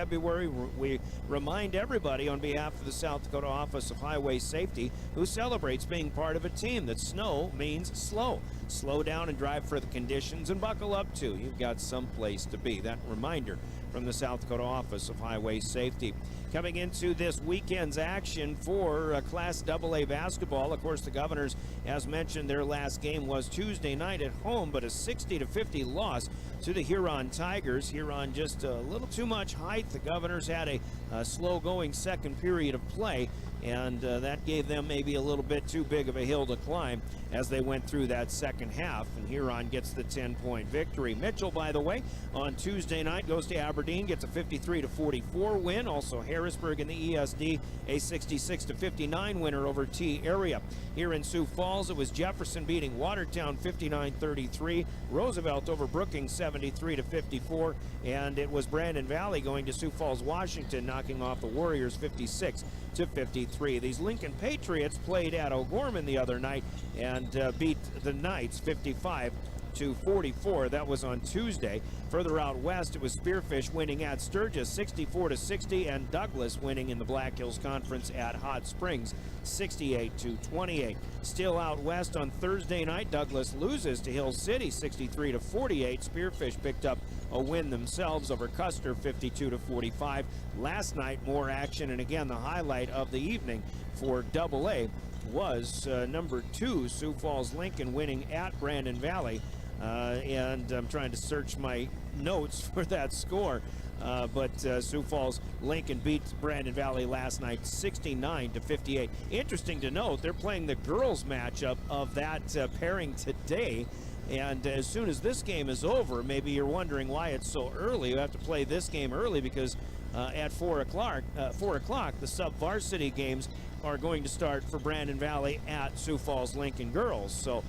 February. We remind everybody on behalf of the South Dakota Office of Highway Safety, who celebrates being part of a team, that snow means slow. Slow down and drive for the conditions, and buckle up too. You've got some place to be. That reminder from the South Dakota Office of Highway Safety. Coming into this weekend's action for Class AA basketball, of course, the Governors, as mentioned, their last game was Tuesday night at home, but a 60-50 loss to the Huron Tigers. Huron just a little too much height. The Governors had a slow-going second period of play, and that gave them maybe a little bit too big of a hill to climb as they went through that second half, and Huron gets the 10-point victory. Mitchell, by the way, on Tuesday night goes to Aberdeen, gets a 53-44 win. Also Harrisburg in the ESD, a 66-59 winner over T area. Here in Sioux Falls, it was Jefferson beating Watertown 59-33, Roosevelt over Brookings 73-54, and it was Brandon Valley going to Sioux Falls, Washington, knocking off the Warriors 56-53. These Lincoln Patriots played at O'Gorman the other night and beat the Knights 55-44. That was on Tuesday. Further out west, it was Spearfish winning at Sturgis 64-60, and Douglas winning in the Black Hills Conference at Hot Springs 68-28. Still out west on Thursday night, Douglas loses to Hill City 63-48. Spearfish picked up a win themselves over Custer 52-45. Last night, more action, and again, the highlight of the evening for AA was number 2, Sioux Falls Lincoln, winning at Brandon Valley. And I'm trying to search my notes for that score. But Sioux Falls Lincoln beat Brandon Valley last night 69-58. Interesting to note, they're playing the girls matchup of that pairing today. And as soon as this game is over, maybe you're wondering why it's so early. You have to play this game early because at 4 o'clock, the sub-varsity games are going to start for Brandon Valley at Sioux Falls Lincoln girls. So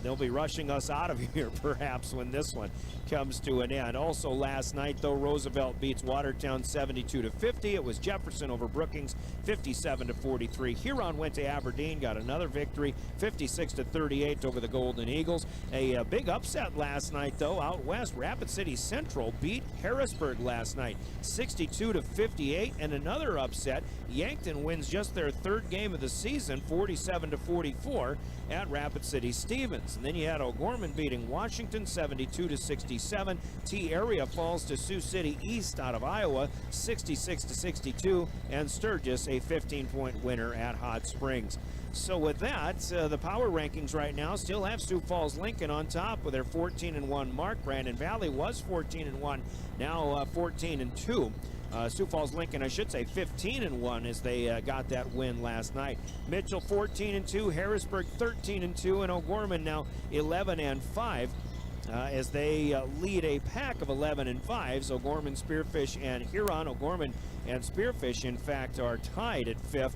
they'll be rushing us out of here perhaps when this one comes to an end. Also last night, though, Roosevelt beats Watertown 72-50. It was Jefferson over Brookings 57-43. Huron went to Aberdeen, got another victory 56-38 over the Golden Eagles. A big upset last night, though, out west. Rapid City Central beat Harrisburg last night 62-58, and another upset. Yankton wins just their third game of the season 47-44 at Rapid City Stevens. And then you had O'Gorman beating Washington 72-67. T area falls to Sioux City East out of Iowa 66-62, and Sturgis a 15-point winner at Hot Springs. So with that, the power rankings right now still have Sioux Falls Lincoln on top with their 14-1 mark. Brandon Valley was 14-1, now 14-2. Sioux Falls Lincoln, I should say, 15-1 as they got that win last night. Mitchell 14-2, Harrisburg 13-2, and O'Gorman now 11-5. As they lead a pack of 11-5s. O'Gorman, Spearfish, and Huron. O'Gorman and Spearfish, in fact, are tied at 5th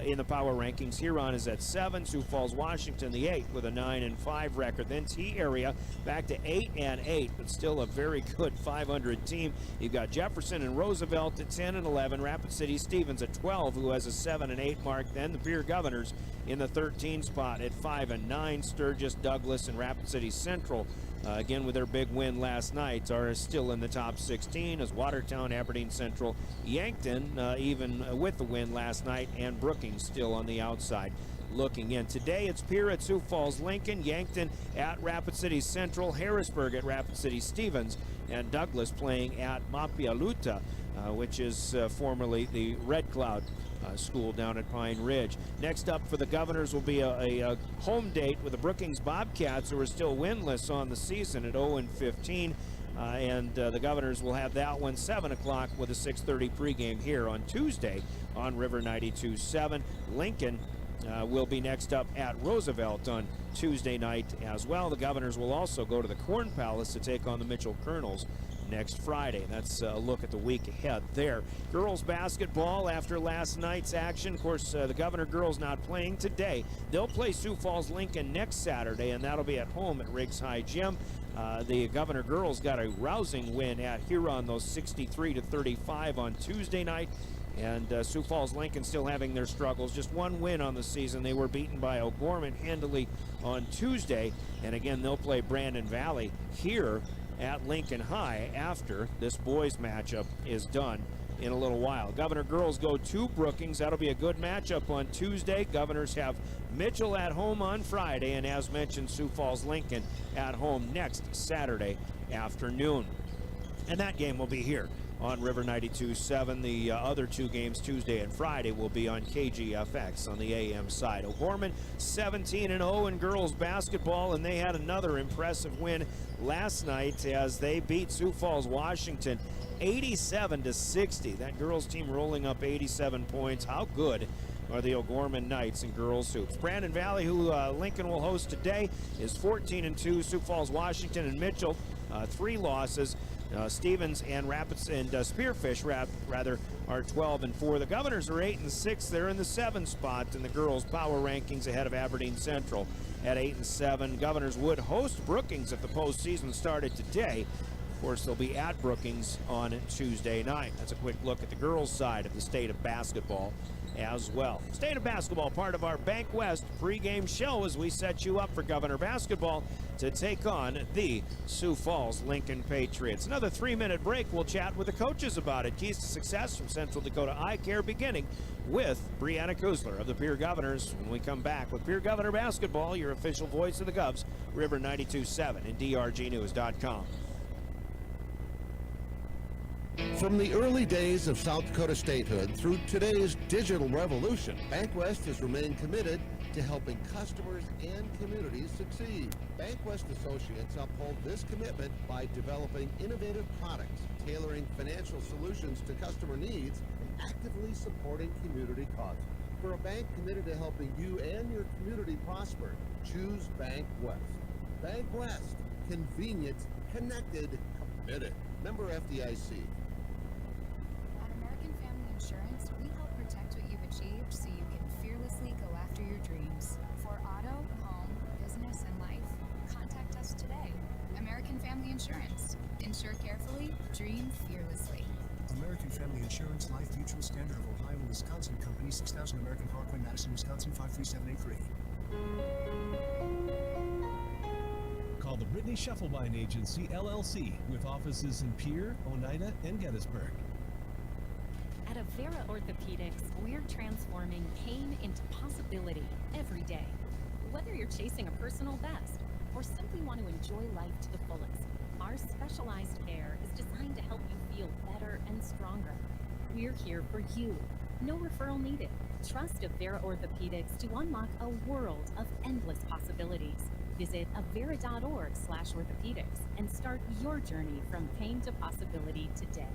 in the power rankings. Huron is at 7. Sioux Falls, Washington, the 8th with a 9-5 record. Then T area back to 8-8, but still a very good 500 team. You've got Jefferson and Roosevelt at 10-11. Rapid City Stevens at 12, who has a 7-8 mark. Then the Pierre Governors in the 13 spot at 5-9. Sturgis, Douglas, and Rapid City Central, again with their big win last night, are still in the top 16, as Watertown, Aberdeen Central, Yankton, even with the win last night, and Brookings still on the outside looking in. Today it's Pierre at Sioux Falls Lincoln, Yankton at Rapid City Central, Harrisburg at Rapid City Stevens, and Douglas playing at Mapialuta, which is formerly the Red Cloud school down at Pine Ridge. Next up for the Governors will be a home date with the Brookings Bobcats, who are still winless on the season at 0-15. And the Governors will have that one 7 o'clock with a 6:30 pregame here on Tuesday on River 92.7. Lincoln will be next up at Roosevelt on Tuesday night as well. The Governors will also go to the Corn Palace to take on the Mitchell Colonels next Friday. That's a look at the week ahead there. Girls basketball after last night's action. Of course, the Governor girls not playing today. They'll play Sioux Falls Lincoln next Saturday, and that'll be at home at Riggs High Gym. The Governor girls got a rousing win at Huron, those 63-35 on Tuesday night. And Sioux Falls Lincoln still having their struggles. Just one win on the season. They were beaten by O'Gorman handily on Tuesday. And again, they'll play Brandon Valley here at Lincoln High after this boys matchup is done in a little while. Governor girls go to Brookings. That'll be a good matchup on Tuesday. Governors have Mitchell at home on Friday, and as mentioned, Sioux Falls Lincoln at home next Saturday afternoon. And that game will be here on River 92.7. The other two games, Tuesday and Friday, will be on KGFX on the AM side. O'Gorman 17-0 in girls basketball, and they had another impressive win last night as they beat Sioux Falls, Washington 87-60. That girls team rolling up 87 points. How good are the O'Gorman Knights in girls hoops? Brandon Valley, who Lincoln will host today, is 14-2. Sioux Falls, Washington, and Mitchell, 3 losses. Stevens and Rapids and Spearfish rather are 12-4. The Governors are 8-6. They're in the 7th spot in the girls' power rankings ahead of Aberdeen Central at 8-7. Governors would host Brookings if the postseason started today. Of course, they'll be at Brookings on Tuesday night. That's a quick look at the girls' side of the state of basketball as well. State of basketball, part of our Bank West pregame show as we set you up for Governor basketball to take on the Sioux Falls Lincoln Patriots. Another 3-minute break. We'll chat with the coaches about it. Keys to success from Central Dakota Eye Care, beginning with Brianna Kuzler of the Pierre Governors when we come back with Pierre Governor basketball, your official voice of the Govs, River 92.7 and drgnews.com. From the early days of South Dakota statehood through today's digital revolution, Bank West has remained committed to helping customers and communities succeed. Bank West associates uphold this commitment by developing innovative products, tailoring financial solutions to customer needs, and actively supporting community causes. For a bank committed to helping you and your community prosper, choose Bank West. Bank West, convenient, connected, committed. Member FDIC. Insurance, we help protect what you've achieved so you can fearlessly go after your dreams. For auto, home, business, and life, contact us today. American Family Insurance. Insure carefully, dream fearlessly. American Family Insurance, Life Mutual, Standard of Ohio, Wisconsin Company, 6000 American Parkway, Madison, Wisconsin, 53783. Call the Brittany Shufflebine Agency, LLC, with offices in Pierre, Oneida, and Gettysburg. At Avera Orthopedics, we're transforming pain into possibility every day. Whether you're chasing a personal best or simply want to enjoy life to the fullest, our specialized care is designed to help you feel better and stronger. We're here for you. No referral needed. Trust Avera Orthopedics to unlock a world of endless possibilities. Visit avera.org/orthopedics and start your journey from pain to possibility today.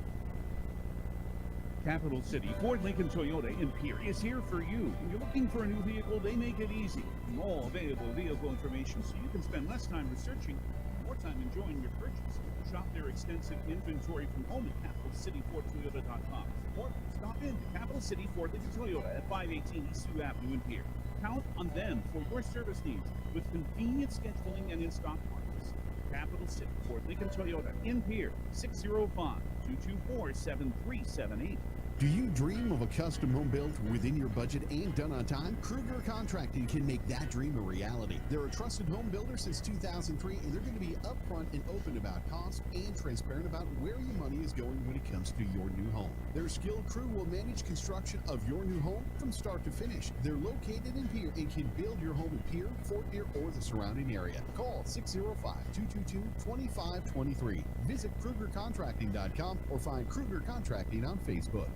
Capital City Ford Lincoln Toyota in Pierre is here for you. When you're looking for a new vehicle, they make it easy. All available vehicle information so you can spend less time researching and more time enjoying your purchase. Shop their extensive inventory from home at capitalcityfordtoyota.com. Or stop in to Capital City Ford Lincoln Toyota at 518 East Sioux Avenue in Pierre. Count on them for your service needs with convenient scheduling and in-stock parts. Capital City Ford Lincoln Toyota in Pierre, 605-224-7378. Do you dream of a custom home built within your budget and done on time? Kruger Contracting can make that dream a reality. They're a trusted home builder since 2003, and they're going to be upfront and open about cost and transparent about where your money is going when it comes to your new home. Their skilled crew will manage construction of your new home from start to finish. They're located in Pierre and can build your home in Pierre, Fort Pierre, or the surrounding area. Call 605-222-2523. Visit KrugerContracting.com or find Kruger Contracting on Facebook.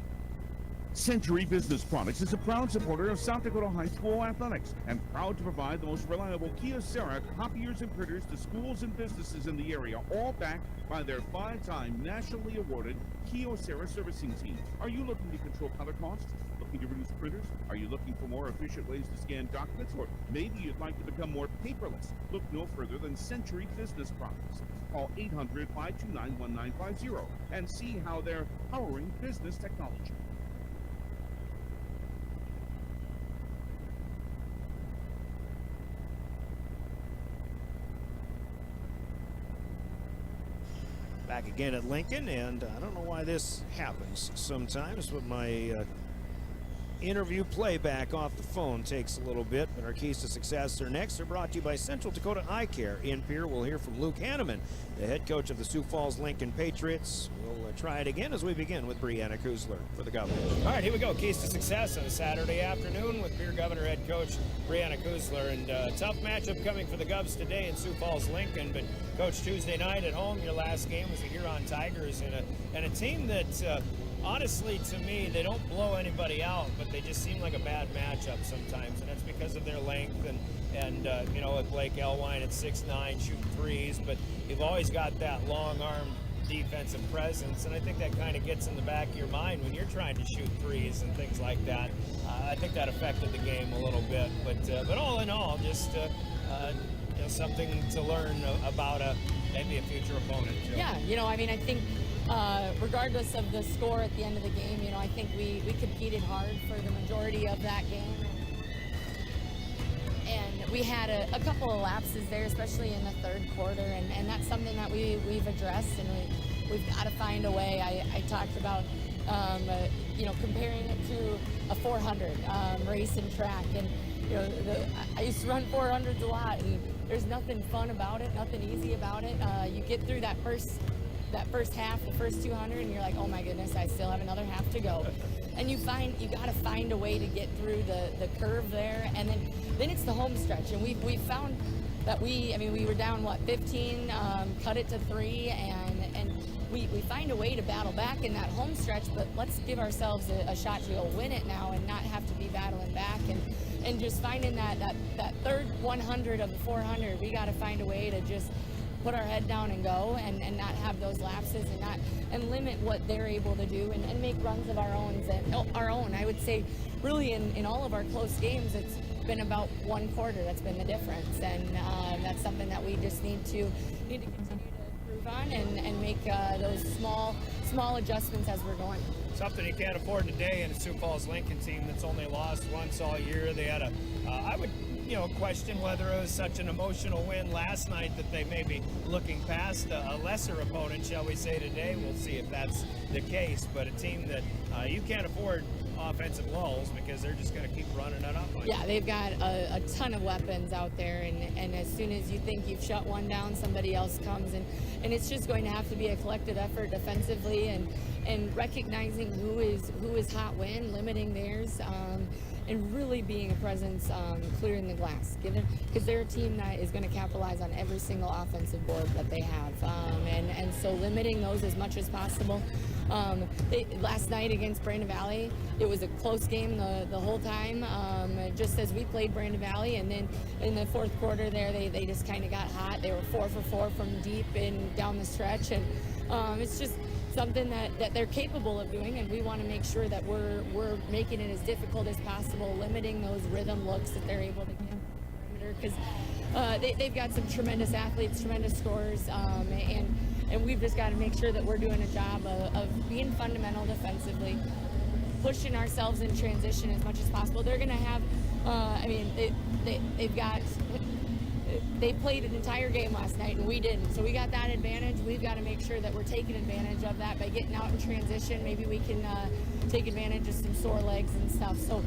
Century Business Products is a proud supporter of South Dakota High School athletics and proud to provide the most reliable Kyocera copiers and printers to schools and businesses in the area, all backed by their 5-time nationally awarded Kyocera servicing team. Are you looking to control color costs? Looking to reduce printers? Are you looking for more efficient ways to scan documents? Or maybe you'd like to become more paperless? Look no further than Century Business Products. Call 800-529-1950 and see how they're powering business technology. Back again at Lincoln, and I don't know why this happens sometimes, but my interview playback off the phone takes a little bit, but our keys to success are next. They're brought to you by Central Dakota Eye Care. In Pierre, we'll hear from Luke Hanneman, the head coach of the Sioux Falls Lincoln Patriots. We'll try it again as we begin with Brianna Kuzler for the Governors. All right, here we go. Keys to success on a Saturday afternoon with Pierre Governor head coach Brianna Kuzler. And tough matchup coming for the Govs today in Sioux Falls Lincoln. But, Coach, Tuesday night at home, your last game was the Huron Tigers and a team that honestly, to me, they don't blow anybody out, but they just seem like a bad matchup sometimes, and that's because of their length and you know, with Blake Elwine at 6'9", shooting threes, but you've always got that long-armed defensive presence, and I think that kind of gets in the back of your mind when you're trying to shoot threes and things like that. I think that affected the game a little bit, but all in all, just you know, something to learn about maybe a future opponent. Too. Yeah, you know, I mean, I think regardless of the score at the end of the game, you know, I think we competed hard for the majority of that game. And we had a couple of lapses there, especially in the third quarter, and that's something that we've addressed, and we've got to find a way. I talked about, you know, comparing it to a 400 race and track, and you know, I used to run 400s a lot, and there's nothing fun about it, nothing easy about it. You get through that first half, the first 200, and you're like, oh my goodness, I still have another half to go. And you got to find a way to get through the curve there, and then it's the home stretch. And we found that we were down 15, cut it to 3, and we find a way to battle back in that home stretch. But let's give ourselves a shot to go win it now and not have to be battling back, and just finding that third 100 of the 400. We got to find a way to just put our head down and go, and not have those lapses, and limit what they're able to do, and make runs of our own. I would say really in all of our close games, it's been about one quarter that's been the difference, and that's something that we just need to continue to improve on, and make those small adjustments as we're going. Something you can't afford today in a Sioux Falls Lincoln team that's only lost once all year. They had I would question whether it was such an emotional win last night that they may be looking past a lesser opponent, shall we say, today. We'll see if that's the case, but a team that you can't afford offensive lulls because they're just going to keep running it up. Yeah, they've got a ton of weapons out there, and as soon as you think you've shut one down, somebody else comes, and it's just going to have to be a collective effort defensively, and recognizing who is hot when, limiting theirs, and really being a presence, clearing the glass, because they're a team that is going to capitalize on every single offensive board that they have, and so limiting those as much as possible. Last night against Brandon Valley, it was a close game the whole time, just as we played Brandon Valley, and then in the fourth quarter there, they just kind of got hot. They were 4 for 4 from deep and down the stretch, and it's just something that they're capable of doing, and we want to make sure that we're making it as difficult as possible, limiting those rhythm looks that they're able to get, because they've got some tremendous athletes, tremendous scorers, and we've just got to make sure that we're doing a job of being fundamental defensively, pushing ourselves in transition as much as possible. They're going to have, they played an entire game last night, and we didn't. So we got that advantage. We've got to make sure that we're taking advantage of that by getting out in transition. Maybe we can take advantage of some sore legs and stuff. So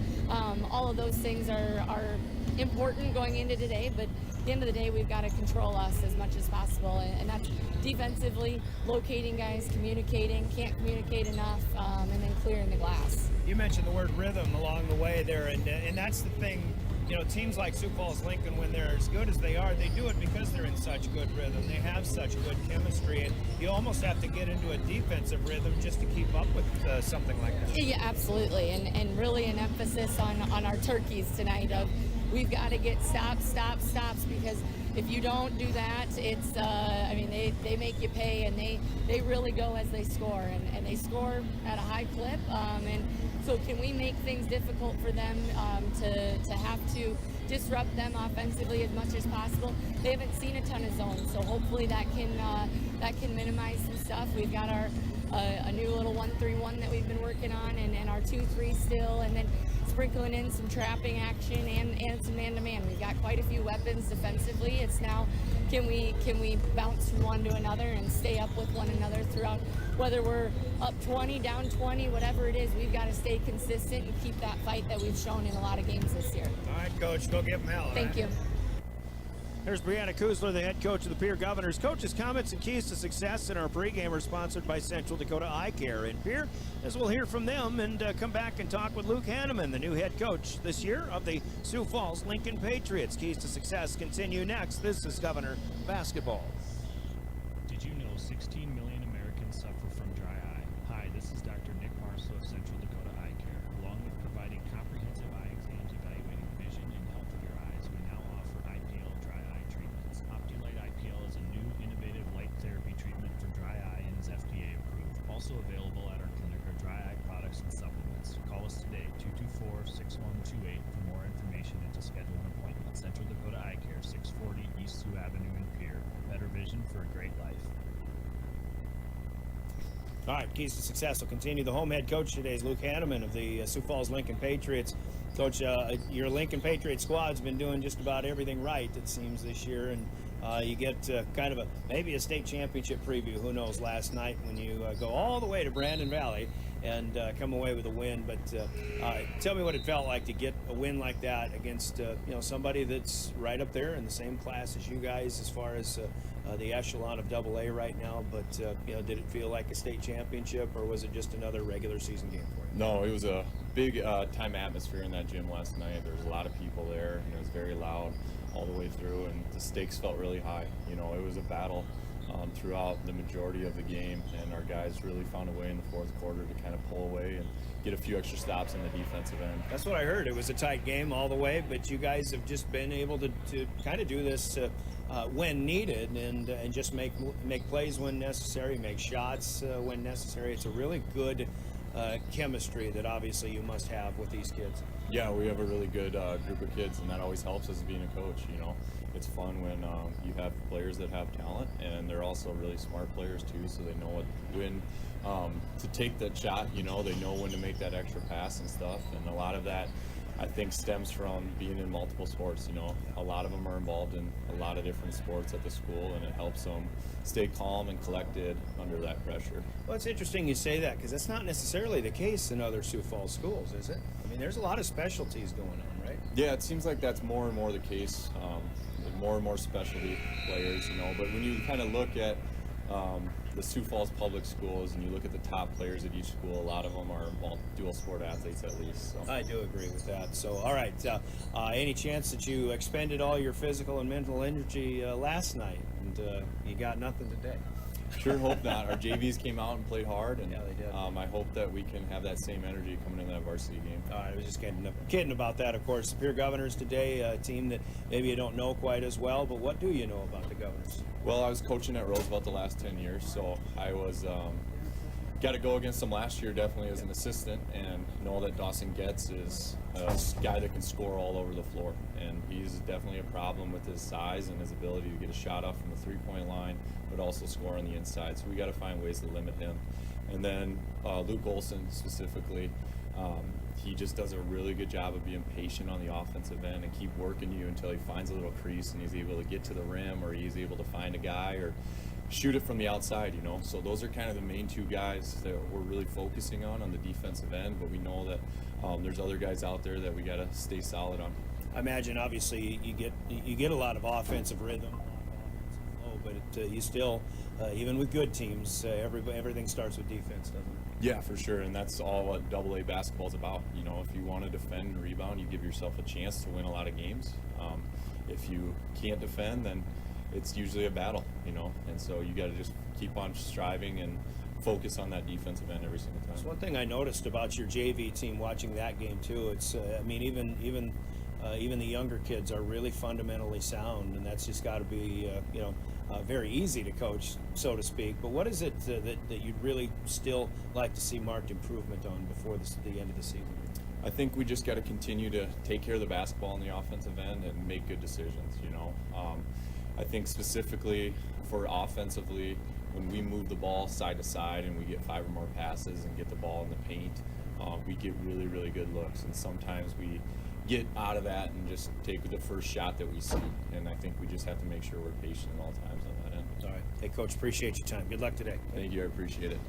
all of those things are important going into today, but at the end of the day, we've got to control us as much as possible, and that's defensively, locating guys, communicating, can't communicate enough, and then clearing the glass. You mentioned the word rhythm along the way there, and that's the thing. Teams like Sioux Falls Lincoln, when they're as good as they are, they do it because they're in such good rhythm. They have such good chemistry, and you almost have to get into a defensive rhythm just to keep up with something like that. Yeah, absolutely, and really an emphasis on our turkeys tonight of we've got to get stops, because if you don't do that, it's, they make you pay, and they really go as they score, and they score at a high clip, and so can we make things difficult for them to have to disrupt them offensively as much as possible? They haven't seen a ton of zones, so hopefully that can minimize some stuff. We've got a new little 1-3-1 that we've been working on, and our 2-3 still, and then sprinkling in some trapping action and some man-to-man. We've got quite a few weapons defensively. It's now, can we bounce from one to another and stay up with one another throughout whether we're up 20, down 20, whatever it is, we've got to stay consistent and keep that fight that we've shown in a lot of games this year. All right, Coach, go give them hell. Thank you. There's Brianna Kuzler, the head coach of the Pierre Governors. Coach's comments and keys to success in our pregame are sponsored by Central Dakota Eye Care in Pierre, as we'll hear from them and come back and talk with Luke Hanneman, the new head coach this year of the Sioux Falls Lincoln Patriots. Keys to success continue next. This is Governor Basketball. Did you know 16 million Americans suffer from dry eye? Hi, this is Dr. Nick Marso of Central Dakota Eye Care. Along with providing comprehensive eye exams evaluating vision and health of your eyes, we now offer IPL dry eye treatments. OptiLight IPL is a new innovative light therapy treatment for dry eye and is FDA approved. Also available at our clinic are dry eye products and supplements. Call us today, 224-6128 for more information and to schedule an appointment. Central Dakota Eye Care, 640 East Sioux Avenue in Pierre. Better vision for a great life. All right, keys to success will continue. The home head coach today is Luke Hanneman of the Sioux Falls Lincoln Patriots. Coach, your Lincoln Patriots squad's been doing just about everything right, it seems, this year, and you get kind of maybe a state championship preview. Who knows? Last night when you go all the way to Brandon Valley and come away with a win. But tell me what it felt like to get a win like that against somebody that's right up there in the same class as you guys as far as the echelon of AA right now. But did it feel like a state championship, or was it just another regular season game for you? No, it was a big time atmosphere in that gym last night. There was a lot of people there, and it was very loud all the way through, and the stakes felt really high. It was a battle throughout the majority of the game, and our guys really found a way in the fourth quarter to kind of pull away and get a few extra stops in the defensive end. That's what I heard. It was a tight game all the way, but you guys have just been able to kind of do this when needed and just make plays when necessary, make shots when necessary. It's a really good chemistry that obviously you must have with these kids. Yeah, we have a really good group of kids, and that always helps us being a coach. It's fun when you have players that have talent, and they're also really smart players too, so they know when to take that shot. They know when to make that extra pass and stuff, and a lot of that I think stems from being in multiple sports. A lot of them are involved in a lot of different sports at the school, and it helps them stay calm and collected under that pressure. Well, it's interesting you say that, because that's not necessarily the case in other Sioux Falls schools, is it? I mean, there's a lot of specialties going on, right? Yeah, it seems like that's more and more the case. More and more specialty players, but when you kind of look at the Sioux Falls public schools and you look at the top players at each school, a lot of them are dual sport athletes at least. So. I do agree with that. So, all right, any chance that you expended all your physical and mental energy last night and you got nothing today? Sure hope not. Our JVs came out and played hard, and yeah, they did. I hope that we can have that same energy coming into that varsity game. All right, I was just kidding about that, of course. The Pierre Governors today, a team that maybe you don't know quite as well, but what do you know about the Governors? Well, I was coaching at Roosevelt the last 10 years, so I was got to go against them last year definitely as an assistant, and know that Dawson Getz is a guy that can score all over the floor, and he's definitely a problem with his size and his ability to get a shot off from the three-point line, but also score on the inside. So we got to find ways to limit him. And then Luke Olson specifically, he just does a really good job of being patient on the offensive end and keep working you until he finds a little crease and he's able to get to the rim, or he's able to find a guy or shoot it from the outside, So those are kind of the main two guys that we're really focusing on the defensive end, but we know that there's other guys out there that we got to stay solid on. I imagine obviously you get a lot of offensive rhythm, but you still, even with good teams, everything starts with defense, doesn't it? Yeah, for sure, and that's all what AA basketball is about. If you want to defend and rebound, you give yourself a chance to win a lot of games. If you can't defend, then it's usually a battle, and so you got to just keep on striving and focus on that defensive end every single time. That's one thing I noticed about your JV team watching that game too. It's even the younger kids are really fundamentally sound, and that's just got to be very easy to coach, so to speak. But what is it that you'd really still like to see marked improvement on before the end of the season? I think we just got to continue to take care of the basketball on the offensive end and make good decisions. I think specifically for offensively, when we move the ball side to side and we get 5 or more passes and get the ball in the paint, we get really, really good looks. And sometimes we get out of that and just take the first shot that we see. And I think we just have to make sure we're patient at all times on that end. All right. Hey, Coach, appreciate your time. Good luck today. Thank you. I appreciate it.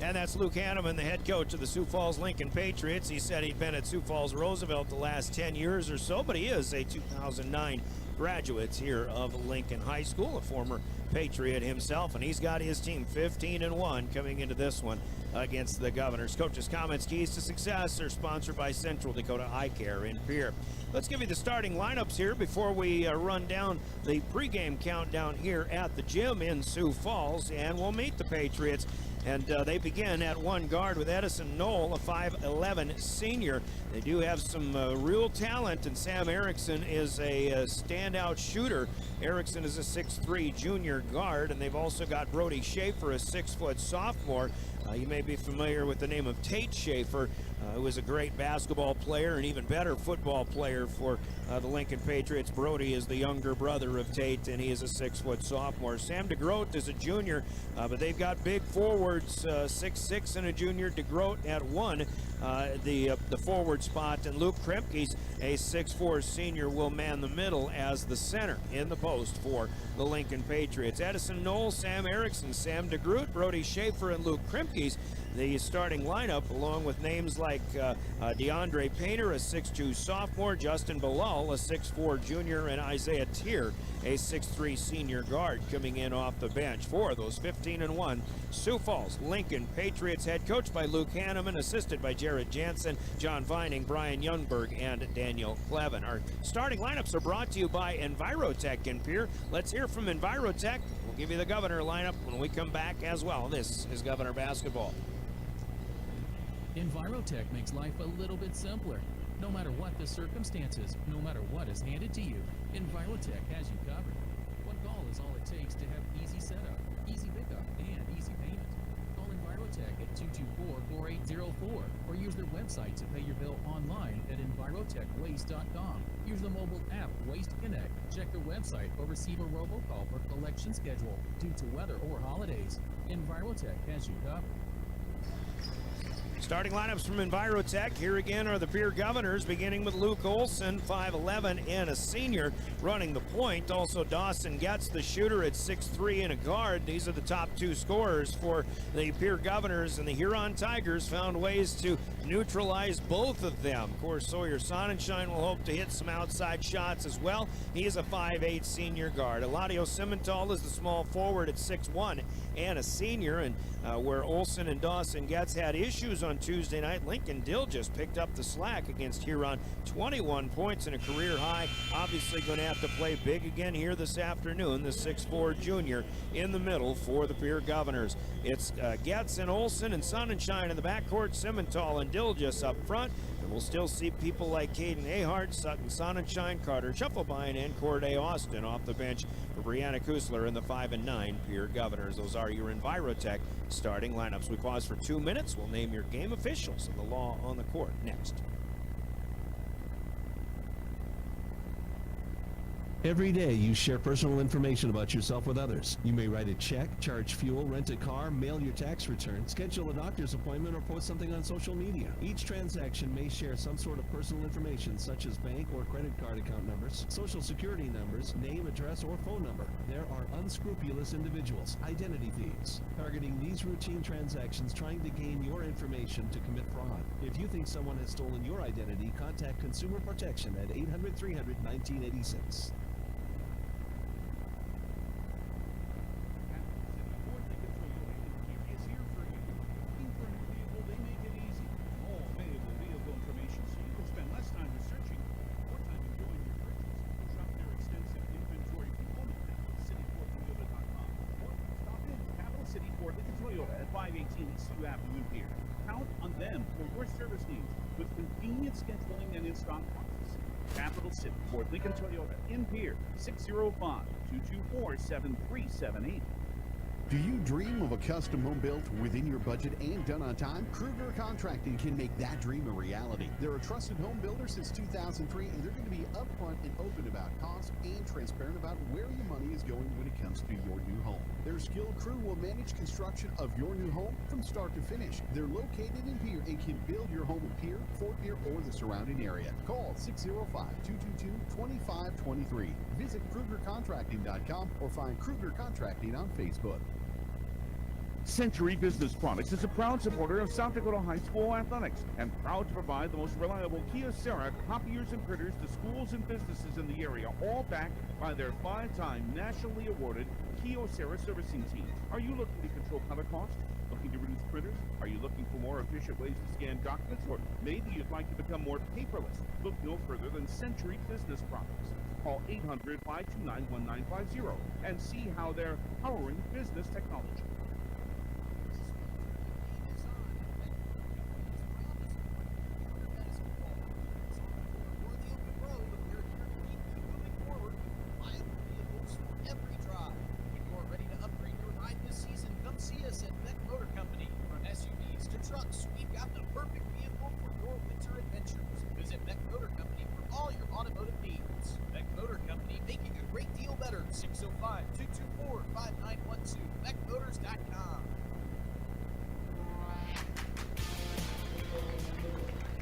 And that's Luke Hanneman, the head coach of the Sioux Falls Lincoln Patriots. He said he'd been at Sioux Falls Roosevelt the last 10 years or so, but he is a 2009 graduate here of Lincoln High School, a former Patriot himself, and he's got his team 15-1 coming into this one against the Governors. Coach's comments, keys to success, are sponsored by Central Dakota Eye Care in Pierre. Let's give you the starting lineups here before we run down the pregame countdown here at the gym in Sioux Falls, and we'll meet the Patriots. And they begin at one guard with Edison Knoll, a 5'11 senior. They do have some real talent, and Sam Erickson is a standout shooter. Erickson is a 6'3 junior guard, and they've also got Brody Schaefer, a 6-foot sophomore. You may be familiar with the name of Tate Schaefer, who is a great basketball player and even better football player for the Lincoln Patriots. Brody is the younger brother of Tate, and he is a 6-foot sophomore. Sam DeGroat is a junior, but they've got big forwards, 6'6 and a junior. DeGroat at 1, the forward spot, and Luke Kremke's a 6'4 senior will man the middle as the center in the post for the Lincoln Patriots. Edison Knoll, Sam Erickson, Sam DeGroat, Brody Schaefer, and Luke Kremke's the starting lineup, along with names like DeAndre Painter, a 6'2 sophomore, Justin Bilal, a 6'4 junior, and Isaiah Tier, a 6'3 senior guard, coming in off the bench for those 15-1 Sioux Falls Lincoln Patriots, head coached by Luke Hanneman, assisted by Jared Jansen, John Vining, Brian Youngberg, and Daniel Clevin. Our starting lineups are brought to you by Envirotech in Pierre. Let's hear from Envirotech. We'll give you the Governor lineup when we come back as well. This is Governor Basketball. Envirotech makes life a little bit simpler. No matter what the circumstances, no matter what is handed to you, Envirotech has you covered. One call is all it takes to have easy setup, easy pickup, and easy payment. Call Envirotech at 224-4804 or use their website to pay your bill online at envirotechwaste.com. Use the mobile app Waste Connect. Check their website or receive a robocall for collection schedule due to weather or holidays. Envirotech has you covered. Starting lineups from Envirotech. Here again are the Pierre Governors, beginning with Luke Olson, 5'11 and a senior, running the point. Also Dawson Getz, the shooter, at 6'3 and a guard. These are the top two scorers for the Pierre Governors, and the Huron Tigers found ways to neutralize both of them. Of course, Sawyer Sonnenschein will hope to hit some outside shots as well. He is a 5'8 senior guard. Eladio Simmental is the small forward at 6'1 and a senior, and where Olson and Dawson Getz had issues on Tuesday night, Lincoln Dill just picked up the slack against Huron. 21 points and a career high. Obviously going to have to play big again here this afternoon. The 6'4 junior in the middle for the Pierre Governors. It's Getz and Olson and Sonnenschein in the backcourt, Simmental and Dill just up front. And we'll still see people like Caden Ahart, Sutton Sonnenschein, Carter Shufflebine, and Corday Austin off the bench for Brianna Kusler and the 5'9 Pierre Governors. Those are your Envirotech starting lineups. We pause for 2 minutes. We'll name your game officials and the law on the court next. Every day you share personal information about yourself with others. You may write a check, charge fuel, rent a car, mail your tax return, schedule a doctor's appointment, or post something on social media. Each transaction may share some sort of personal information such as bank or credit card account numbers, social security numbers, name, address, or phone number. There are unscrupulous individuals, identity thieves, targeting these routine transactions trying to gain your information to commit fraud. If you think someone has stolen your identity, contact Consumer Protection at 800-300-1986. At 518 Sioux Avenue in Pierre. Count on them for your service needs with convenient scheduling and in-stock parts. Capital City Ford Lincoln Toyota in Pierre, 605-224-7378. Do you dream of a custom home built within your budget and done on time? Kruger Contracting can make that dream a reality. They're a trusted home builder since 2003, and they're going to be upfront and open about cost and transparent about where your money is going when it comes to your new home. Their skilled crew will manage construction of your new home from start to finish. They're located in Pierre and can build your home in Pierre, Fort Pierre, or the surrounding area. Call 605-222-2523. Visit KrugerContracting.com or find Kruger Contracting on Facebook. Century Business Products is a proud supporter of South Dakota High School athletics and proud to provide the most reliable Kyocera copiers and printers to schools and businesses in the area, all backed by their 5-time nationally awarded Kyocera servicing team. Are you looking to control color costs? Looking to reduce printers? Are you looking for more efficient ways to scan documents? Or maybe you'd like to become more paperless? Look no further than Century Business Products. Call 800-529-1950 and see how they're powering business technology.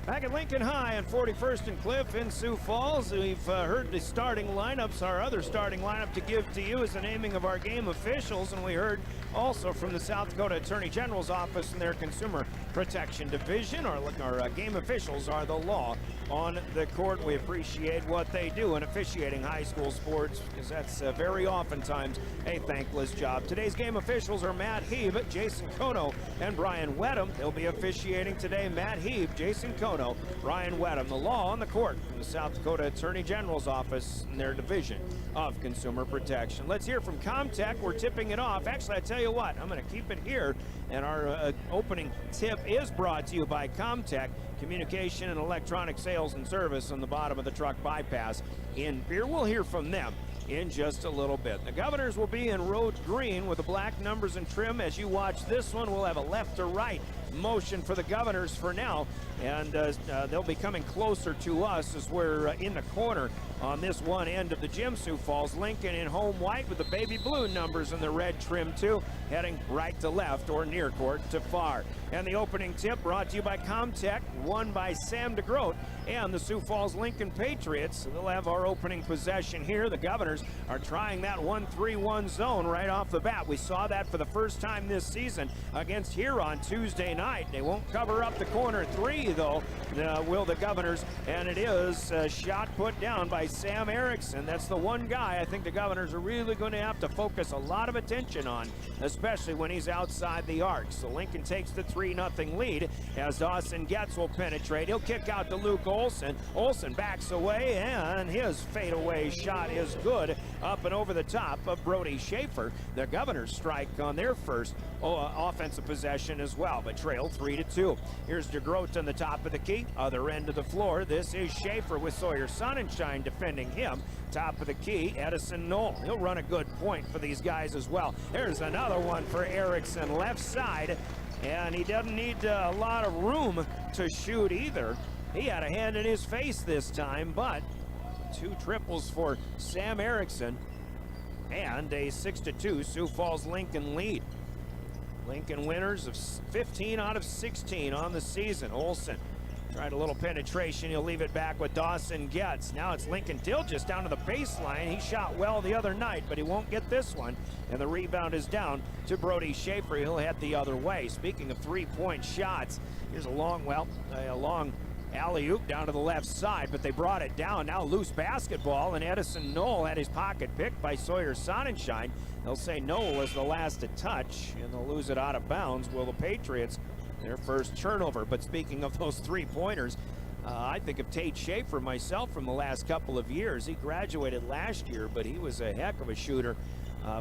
Back at Lincoln High on 41st and Cliff in Sioux Falls, we've heard the starting lineups. Our other starting lineup to give to you is the naming of our game officials, and we heard also from the South Dakota Attorney General's office in their Consumer Protection Division. Our game officials are the law on the court. We appreciate what they do in officiating high school sports, because that's very oftentimes a thankless job. Today's game officials are Matt Heeb, Jason Kono, and Brian Wedham. They'll be officiating today. Matt Heeb, Jason Kono, Brian Wedham. The law on the court from the South Dakota Attorney General's office in their Division of Consumer Protection. Let's hear from Comtech. We're tipping it off. Actually, I tell you what, I'm going to keep it here. And our opening tip is brought to you by Comtech, communication and electronic sales and service on the bottom of the truck bypass in Pierre. We'll hear from them in just a little bit. The Governors will be in road green with the black numbers and trim. As you watch this one, we'll have a left to right motion for the Governors for now, and they'll be coming closer to us as we're in the corner on this one end of the gym. Sioux Falls. Lincoln in home white with the baby blue numbers and the red trim too, heading right to left or near court to far. And the opening tip brought to you by Comtech, won by Sam DeGroat and the Sioux Falls Lincoln Patriots. They'll have our opening possession here. The Governors are trying that 1-3-1 zone right off the bat. We saw that for the first time this season against Huron Tuesday night. They won't cover up the corner three, though, will the Governors, and it is a shot put down by Sam Erickson. That's the one guy I think the Governors are really going to have to focus a lot of attention on, especially when he's outside the arc. So Lincoln takes the 3-0 lead as Dawson Getz will penetrate. He'll kick out to Luke Olson. Olson backs away, and his fadeaway shot is good up and over the top of Brody Schaefer. The Governors strike on their first offensive possession as well, but trail 3-2. Here's DeGroat on the top of the key, other end of the floor. This is Schaefer with Sawyer Sonnenschein defending him. Top of the key, Edison Knoll. He'll run a good point for these guys as well. There's another one for Erickson, left side, and he doesn't need a lot of room to shoot either. He had a hand in his face this time, but 2 triples for Sam Erickson, and a 6-2 Sioux Falls Lincoln lead. Lincoln winners of 15 out of 16 on the season. Olson tried a little penetration. He'll leave it back with Dawson Getz. Now it's Lincoln Dilgis down to the baseline. He shot well the other night, but he won't get this one. And the rebound is down to Brody Schaefer. He'll head the other way. Speaking of three-point shots, here's a long alley-oop down to the left side, but they brought it down. Now loose basketball, and Edison Knoll had his pocket picked by Sawyer Sonnenschein. They'll say Knoll was the last to touch, and they'll lose it out of bounds. Will the Patriots, their first turnover. But speaking of those three-pointers, I think of Tate Schaefer myself from the last couple of years. He graduated last year, but he was a heck of a shooter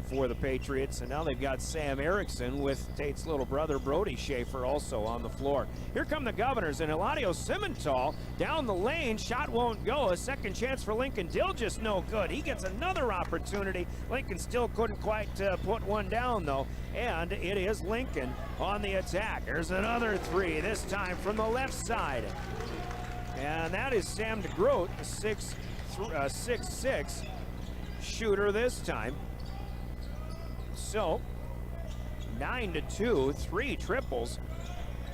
for the Patriots. And now they've got Sam Erickson with Tate's little brother Brody Schaefer also on the floor. Here come the Governors, and Eladio Simmental down the lane. Shot won't go. A second chance for Lincoln Dilgis, no good. He gets another opportunity. Lincoln still couldn't quite put one down, though. And it is Lincoln on the attack. There's another three, this time from the left side. And that is Sam DeGroat, 6'6", shooter this time. So 9-2, 3 triples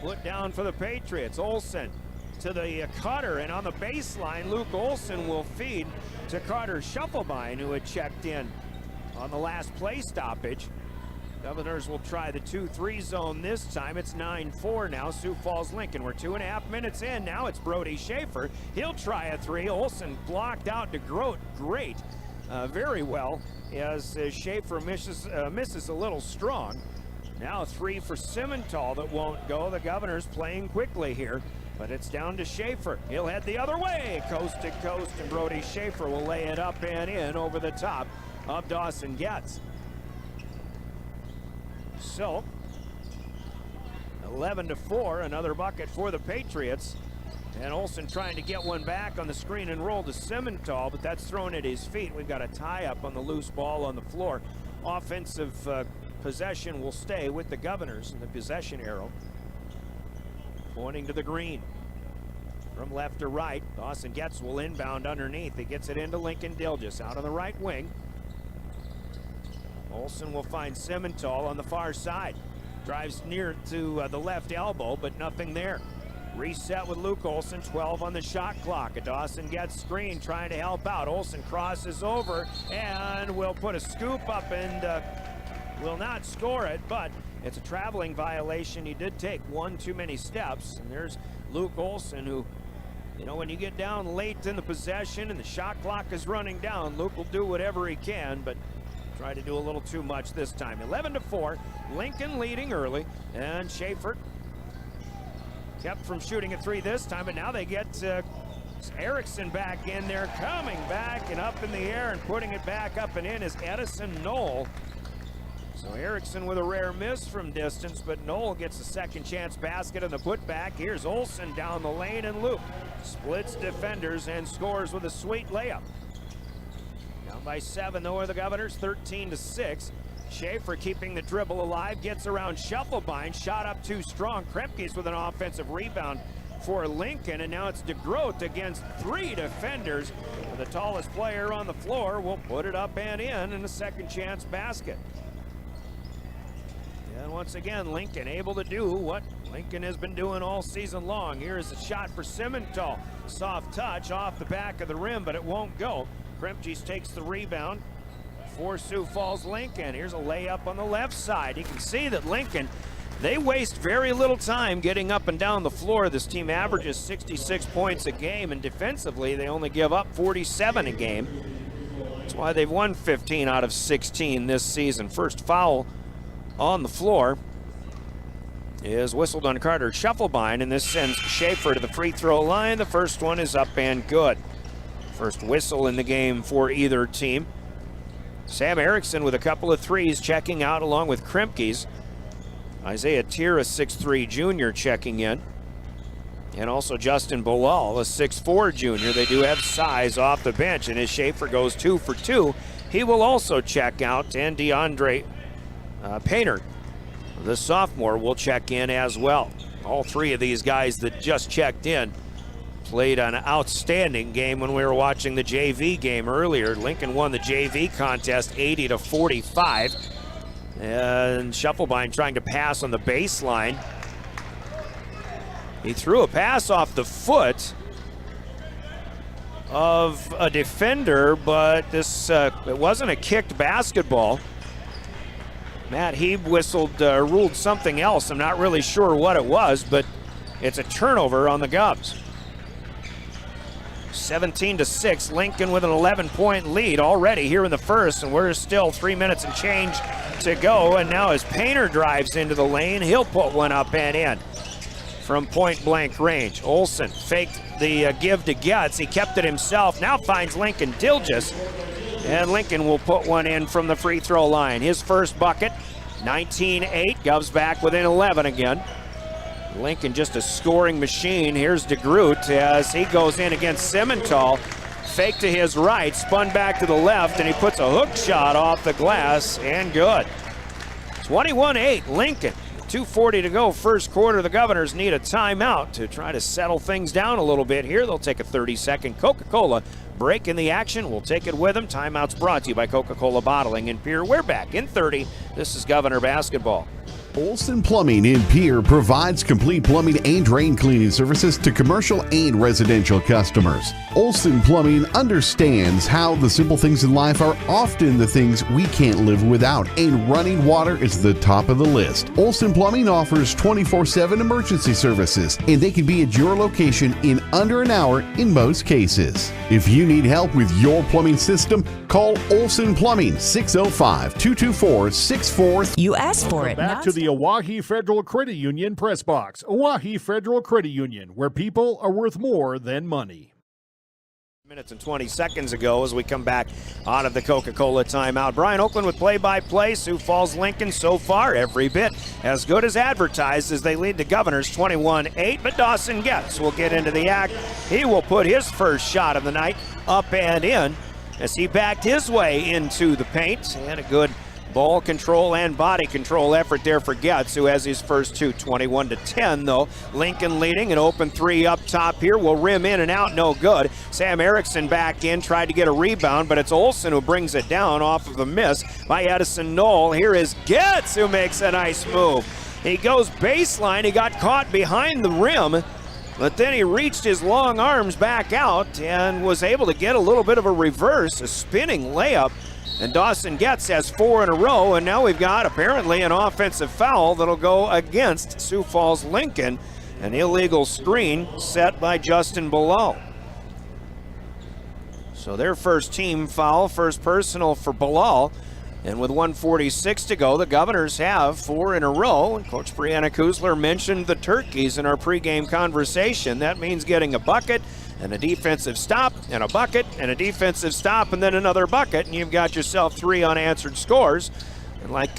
put down for the Patriots. Olsen to the cutter, and on the baseline, Luke Olsen will feed to Carter Shufflebein, who had checked in on the last play stoppage. Governors will try the 2-3 zone this time. It's 9-4 now, Sioux Falls Lincoln. We're 2.5 minutes in. Now it's Brody Schaefer. He'll try a 3. Olsen blocked out to Grote. Great, very well, as Schaefer misses a little strong. Now 3 for Simmental that won't go. The Governors playing quickly here, but it's down to Schaefer. He'll head the other way, coast to coast, and Brody Schaefer will lay it up and in over the top of Dawson Getz. So 11-4, another bucket for the Patriots. And Olsen trying to get one back on the screen and roll to Simmental, but that's thrown at his feet. We've got a tie-up on the loose ball on the floor. Offensive possession will stay with the Governors, and the possession arrow pointing to the green. From left to right, Dawson Getz will inbound underneath. He gets it into Lincoln Dilgis out on the right wing. Olsen will find Simmental on the far side. Drives near to the left elbow, but nothing there. Reset with Luke Olsen, 12 on the shot clock. A Dawson Getz screen trying to help out. Olsen crosses over and will put a scoop up and will not score it, but it's a traveling violation. He did take one too many steps, and there's Luke Olsen, who, you know, when you get down late in the possession and the shot clock is running down, Luke will do whatever he can, but try to do a little too much this time. 11-4, Lincoln leading early, and Schaefer kept from shooting a 3 this time, but now they get Erickson back in there, coming back and up in the air and putting it back up and in is Edison Knoll. So Erickson with a rare miss from distance, but Knoll gets a second chance basket on the putback. Here's Olsen down the lane, and Luke splits defenders and scores with a sweet layup. Down by 7 though are the Governors, 13-6. Schaefer keeping the dribble alive, gets around Shufflebein, shot up too strong. Krempke's with an offensive rebound for Lincoln, and now it's DeGroat against 3 defenders. The tallest player on the floor will put it up and in a second chance basket. And once again, Lincoln able to do what Lincoln has been doing all season long. Here is a shot for Simmental. Soft touch off the back of the rim, but it won't go. Krempke takes the rebound for Sioux Falls Lincoln. Here's a layup on the left side. You can see that Lincoln, they waste very little time getting up and down the floor. This team averages 66 points a game, and defensively they only give up 47 a game. That's why they've won 15 out of 16 this season. First foul on the floor is whistled on Carter Shufflebein, and this sends Schaefer to the free throw line. The first one is up and good. First whistle in the game for either team. Sam Erickson with a couple of threes checking out along with Krempke's. Isaiah Tier, a 6'3 junior, checking in. And also Justin Bilal, a 6'4 junior. They do have size off the bench, and as Schaefer goes 2 for 2, he will also check out, and DeAndre Painter, the sophomore, will check in as well. All 3 of these guys that just checked in played an outstanding game when we were watching the JV game earlier. Lincoln won the JV contest 80-45. And Shufflebein trying to pass on the baseline. He threw a pass off the foot of a defender, but this it wasn't a kicked basketball. Matt Heeb ruled something else. I'm not really sure what it was, but it's a turnover on the Govs. 17-6, Lincoln with an 11-point lead already here in the first, and we're still 3 minutes and change to go. And now as Painter drives into the lane, he'll put one up and in from point blank range. Olsen faked the give to Getz. He kept it himself, now finds Lincoln Dilgis, and Lincoln will put one in from the free throw line. His first bucket, 19-8, Govs back within 11 again. Lincoln just a scoring machine. Here's DeGroot as he goes in against Simmental. Fake to his right, spun back to the left, and he puts a hook shot off the glass, and good. 21-8, Lincoln. 2:40 to go, first quarter. The Governors need a timeout to try to settle things down a little bit here. They'll take a 30-second Coca-Cola break in the action. We'll take it with them. Timeout's brought to you by Coca-Cola Bottling in Pierre. We're back in 30. This is Governor Basketball. Olson Plumbing in Pierre provides complete plumbing and drain cleaning services to commercial and residential customers. Olson Plumbing understands how the simple things in life are often the things we can't live without, and running water is the top of the list. Olson Plumbing offers 24/7 emergency services, and they can be at your location in under an hour in most cases. If you need help with your plumbing system, call Olson Plumbing 605-224-64. You asked for it. Back to the Oahe Federal Credit Union Press Box. Oahe Federal Credit Union, where people are worth more than money. Minutes and 20 seconds ago as we come back out of the Coca-Cola timeout. Brian Oakland with play-by-play. Sioux Falls Lincoln so far every bit as good as advertised as they lead the Governors 21-8. But Dawson Getz will get into the act. He will put his first shot of the night up and in as he backed his way into the paint. And a good ball control and body control effort there for Getz, who has his first two. 21-10 though. Lincoln leading, an open three up top here will rim in and out, no good. Sam Erickson back in, tried to get a rebound, but it's Olson who brings it down off of the miss by Edison Knoll. Here is Getz who makes a nice move. He goes baseline, he got caught behind the rim, but then he reached his long arms back out and was able to get a little bit of a reverse, a spinning layup. And Dawson Getz has 4 in a row, and now we've got apparently an offensive foul that'll go against Sioux Falls Lincoln. An illegal screen set by Justin Bilal. So their first team foul, first personal for Bilal. And with 1:46 to go, the Governors have 4 in a row. And Coach Brianna Kuzler mentioned the turkeys in our pregame conversation. That means getting a bucket and a defensive stop and a bucket and a defensive stop and then another bucket, and you've got yourself 3 unanswered scores. And like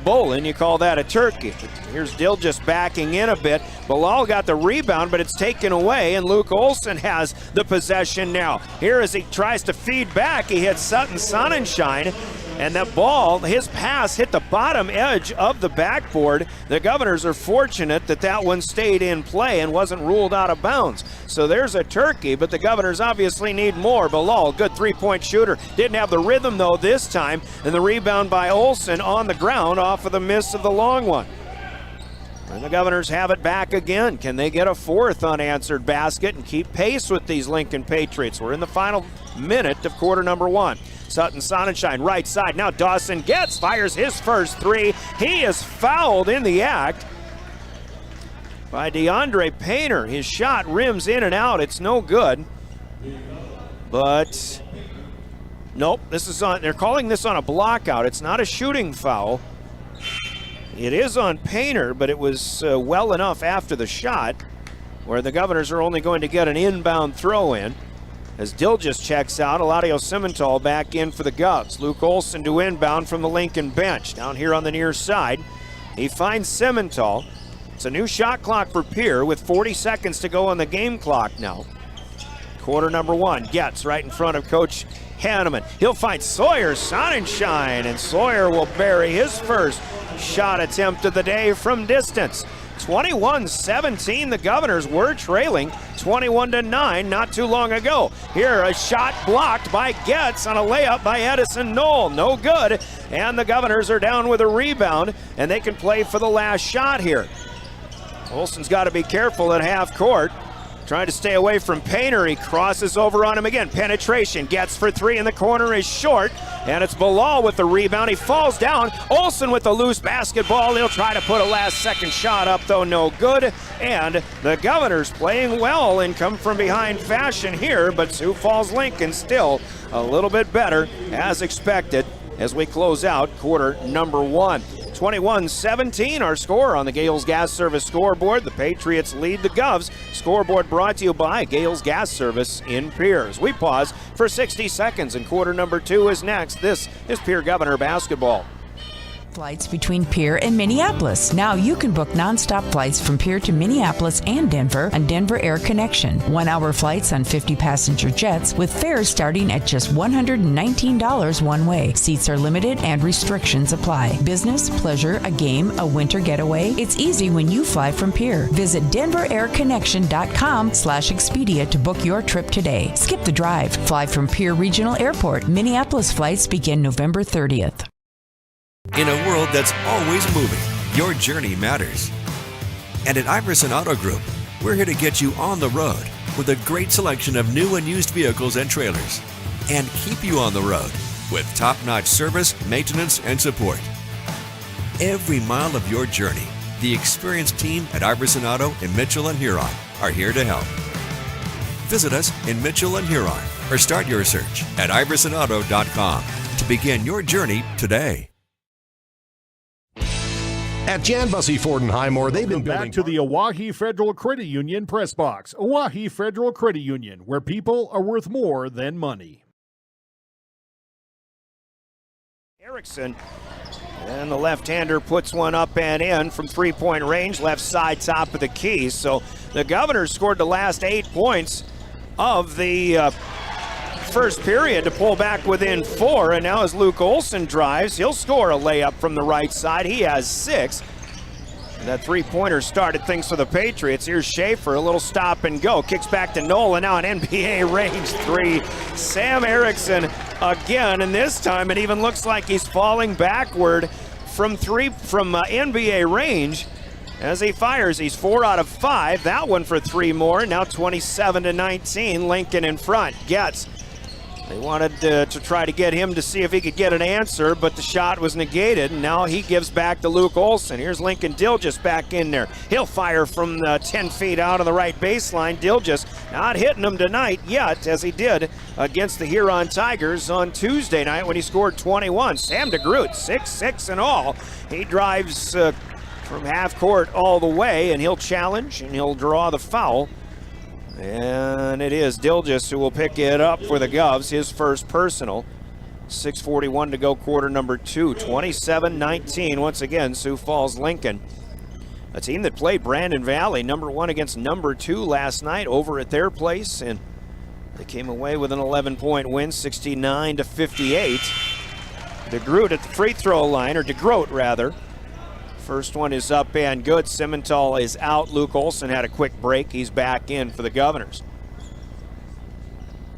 bowling, you call that a turkey. Here's Dill just backing in a bit. Bilal got the rebound, but it's taken away, and Luke Olson has the possession now. Here as he tries to feed back, he hits Sutton Sonnenschein, and that ball, his pass hit the bottom edge of the backboard. The Governors are fortunate that that one stayed in play and wasn't ruled out of bounds. So there's a turkey, but the Governors obviously need more. Bilal, good three-point shooter. Didn't have the rhythm, though, this time. And the rebound by Olson on the ground off of the miss of the long one. And the Governors have it back again. Can they get a 4th unanswered basket and keep pace with these Lincoln Patriots? We're in the final minute of quarter number 1. Sutton Sonnenschein, right side. Now Dawson Getz fires his first 3. He is fouled in the act by DeAndre Painter. His shot rims in and out. It's no good. But nope, this is on. They're calling this on a block out. It's not a shooting foul. It is on Painter, but it was well enough after the shot where the Governors are only going to get an inbound throw in. As Dill just checks out, Eladio Simmental back in for the Govs. Luke Olson to inbound from the Lincoln bench. Down here on the near side, he finds Simmental. It's a new shot clock for Pierre with 40 seconds to go on the game clock now. Quarter number 1, Getz right in front of Coach Hanneman. He'll find Sawyer Sonnenschein, and Sawyer will bury his first shot attempt of the day from distance. 21-17, the Governors were trailing 21-9 not too long ago. Here, a shot blocked by Getz on a layup by Edison Knoll. No good, and the Governors are down with a rebound, and they can play for the last shot here. Olson's got to be careful at half court. Trying to stay away from Painter. He crosses over on him again. Penetration. Getz for 3 in the corner is short. And it's Bilal with the rebound. He falls down. Olson with the loose basketball. He'll try to put a last-second shot up, though no good. And the Governors playing well and come from behind fashion here. But Sioux Falls Lincoln still a little bit better as expected as we close out quarter number 1. 21-17 our score on the Gales Gas Service scoreboard. The Patriots lead the Govs. Scoreboard brought to you by Gales Gas Service in Pierre. We pause for 60 seconds and quarter number 2 is next. This is Pierre Governor basketball. flights between Pierre and Minneapolis. Now you can book nonstop flights from Pierre to Minneapolis and Denver on Denver Air Connection. 1-hour flights on 50-passenger jets with fares starting at just $119 one way. Seats are limited and restrictions apply. Business, pleasure, a game, a winter getaway. It's easy when you fly from Pierre. Visit DenverAirConnection.com/Expedia to book your trip today. Skip the drive. Fly from Pierre Regional Airport. Minneapolis flights begin November 30th. In a world that's always moving, your journey matters. And at Iverson Auto Group, we're here to get you on the road with a great selection of new and used vehicles and trailers, and keep you on the road with top-notch service, maintenance, and support. Every mile of your journey, the experienced team at Iverson Auto in Mitchell and Huron are here to help. Visit us in Mitchell and Huron or start your search at iversonauto.com to begin your journey today. At Jan Bussey Ford and Highmore, they've been building back to the Owyhee Federal Credit Union press box. Owyhee Federal Credit Union, where people are worth more than money. Erickson, and the left-hander puts one up and in from three-point range, left side, top of the key. So the Governors scored the last 8 points of the first period to pull back within 4, and now as Luke Olson drives, he'll score a layup from the right side. He has 6. And that three-pointer started things for the Patriots. Here's Schaefer, a little stop and go, kicks back to Nolan, now an NBA range 3. Sam Erickson again, and this time it even looks like he's falling backward from NBA range. As he fires, he's 4 out of 5. That one for 3 more. Now 27-19. Lincoln in front. Gets. They wanted to try to get him to see if he could get an answer, but the shot was negated, and now he gives back to Luke Olson. Here's Lincoln Dilgis back in there. He'll fire from 10 feet out on the right baseline. Dilgis not hitting him tonight yet, as he did against the Huron Tigers on Tuesday night when he scored 21. Sam DeGroot, 6-6 in all. He drives from half court all the way, and he'll challenge, and he'll draw the foul. And it is Dilgis who will pick it up for the Govs, his first personal. 6:41 to go, quarter number 2. 27-19, once again, Sioux Falls Lincoln. A team that played Brandon Valley, number 1 against number 2 last night over at their place, and they came away with an 11-point win, 69-58. DeGroot at the free throw line, or DeGroat rather. First one is up and good. Simmental is out. Luke Olson had a quick break. He's back in for the Governors.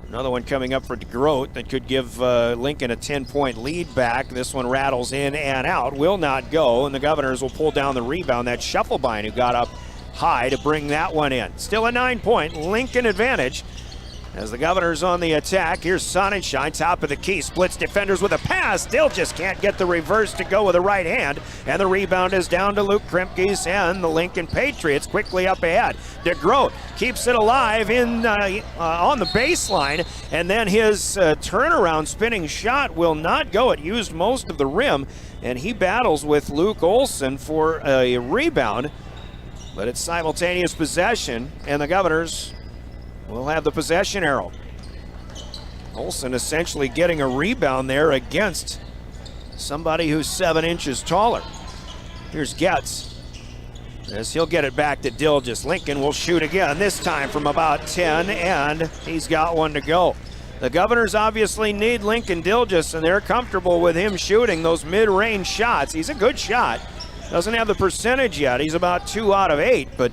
Another one coming up for DeGroat that could give Lincoln a 10-point lead back. This one rattles in and out. Will not go, and the Governors will pull down the rebound. That's Schuffelbein who got up high to bring that one in. Still a 9-point Lincoln advantage. As the Governors on the attack, here's Sonnenschein, top of the key, splits defenders with a pass. Still just can't get the reverse to go with the right hand. And the rebound is down to Luke Kremkes and the Lincoln Patriots quickly up ahead. DeGroat keeps it alive on the baseline, and then his turnaround spinning shot will not go. It used most of the rim, and he battles with Luke Olson for a rebound. But it's simultaneous possession, and the Governors will have the possession arrow. Olson essentially getting a rebound there against somebody who's 7 inches taller. Here's Getz, as he'll get it back to Dilgis. Lincoln will shoot again, this time from about 10, and he's got one to go. The Governors obviously need Lincoln Dilgis, and they're comfortable with him shooting those mid-range shots. He's a good shot. Doesn't have the percentage yet. He's about 2 out of 8, but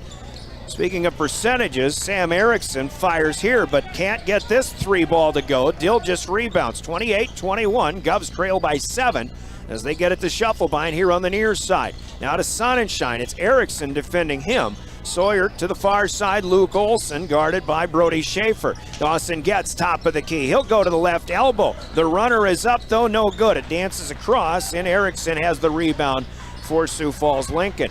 speaking of percentages, Sam Erickson fires here, but can't get this 3-ball to go. Dilgis rebounds, 28-21. Govs trail by 7 as they get it to Schuffelbein here on the near side. Now to Sonnenschein. It's Erickson defending him. Sawyer to the far side. Luke Olson guarded by Brody Schaefer. Dawson gets top of the key. He'll go to the left elbow. The runner is up, though, no good. It dances across, and Erickson has the rebound for Sioux Falls Lincoln.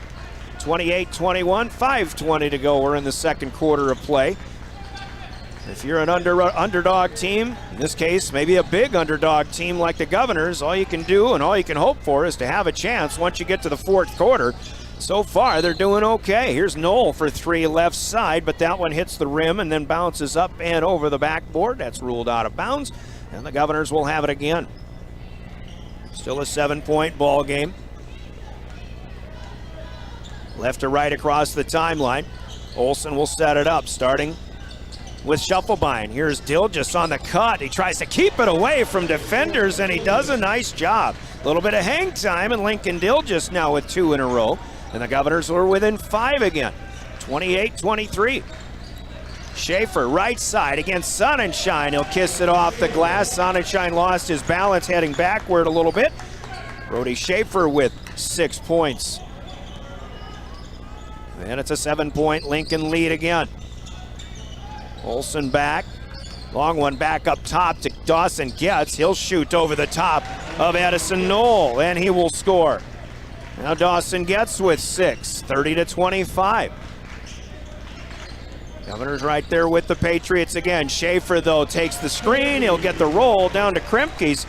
28-21, 5:20 to go. We're in the second quarter of play. If you're an underdog team, in this case, maybe a big underdog team like the Governors, all you can do and all you can hope for is to have a chance once you get to the fourth quarter. So far, they're doing okay. Here's Knoll for 3 left side, but that one hits the rim and then bounces up and over the backboard. That's ruled out of bounds, and the Governors will have it again. Still a 7-point ball game. Left to right across the timeline. Olsen will set it up, starting with Shufflebein. Here's Dilgis on the cut. He tries to keep it away from defenders, and he does a nice job. A little bit of hang time, and Lincoln Dilgis now with 2 in a row. And the Governors were within 5 again, 28-23. Schaefer, right side against Sonnenschein. He'll kiss it off the glass. Sonnenschein lost his balance, heading backward a little bit. Brody Schaefer with 6 points. And it's a 7-point Lincoln lead again. Olsen back. Long one back up top to Dawson Getz. He'll shoot over the top of Edison Knoll, and he will score. Now Dawson Getz with 6, 30-25. Governors right there with the Patriots again. Schaefer, though, takes the screen. He'll get the roll down to Kremkes,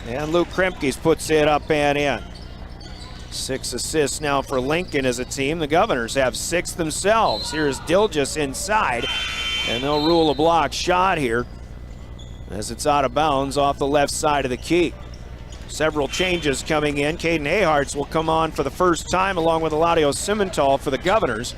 and Luke Kremkes puts it up and in. 6 assists now for Lincoln as a team. The Governors have 6 themselves. Here's Dilgis inside, and they'll rule a block shot here as it's out of bounds off the left side of the key. Several changes coming in. Caden Aharts will come on for the first time along with Eladio Simmental for the Governors.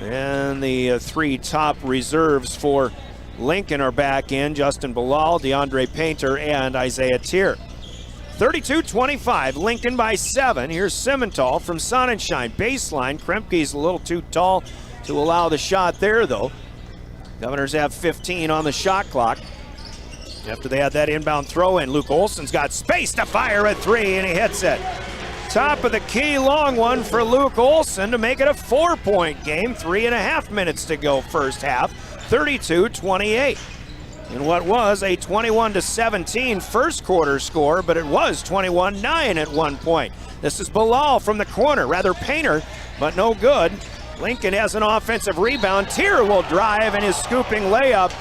And the 3 top reserves for Lincoln are back in. Justin Bilal, DeAndre Painter, and Isaiah Tier. 32-25, Lincoln by 7. Here's Simmental from Sonnenschein. Baseline, Kremke's a little too tall to allow the shot there, though. Governors have 15 on the shot clock. After they had that inbound throw in, Luke Olsen's got space to fire a 3, and he hits it. Top of the key, long one for Luke Olsen to make it a 4-point game. 3.5 minutes to go first half, 32-28. In what was a 21-17 first quarter score, but it was 21-9 at one point. This is Bilal from the corner, rather Painter, but no good. Lincoln has an offensive rebound. Tier will drive, and his scooping layup,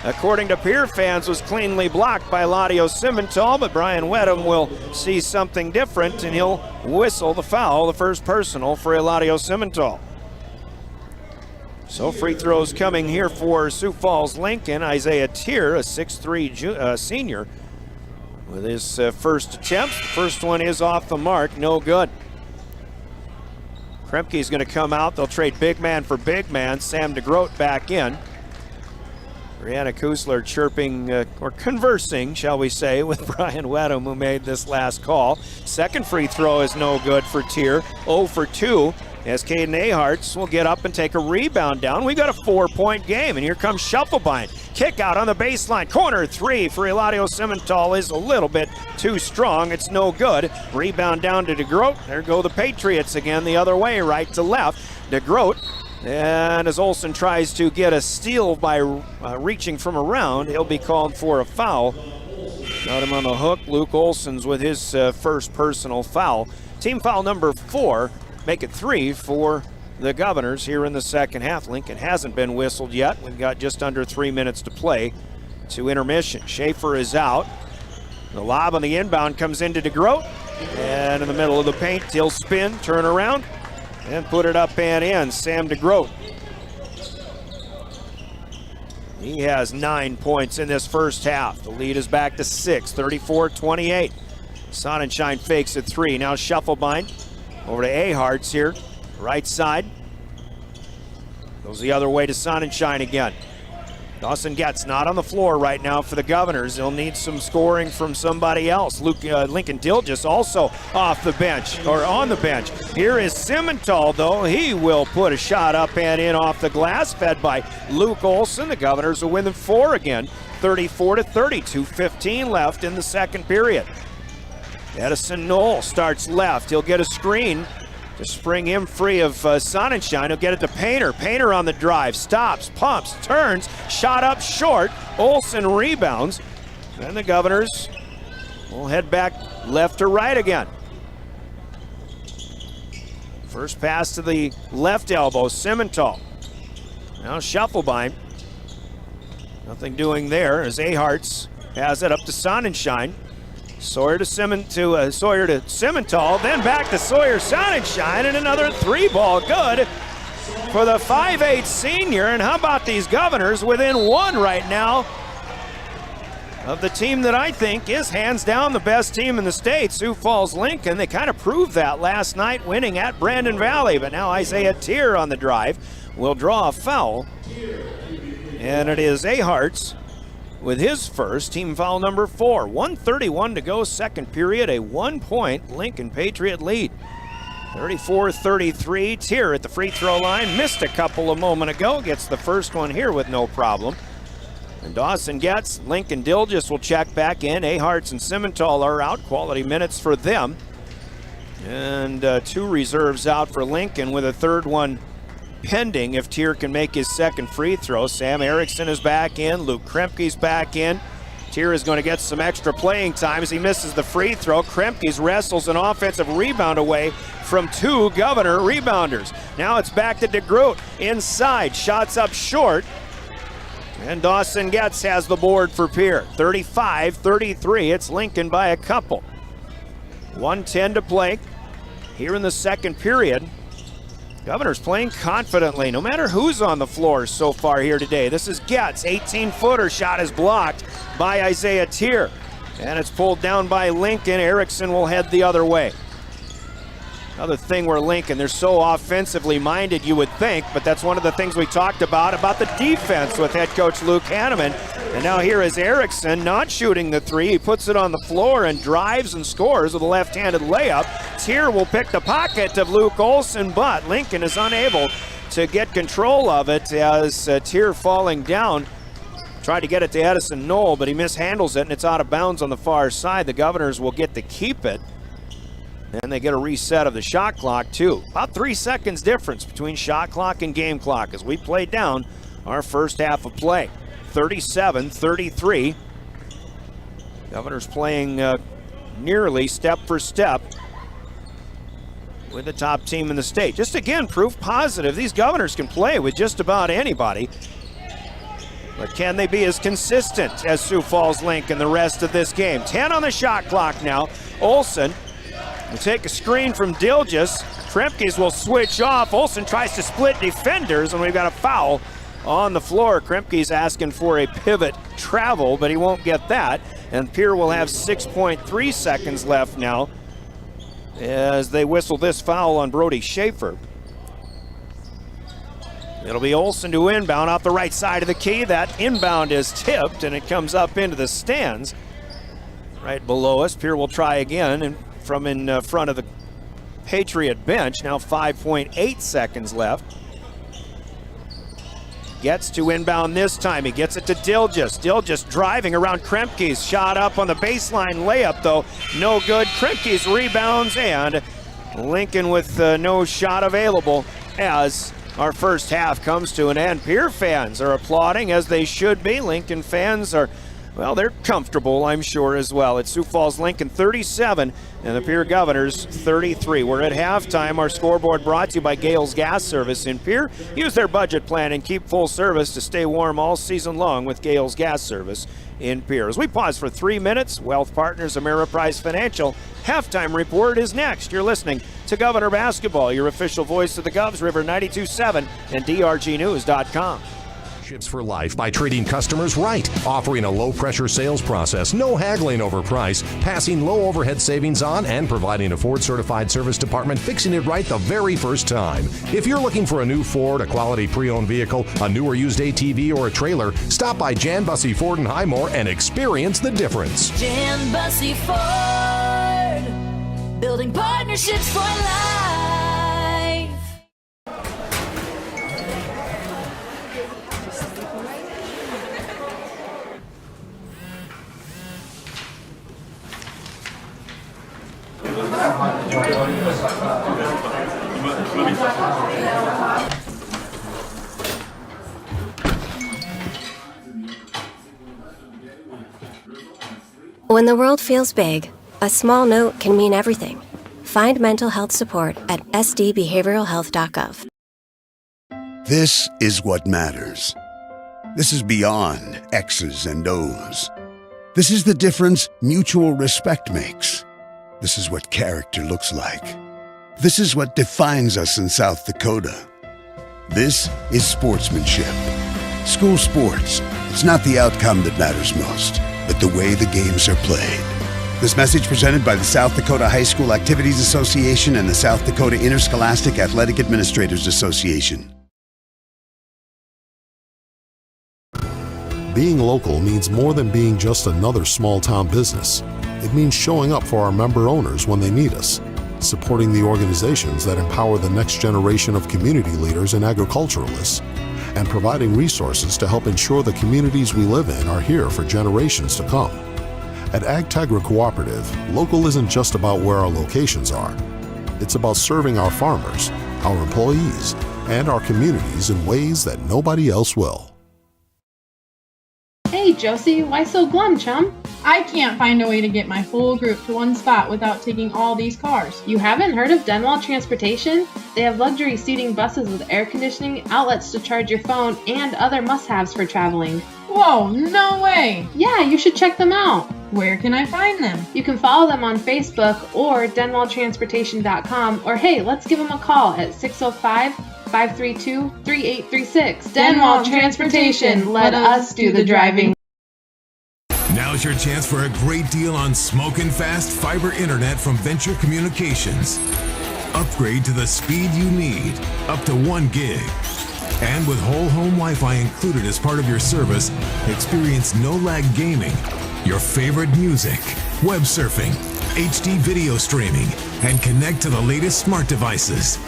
according to Pierre fans, was cleanly blocked by Eladio Simmental, but Brian Wedham will see something different, and he'll whistle the foul, the first personal for Eladio Simmental. So free throws coming here for Sioux Falls Lincoln. Isaiah Tier, a 6'3" senior, with his first attempt. The first one is off the mark, no good. Kremke's going to come out. They'll trade big man for big man. Sam DeGroat back in. Brianna Kusler chirping, or conversing, shall we say, with Brian Wedham, who made this last call. Second free throw is no good for Tier. 0 for 2, as Caden Aharts will get up and take a rebound down. We got a 4-point game, and here comes Shufflebein. Kick out on the baseline. Corner 3 for Eladio Simmental is a little bit too strong. It's no good. Rebound down to DeGroat. There go the Patriots again, the other way, right to left. DeGroat. And as Olsen tries to get a steal by reaching from around, he'll be called for a foul. Got him on the hook. Luke Olsen's with his first personal foul. Team foul number 4, make it 3 for the Governors here in the second half. Lincoln hasn't been whistled yet. We've got just under 3 minutes to play to intermission. Schaefer is out. The lob on the inbound comes into DeGroat. And in the middle of the paint, he'll spin, turn around, and put it up and in. Sam DeGroat. He has 9 points in this first half. The lead is back to 6, 34-28. Sonnenschein fakes at 3. Now Shufflebein over to Aharts here, right side. Goes the other way to Sonnenschein again. Dawson Getz not on the floor right now for the Governors. He'll need some scoring from somebody else. Lincoln Dilgis also off the bench, or on the bench. Here is Simmental, though. He will put a shot up and in off the glass, fed by Luke Olsen. The Governors will win the 4 again, 34-30. 2:15 left in the second period. Edison Knoll starts left. He'll get a screen to spring him free of Sonnenschein. He'll get it to Painter. Painter on the drive. Stops, pumps, turns. Shot up short. Olsen rebounds. And the Governors will head back left to right again. First pass to the left elbow. Simmental. Now Shufflebein. Nothing doing there as Aharts has it up to Sonnenschein. Sawyer to Simmental, then back to Sawyer Sonnenschein, and another 3-ball good for the 5'8" senior. And how about these Governors within 1 right now of the team that I think is hands down the best team in the state, Sioux Falls Lincoln. They kind of proved that last night, winning at Brandon Valley. But now Isaiah Tier on the drive will draw a foul. And it is Aharts with his first, team foul number 4. 1:31 to go, second period, a 1-point Lincoln Patriot lead. 34-33, Tier at the free throw line. Missed a couple a moment ago, gets the first one here with no problem. And Dawson gets, Lincoln Dilgis will check back in. Aharts and Simmental are out, quality minutes for them. And 2 reserves out for Lincoln, with a third one pending if Tier can make his second free throw. Sam Erickson is back in, Luke Kremke's back in. Tier is going to get some extra playing time as he misses the free throw. Kremke's wrestles an offensive rebound away from 2 Governor rebounders. Now it's back to DeGroot inside, shots up short. And Dawson Getz has the board for Pierre. 35-33, it's Lincoln by a couple. 1:10 to play here in the second period. Governors playing confidently, no matter who's on the floor so far here today. This is Getz, 18-footer, shot is blocked by Isaiah Tier. And it's pulled down by Lincoln. Erickson will head the other way. Another thing where Lincoln, they're so offensively minded, you would think, but that's one of the things we talked about the defense with head coach Luke Hanneman. And now here is Erickson not shooting the 3. He puts it on the floor and drives and scores with a left-handed layup. Tier will pick the pocket of Luke Olson, but Lincoln is unable to get control of it as Tier falling down. Tried to get it to Edison Knoll, but he mishandles it and it's out of bounds on the far side. The Governors will get to keep it. And they get a reset of the shot clock, too. About 3 seconds difference between shot clock and game clock as we play down our first half of play. 37-33. Governors playing nearly step for step with the top team in the state. Just again, proof positive. These Governors can play with just about anybody. But can they be as consistent as Sioux Falls Lincoln the rest of this game? 10 on the shot clock now. Olson will take a screen from Dilgis. Kremke's will switch off. Olson tries to split defenders, and we've got a foul on the floor. Kremke's asking for a pivot travel, but he won't get that. And Pierre will have 6.3 seconds left now as they whistle this foul on Brody Schaefer. It'll be Olson to inbound off the right side of the key. That inbound is tipped, and it comes up into the stands right below us. Pierre will try again, and from in front of the Patriot bench. Now 5.8 seconds left. Gets to inbound this time. He gets it to Dilgis. Dilgis driving around Kremke's. Shot up on the baseline layup, though. No good. Kremke's rebounds, and Lincoln with no shot available as our first half comes to an end. Pierre fans are applauding, as they should be. Lincoln fans are, well, they're comfortable, I'm sure, as well. It's Sioux Falls Lincoln 37 and the Pierre Governors 33. We're at halftime. Our scoreboard brought to you by Gales Gas Service in Pierre. Use their budget plan and keep full service to stay warm all season long with Gales Gas Service in Pierre. As we pause for 3 minutes, Wealth Partners Ameriprise Financial halftime report is next. You're listening to Governor Basketball, your official voice of the Govs, River 92.7 and drgnews.com. For life by treating customers right, offering a low-pressure sales process, no haggling over price, passing low overhead savings on, and providing a Ford-certified service department fixing it right the very first time. If you're looking for a new Ford, a quality pre-owned vehicle, a new or used ATV, or a trailer, stop by Jan Bussey Ford in Highmore and experience the difference. Jan Bussey Ford, building partnerships for life. When the world feels big, a small note can mean everything. Find mental health support at sdbehavioralhealth.gov. This is what matters. This is beyond X's and O's. This is the difference mutual respect makes. This is what character looks like. This is what defines us in South Dakota. This is sportsmanship. School sports, it's not the outcome that matters most, but the way the games are played. This message presented by the South Dakota High School Activities Association and the South Dakota Interscholastic Athletic Administrators Association. Being local means more than being just another small-town business. It means showing up for our member owners when they need us, supporting the organizations that empower the next generation of community leaders and agriculturalists, and providing resources to help ensure the communities we live in are here for generations to come. At AgTegra Cooperative, local isn't just about where our locations are. It's about serving our farmers, our employees, and our communities in ways that nobody else will. Hey Josie, why so glum, chum? I can't find a way to get my whole group to one spot without taking all these cars. You haven't heard of Denwall Transportation? They have luxury seating buses with air conditioning, outlets to charge your phone, and other must-haves for traveling. Whoa, no way! Yeah, you should check them out. Where can I find them? You can follow them on Facebook or denwalltransportation.com, or hey, let's give them a call at 605-532-3836. Denwall Transportation, let us do the driving. Now's your chance for a great deal on smoking fast fiber internet from Venture Communications. Upgrade to the speed you need, up to 1 gig. And with whole home Wi-Fi included as part of your service, experience no-lag gaming, your favorite music, web surfing, HD video streaming, and connect to the latest smart devices.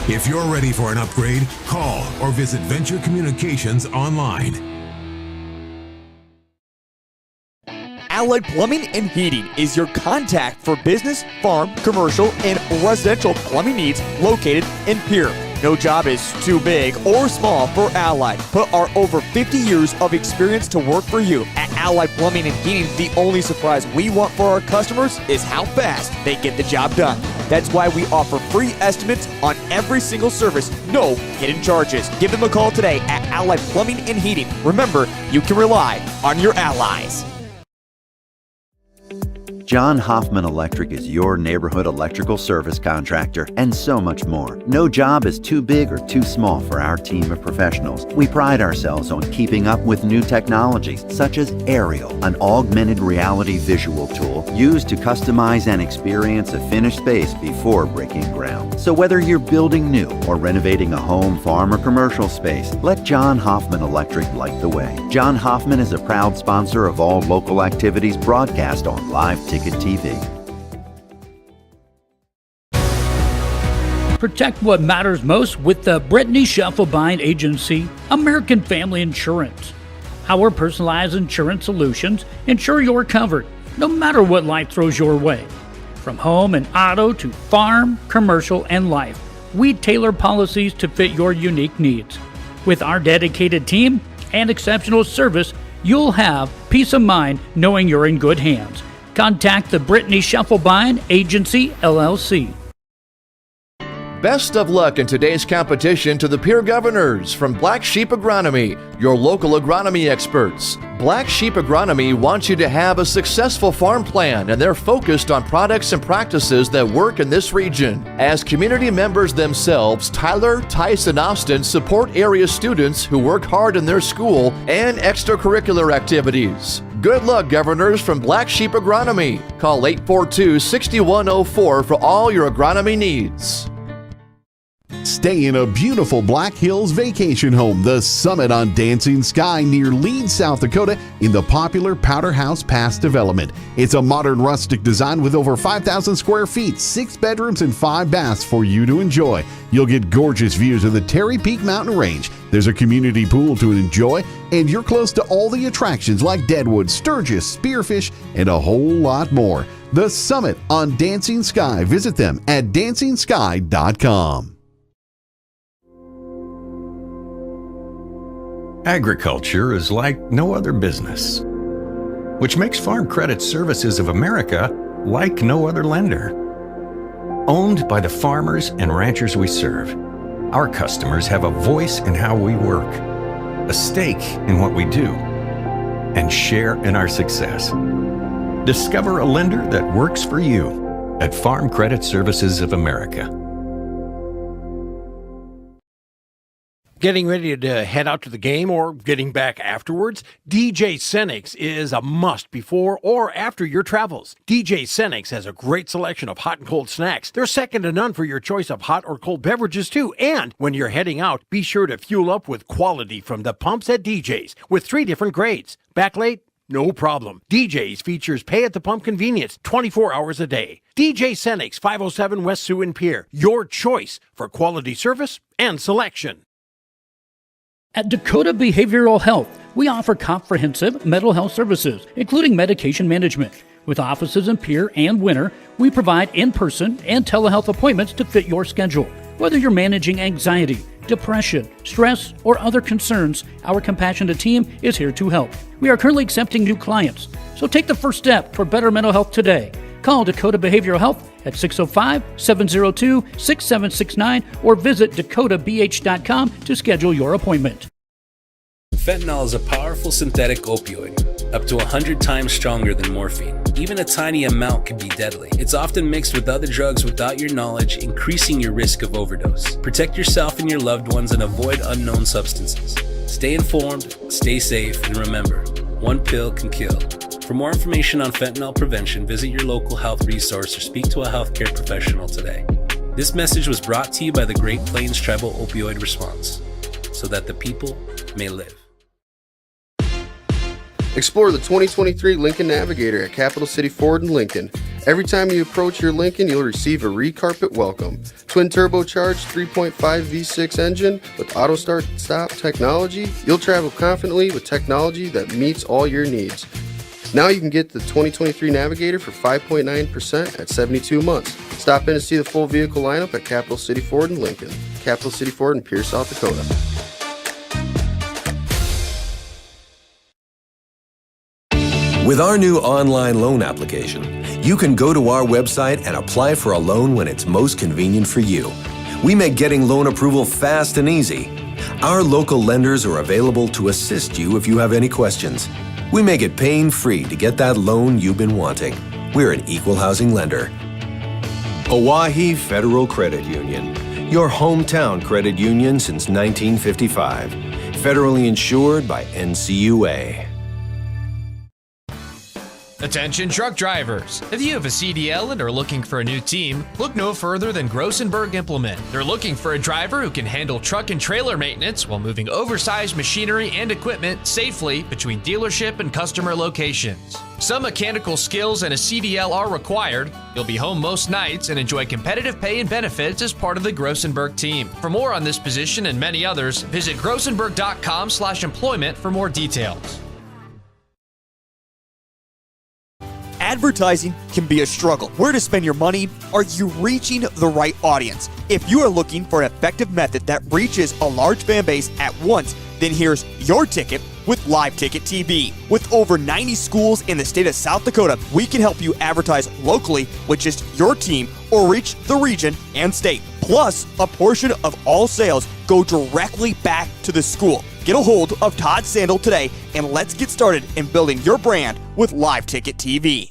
If you're ready for an upgrade, call or visit Venture Communications online. Allied Plumbing and Heating is your contact for business, farm, commercial, and residential plumbing needs located in Pierre. No job is too big or small for Allied. Put our over 50 years of experience to work for you. At Allied Plumbing and Heating, the only surprise we want for our customers is how fast they get the job done. That's why we offer free estimates on every single service, no hidden charges. Give them a call today at Allied Plumbing and Heating. Remember, you can rely on your allies. John Hoffman Electric is your neighborhood electrical service contractor, and so much more. No job is too big or too small for our team of professionals. We pride ourselves on keeping up with new technologies, such as Aerial, an augmented reality visual tool used to customize and experience a finished space before breaking ground. So whether you're building new or renovating a home, farm, or commercial space, let John Hoffman Electric light the way. John Hoffman is a proud sponsor of all local activities broadcast on Live Ticket TV. Protect what matters most with the Brittany Scheffelbein Agency, American Family Insurance. Our personalized insurance solutions ensure you're covered, no matter what life throws your way. From home and auto to farm, commercial, and life, we tailor policies to fit your unique needs. With our dedicated team and exceptional service, you'll have peace of mind knowing you're in good hands. Contact the Brittany Scheffelbein Agency, LLC. Best of luck in today's competition to the Pierre Governors from Black Sheep Agronomy, your local agronomy experts. Black Sheep Agronomy wants you to have a successful farm plan, and they're focused on products and practices that work in this region. As community members themselves, Tyler, Tice, and Austin support area students who work hard in their school and extracurricular activities. Good luck, Governors from Black Sheep Agronomy. Call 842-6104 for all your agronomy needs. Stay in a beautiful Black Hills vacation home, the Summit on Dancing Sky near Leeds, South Dakota, in the popular Powder House Pass development. It's a modern rustic design with over 5,000 square feet, 6 bedrooms, and 5 baths for you to enjoy. You'll get gorgeous views of the Terry Peak Mountain Range. There's a community pool to enjoy, and you're close to all the attractions like Deadwood, Sturgis, Spearfish, and a whole lot more. The Summit on Dancing Sky. Visit them at dancingsky.com. Agriculture is like no other business, which makes Farm Credit Services of America like no other lender. Owned by the farmers and ranchers we serve, our customers have a voice in how we work, a stake in what we do, and share in our success. Discover a lender that works for you at Farm Credit Services of America. Getting ready to head out to the game or getting back afterwards? DJ Senix is a must before or after your travels. DJ Senix has a great selection of hot and cold snacks. They're second to none for your choice of hot or cold beverages too. And when you're heading out, be sure to fuel up with quality from the pumps at DJ's with 3 different grades. Back late? No problem. DJ's features pay at the pump convenience 24 hours a day. DJ Senix, 507 West Sioux and Pierre. Your choice for quality service and selection. At Dakota Behavioral Health, we offer comprehensive mental health services, including medication management. With offices in Pierre and Winter, we provide in-person and telehealth appointments to fit your schedule. Whether you're managing anxiety, depression, stress, or other concerns, our compassionate team is here to help. We are currently accepting new clients, so take the first step for better mental health today. Call Dakota Behavioral Health at 605-702-6769 or visit dakotabh.com to schedule your appointment. Fentanyl is a powerful synthetic opioid, up to 100 times stronger than morphine. Even a tiny amount can be deadly. It's often mixed with other drugs without your knowledge, increasing your risk of overdose. Protect yourself and your loved ones and avoid unknown substances. Stay informed, stay safe, and remember, one pill can kill. For more information on fentanyl prevention, visit your local health resource or speak to a healthcare professional today. This message was brought to you by the Great Plains Tribal Opioid Response, so that the people may live. Explore the 2023 Lincoln Navigator at Capital City Ford in Lincoln. Every time you approach your Lincoln, you'll receive a re-carpet welcome. Twin turbocharged 3.5 V6 engine with auto start stop technology. You'll travel confidently with technology that meets all your needs. Now you can get the 2023 Navigator for 5.9% at 72 months. Stop in to see the full vehicle lineup at Capital City Ford in Lincoln. Capital City Ford in Pierre, South Dakota. With our new online loan application, you can go to our website and apply for a loan when it's most convenient for you. We make getting loan approval fast and easy. Our local lenders are available to assist you if you have any questions. We make it pain-free to get that loan you've been wanting. We're an equal housing lender. Oahe Federal Credit Union, your hometown credit union since 1955. Federally insured by NCUA. Attention truck drivers! If you have a CDL and are looking for a new team, look no further than Grossenberg Implement. They're looking for a driver who can handle truck and trailer maintenance while moving oversized machinery and equipment safely between dealership and customer locations. Some mechanical skills and a CDL are required. You'll be home most nights and enjoy competitive pay and benefits as part of the Grossenberg team. For more on this position and many others, visit grossenberg.com/employment for more details. Advertising can be a struggle. Where to spend your money? Are you reaching the right audience? If you are looking for an effective method that reaches a large fan base at once, then here's your ticket with Live Ticket TV. With over 90 schools in the state of South Dakota, we can help you advertise locally with just your team or reach the region and state. Plus, a portion of all sales go directly back to the school. Get a hold of Todd Sandel today and let's get started in building your brand with Live Ticket TV.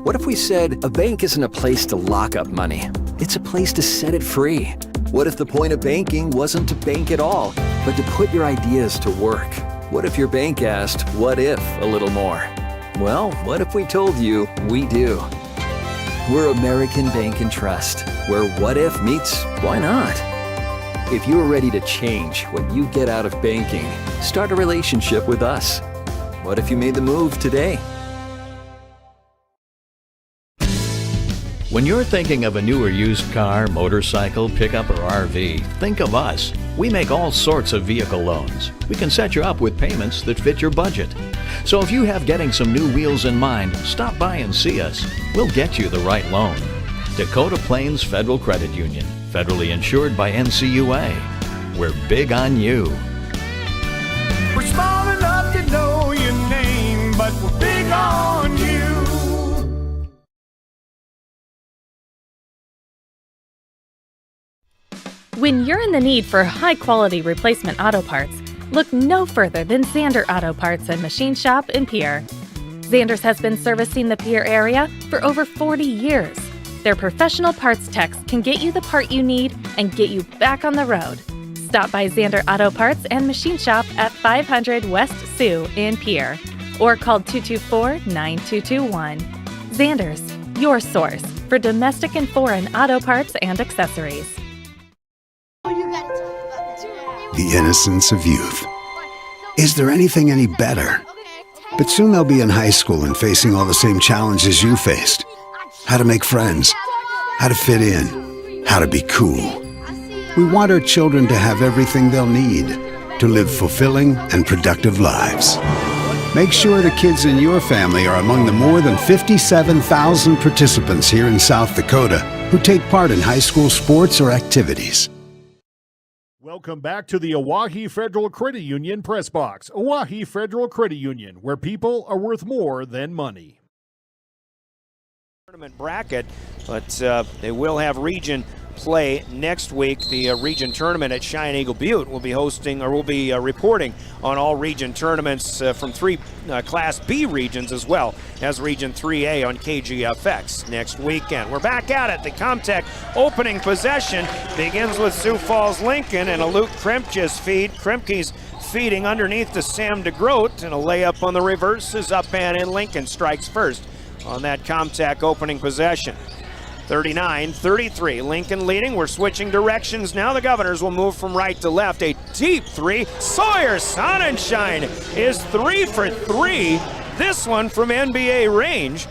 What if we said a bank isn't a place to lock up money? It's a place to set it free. What if the point of banking wasn't to bank at all, but to put your ideas to work? What if your bank asked, what if a little more? Well, what if we told you we do? We're American Bank and Trust, where what if meets why not? If you're ready to change what you get out of banking, start a relationship with us. What if you made the move today? When you're thinking of a new or used car, motorcycle, pickup, or RV, think of us. We make all sorts of vehicle loans. We can set you up with payments that fit your budget. So if you have getting some new wheels in mind, stop by and see us. We'll get you the right loan. Dakota Plains Federal Credit Union, federally insured by NCUA. We're big on you. We're small enough to know your name, but we're big on you. When you're in the need for high-quality replacement auto parts, look no further than Zander Auto Parts and Machine Shop in Pierre. Zander's has been servicing the Pierre area for over 40 years. Their professional parts techs can get you the part you need and get you back on the road. Stop by Zander Auto Parts and Machine Shop at 500 West Sioux in Pierre or call 224-9221. Zander's, your source for domestic and foreign auto parts and accessories. The innocence of youth. Is there anything any better? But soon they'll be in high school and facing all the same challenges you faced. How to make friends, how to fit in, how to be cool. We want our children to have everything they'll need to live fulfilling and productive lives. Make sure the kids in your family are among the more than 57,000 participants here in South Dakota who take part in high school sports or activities. Welcome back to the Oahe Federal Credit Union Press Box. Oahe Federal Credit Union, where people are worth more than money. Tournament bracket, but they will have region play next week. The region tournament at Cheyenne Eagle Butte will be hosting, or will be reporting on all region tournaments from three Class B regions, as well as Region 3A on KGFX next weekend. We're back at it. The Comtech opening possession begins with Sioux Falls Lincoln and a Luke Kremke's feed. Kremke's feeding underneath to Sam DeGroat, and a layup on the reverse is up and in. Lincoln strikes first on that Comtech opening possession. 39-33, Lincoln leading. We're switching directions now. The Governors will move from right to left. A deep three. Sawyer Sonnenschein is 3 for 3. This one from NBA range.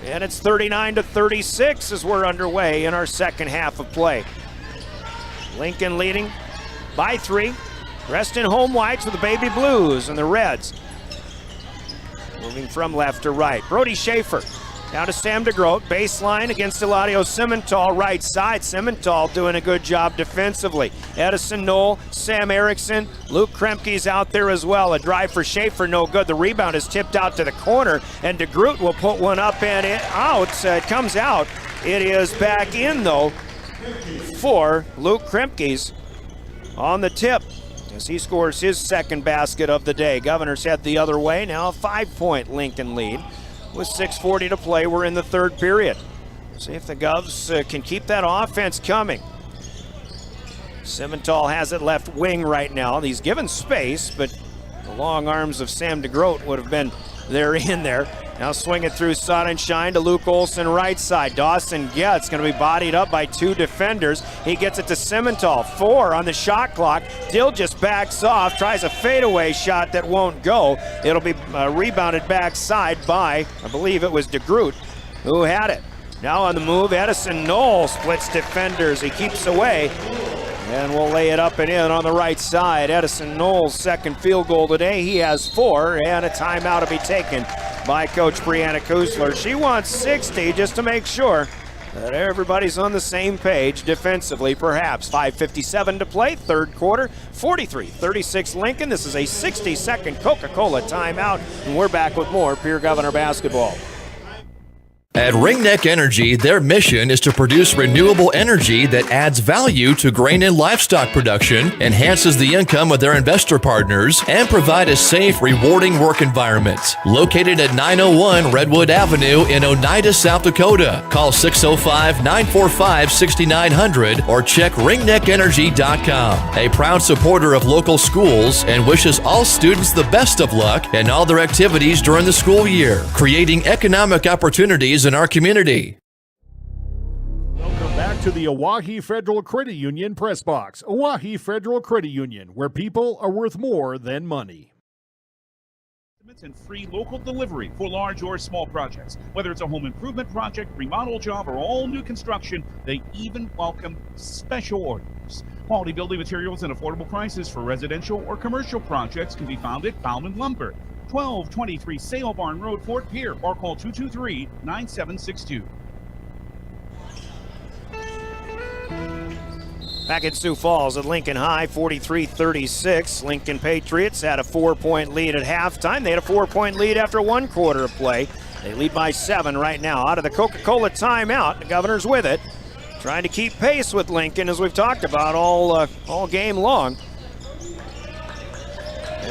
And it's 39-36 as we're underway in our second half of play. Lincoln leading by 3. Dressed in home whites with the baby blues and the reds. Moving from left to right. Brody Schaefer down to Sam DeGroat, baseline against Eladio Simmental, right side. Simmental doing a good job defensively. Edison Knoll, Sam Erickson, Luke Kremke's out there as well. A drive for Schaefer, no good. The rebound is tipped out to the corner, and DeGroat will put one up and out. It comes out. It is back in, though, for Luke Kremke's on the tip, as he scores his second basket of the day. Governors head the other way. Now a 5-point Lincoln lead. With 6:40 to play, we're in the third period. See if the Govs can keep that offense coming. Simmental has it left wing right now. He's given space, but the long arms of Sam DeGroat would have been there in there. Now swing it through Sonnenschein to Luke Olson right side. Dawson gets, going to be bodied up by 2 defenders. He gets it to Simmental. 4 on the shot clock. Dill just backs off, tries a fadeaway shot that won't go. It'll be rebounded backside by, I believe it was DeGroat who had it. Now on the move, Edison Knoll splits defenders. He keeps away, and we'll lay it up and in on the right side. Edison Knoll's second field goal today. He has 4, and a timeout to be taken by Coach Brianna Kusler. She wants 60 just to make sure that everybody's on the same page defensively, perhaps. 5:57 to play, third quarter, 43-36 Lincoln. This is a 60-second Coca-Cola timeout, and we're back with more Pierre Governor basketball. At Ringneck Energy, their mission is to produce renewable energy that adds value to grain and livestock production, enhances the income of their investor partners, and provide a safe, rewarding work environment. Located at 901 Redwood Avenue in Oneida, South Dakota. Call 605-945-6900 or check ringneckenergy.com. A proud supporter of local schools and wishes all students the best of luck in all their activities during the school year, creating economic opportunities in our community. Welcome back to the Oahe Federal Credit Union Press Box. Oahe Federal Credit Union, where people are worth more than money. And free local delivery for large or small projects. Whether it's a home improvement project, remodel job, or all new construction, they even welcome special orders. Quality building materials and affordable prices for residential or commercial projects can be found at Bauman Lumber, 1223 Sale Barn Road, Fort Pierre, or call 223-9762. Back at Sioux Falls at Lincoln High, 43-36. Lincoln Patriots had a 4-point lead at halftime. They had a 4-point lead after 1 quarter of play. They lead by 7 right now. Out of the Coca-Cola timeout, the Governors with it, trying to keep pace with Lincoln, as we've talked about all game long.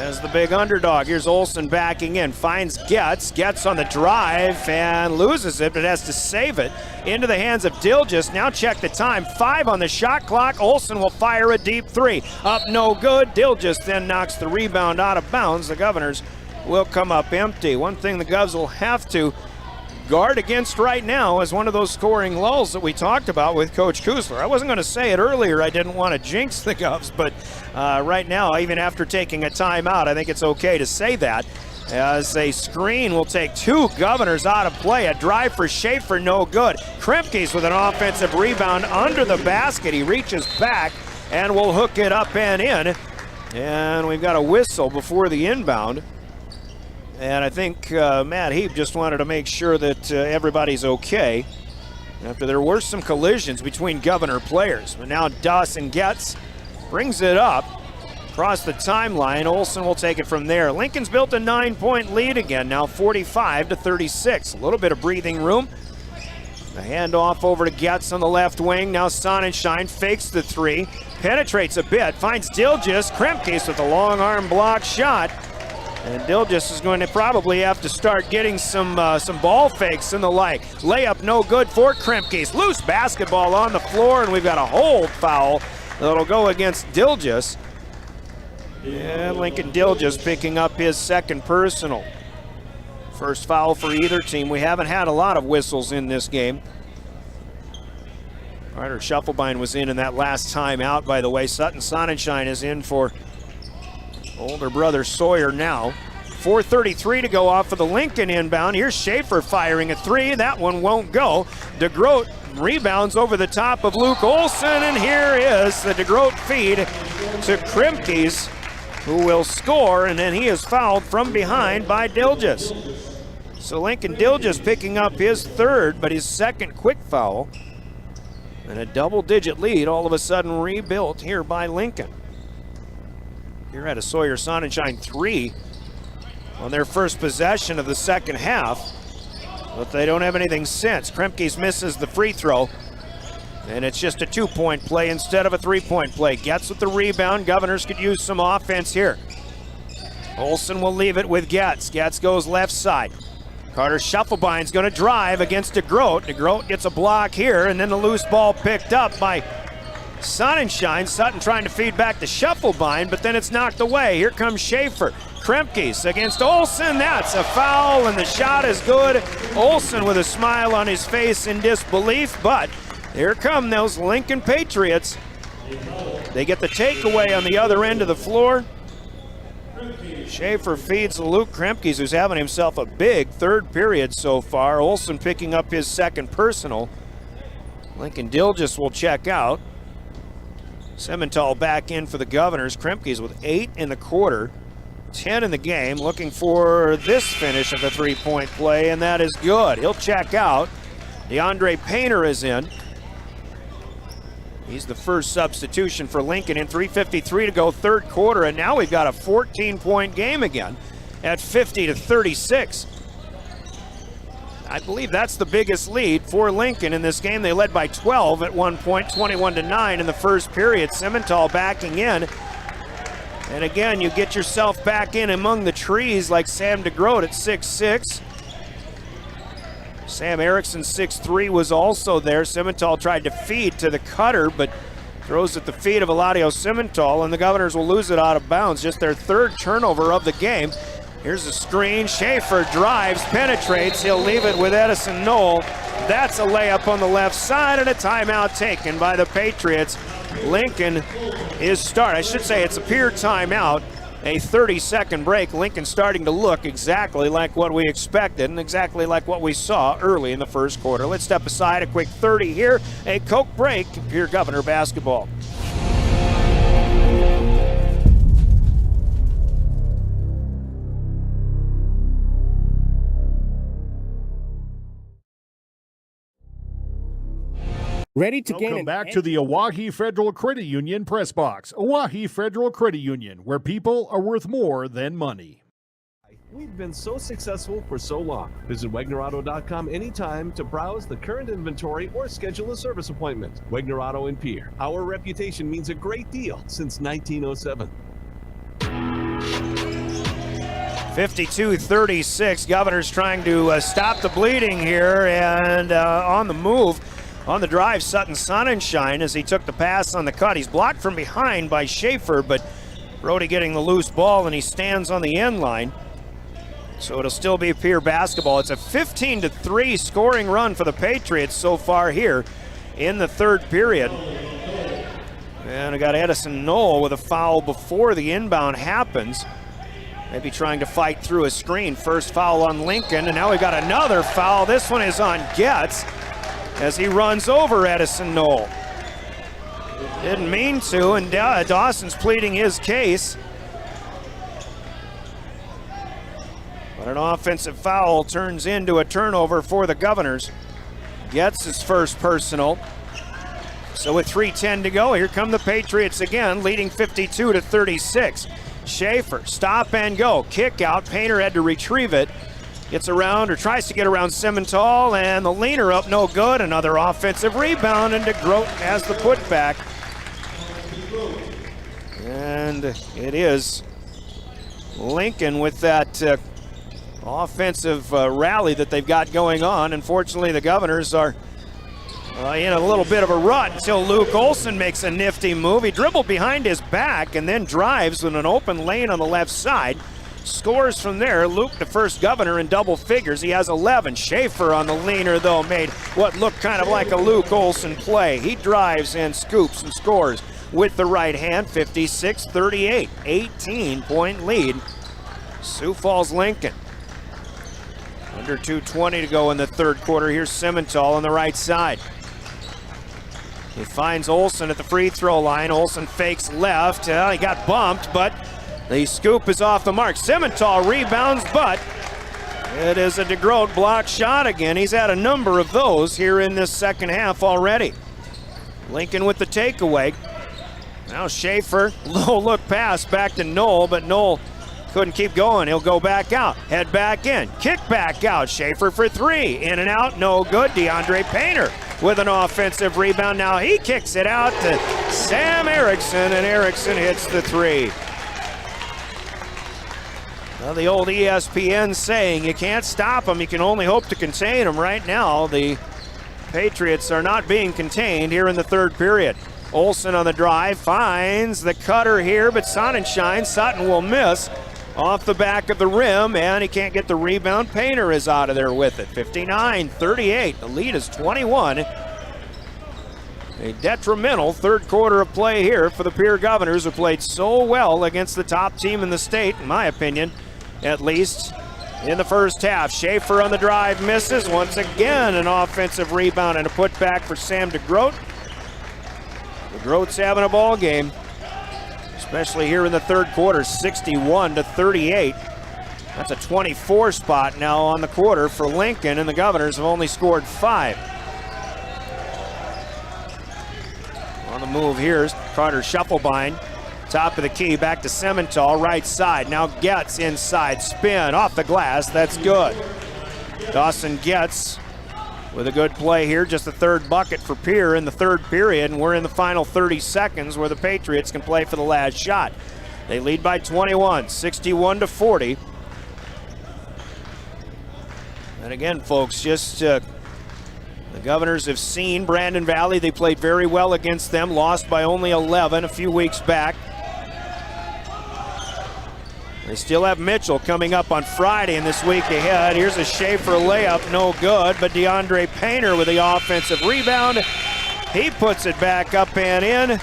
as the big underdog. Here's Olson backing in, finds Getz on the drive and loses it, but has to save it into the hands of Dilgis. Now check the time, 5 on the shot clock. Olson will fire a deep 3. Up, no good. Dilgis then knocks the rebound out of bounds. The Governors will come up empty. One thing the Govs will have to guard against right now is one of those scoring lulls that we talked about with Coach Kusler. I wasn't going to say it earlier. I didn't want to jinx the Govs, but right now, even after taking a timeout, I think it's okay to say that. As a screen will take 2 Governors out of play. A drive for Schaefer, no good. Kremke's with an offensive rebound under the basket. He reaches back and will hook it up and in. And we've got a whistle before the inbound. And I think Matt Heap just wanted to make sure that everybody's okay after there were some collisions between Governor players. But now Dawson Getz brings it up across the timeline. Olson will take it from there. Lincoln's built a 9-point lead again, now 45-36. A little bit of breathing room. The handoff over to Getz on the left wing. Now Sonnenschein fakes the 3, penetrates a bit, finds Dilgis. Kremke's with a long arm block shot. And Dilgis is going to probably have to start getting some ball fakes and the like. Layup no good for Kremke's. Loose basketball on the floor, and we've got a hold foul that'll go against Dilgis. And Lincoln Dilgis picking up his second personal. First foul for either team. We haven't had a lot of whistles in this game. Ryder Shufflebein was in that last timeout, by the way. Sutton Sonnenschein is in for older brother Sawyer now. 4:33 to go off of the Lincoln inbound. Here's Schaefer firing a 3. That one won't go. DeGroat rebounds over the top of Luke Olson, and here is the DeGroat feed to Kremke's, who will score, and then he is fouled from behind by Dilgis. So Lincoln Dilgis picking up his third, but his second quick foul. And a double-digit lead all of a sudden rebuilt here by Lincoln. Here at a Sawyer Sonnenschein 3 on their first possession of the second half, but they don't have anything since. Kremke's misses the free throw, and it's just a 2-point play instead of a 3-point play. Getz with the rebound. Governors could use some offense here. Olson will leave it with Getz. Getz goes left side. Carter Shufflebein's going to drive against DeGroat. DeGroat gets a block here, and then the loose ball picked up by Sonnenschein. Sutton trying to feed back to Shufflebein, but then it's knocked away. Here comes Schaefer. Kremke's against Olson. That's a foul, and the shot is good. Olson with a smile on his face in disbelief, but here come those Lincoln Patriots. They get the takeaway on the other end of the floor. Schaefer feeds Luke Kremke's, who's having himself a big third period so far. Olson picking up his second personal. Lincoln Dilgis will check out. Simmental back in for the Governors. Kremke's with 8 in the quarter, 10 in the game, looking for this finish of the 3-point play, and that is good. He'll check out. DeAndre Painter is in. He's the first substitution for Lincoln in 3:53 to go third quarter, and now we've got a 14-point game again at 50-36. I believe that's the biggest lead for Lincoln in this game. They led by 12 at one point, 21-9 in the first period. Simmental backing in. And again, you get yourself back in among the trees like Sam DeGroat at 6'6". Sam Erickson, 6'3", was also there. Simmental tried to feed to the cutter, but throws at the feet of Eladio Simmental, and the Governors will lose it out of bounds. Just their third turnover of the game. Here's a screen. Schaefer drives, penetrates. He'll leave it with Edison Knoll. That's a layup on the left side, and a timeout taken by the Patriots. Lincoln is start. I should say it's a Pierre timeout. A 30-second break. Lincoln starting to look exactly like what we expected and exactly like what we saw early in the first quarter. Let's step aside. A quick 30 here. A Coke break. Pierre Governor basketball. Ready to Welcome back to the Owyhee Federal Credit Union Press Box. Owyhee Federal Credit Union, where people are worth more than money. We've been so successful for so long. Visit WagnerAuto.com anytime to browse the current inventory or schedule a service appointment. Wagner Auto in Pierre. Our reputation means a great deal since 1907. 52-36. Governors trying to stop the bleeding here, and on the move, on the drive, Sutton Sonnenschein as he took the pass on the cut. He's blocked from behind by Schaefer, but Brody getting the loose ball, and he stands on the end line. So it'll still be Pierre basketball. It's a 15-3 scoring run for the Patriots so far here in the third period. And I got Edison Knoll with a foul before the inbound happens. Maybe trying to fight through a screen. First foul on Lincoln, and now we got another foul. This one is on Getz as he runs over Edison Knoll. Didn't mean to, and Dawson's pleading his case. But an offensive foul turns into a turnover for the Governors. Gets his first personal. So with 3:10 to go, here come the Patriots again, leading 52-36. Schaefer, stop and go. Kick out. Painter had to retrieve it. Gets around, or tries to get around Simmental, and the leaner up, no good. Another offensive rebound, and DeGroat has the putback. And it is Lincoln with that offensive rally that they've got going on. Unfortunately, the Governors are in a little bit of a rut until Luke Olson makes a nifty move. He dribbled behind his back and then drives with an open lane on the left side. Scores from there. Luke, the first Governor in double figures. He has 11. Schaefer on the leaner, though, made what looked kind of like a Luke Olson play. He drives and scoops and scores with the right hand. 56-38, 18-point lead. Sioux Falls Lincoln. Under 2:20 to go in the third quarter. Here's Simmental on the right side. He finds Olson at the free throw line. Olson fakes left. He got bumped, but the scoop is off the mark. Simmental rebounds, but it is a DeGroat block shot again. He's had a number of those here in this second half already. Lincoln with the takeaway. Now Schaefer, low look pass back to Knoll, but Knoll couldn't keep going. He'll go back out, head back in, kick back out. Schaefer for three, in and out, no good. DeAndre Painter with an offensive rebound. Now he kicks it out to Sam Erickson, and Erickson hits the three. Well, the old ESPN saying, you can't stop them, you can only hope to contain them. Right now, the Patriots are not being contained here in the third period. Olson on the drive, finds the cutter here, but Sonnenschein, Sutton will miss off the back of the rim, and he can't get the rebound. Painter is out of there with it. 59-38, the lead is 21. A detrimental third quarter of play here for the Pierre Governors, who played so well against the top team in the state, in my opinion, at least in the first half. Schaefer on the drive, misses. Once again, an offensive rebound and a putback for Sam DeGroat. DeGroat's having a ball game, especially here in the third quarter. 61-38. That's a 24 spot now on the quarter for Lincoln, and the Governors have only scored 5. On the move here is Carter Shufflebind. Top of the key, back to Simmental, right side. Now Getz inside, spin, off the glass, that's good. Dawson Getz with a good play here, just the third bucket for Pierre in the third period, and we're in the final 30 seconds where the Patriots can play for the last shot. They lead by 21, 61-40. And again, folks, just the Governors have seen Brandon Valley. They played very well against them, lost by only 11 a few weeks back. They still have Mitchell coming up on Friday in this week ahead. Here's a Schaefer layup, no good, but DeAndre Painter with the offensive rebound. He puts it back up and in,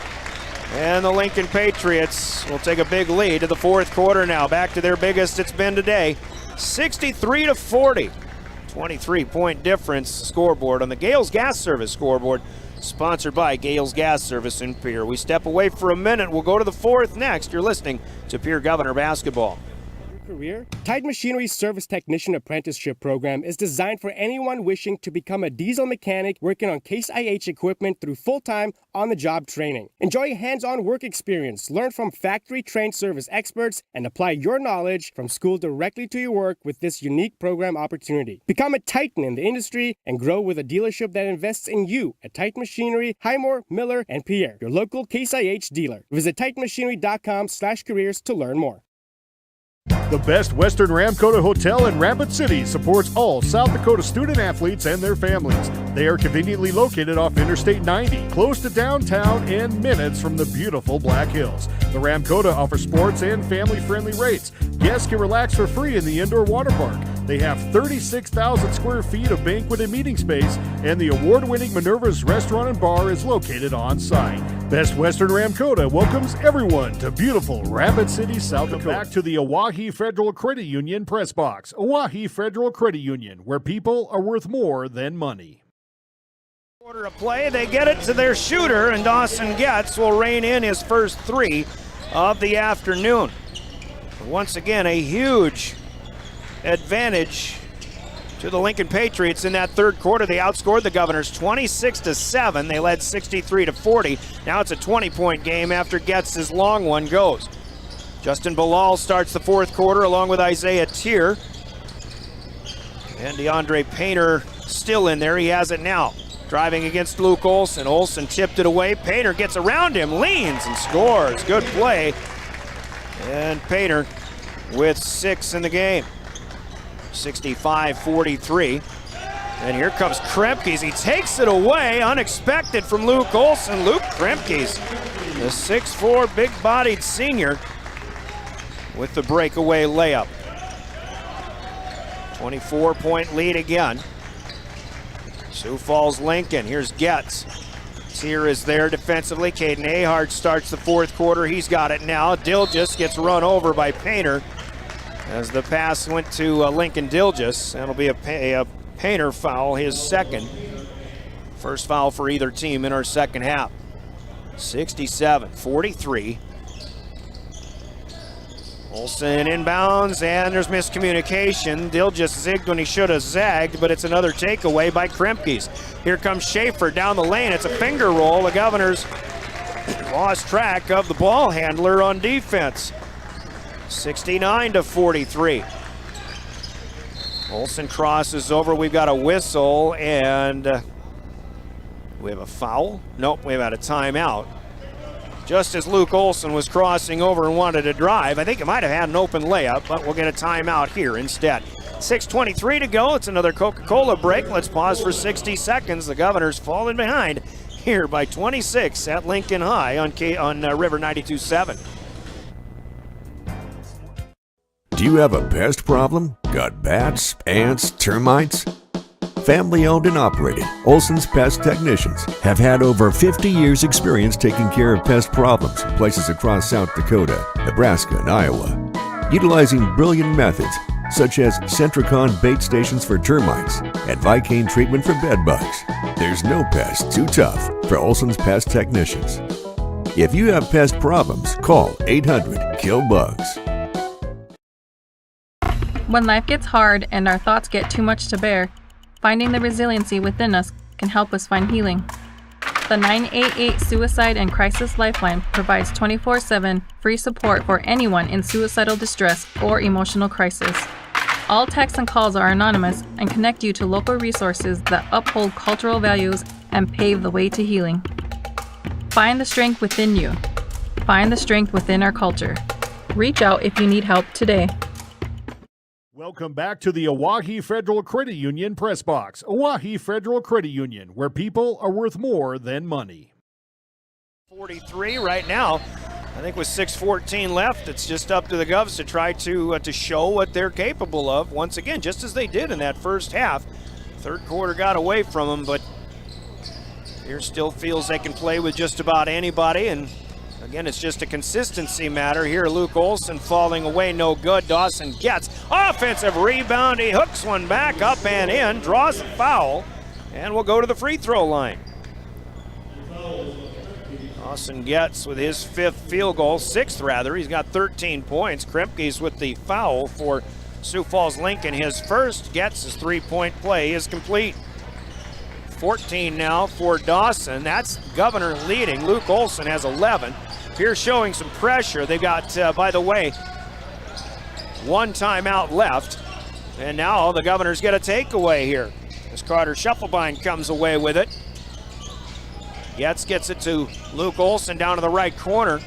and the Lincoln Patriots will take a big lead to the fourth quarter now. Back to their biggest it's been today, 63-40. 23-point difference scoreboard on the Gales Gas Service scoreboard, sponsored by Gales Gas Service in Pierre. We step away for a minute. We'll go to the fourth next. You're listening to Pierre Governor Basketball. Career? Tide Machinery's Service Technician Apprenticeship Program is designed for anyone wishing to become a diesel mechanic working on Case IH equipment through full-time, on-the-job training. Enjoy hands-on work experience, learn from factory-trained service experts, and apply your knowledge from school directly to your work with this unique program opportunity. Become a titan in the industry and grow with a dealership that invests in you at Tide Machinery, Highmore, Miller, and Pierre, your local Case IH dealer. Visit titanmachinery.com/careers to learn more. The Best Western Ramkota Hotel in Rapid City supports all South Dakota student athletes and their families. They are conveniently located off Interstate 90, close to downtown and minutes from the beautiful Black Hills. The Ramkota offers sports and family-friendly rates. Guests can relax for free in the indoor water park. They have 36,000 square feet of banquet and meeting space, and the award-winning Minerva's Restaurant and Bar is located on site. Best Western Ramkota welcomes everyone to beautiful Rapid City, South Dakota. Back to the Owyhee Federal Credit Union press box. Owyhee Federal Credit Union, where people are worth more than money. Quarter of play, they get it to their shooter, and Dawson Getz will rein in his first three of the afternoon. Once again, a huge advantage to the Lincoln Patriots in that third quarter. They outscored the Governors 26-7. They led 63-40. Now it's a 20-point game after Getz's long one goes. Justin Bilal starts the fourth quarter along with Isaiah Tier. And DeAndre Painter still in there. He has it now. Driving against Luke Olson. Olson tipped it away. Painter gets around him, leans and scores. Good play. And Painter with 6 in the game. 65-43. And here comes Kremkes. He takes it away, unexpected from Luke Olson. Luke Kremkes, the 6'4", big-bodied senior, with the breakaway layup. 24-point lead again. Sioux Falls Lincoln. Here's Getz. Tier is there defensively. Caden Ahart starts the fourth quarter. He's got it now. Dilgis gets run over by Painter as the pass went to Lincoln Dilgis. That'll be a Painter foul, his second. First foul for either team in our second half. 67-43. Olson inbounds, and there's miscommunication. Dilgis zigged when he should have zagged, but it's another takeaway by Kremkes. Here comes Schaefer down the lane. It's a finger roll. The Governors lost track of the ball handler on defense. 69-43. Olson crosses over. We've got a whistle, and we have a foul? Nope, we've had a timeout. Just as Luke Olson was crossing over and wanted to drive, I think he might have had an open layup, but we'll get a timeout here instead. 6:23 to go. It's another Coca-Cola break. Let's pause for 60 seconds. The Governors falling behind here by 26 at Lincoln High on River 92.7. Do you have a pest problem? Got bats, ants, termites? Family owned and operated, Olson's Pest Technicians have had over 50 years experience taking care of pest problems in places across South Dakota, Nebraska, and Iowa. Utilizing brilliant methods such as Centricon bait stations for termites and Vicane treatment for bed bugs, there's no pest too tough for Olson's Pest Technicians. If you have pest problems, call 800-KILL-BUGS. When life gets hard and our thoughts get too much to bear, finding the resiliency within us can help us find healing. The 988 Suicide and Crisis Lifeline provides 24/7 free support for anyone in suicidal distress or emotional crisis. All texts and calls are anonymous and connect you to local resources that uphold cultural values and pave the way to healing. Find the strength within you. Find the strength within our culture. Reach out if you need help today. Welcome back to the Owyhee Federal Credit Union press box. Owyhee Federal Credit Union, where people are worth more than money. 43 right now. I think with 6:14 left, it's just up to the Govs to try to show what they're capable of once again, just as they did in that first half. Third quarter got away from them, but here still feels they can play with just about anybody, and again, it's just a consistency matter here. Luke Olson falling away, no good. Dawson Getz offensive rebound. He hooks one back up and in, draws a foul, and will go to the free throw line. Dawson Getz with his sixth rather. He's got 13 points. Kremkes with the foul for Sioux Falls Lincoln. His first. Getz's three-point play is complete. 14 now for Dawson. That's Governor leading. Luke Olson has 11. Pierre showing some pressure. They've got, by the way, one timeout left. And now the Governors get a takeaway here as Carter Shufflebein comes away with it. Getz gets it to Luke Olson down to the right corner.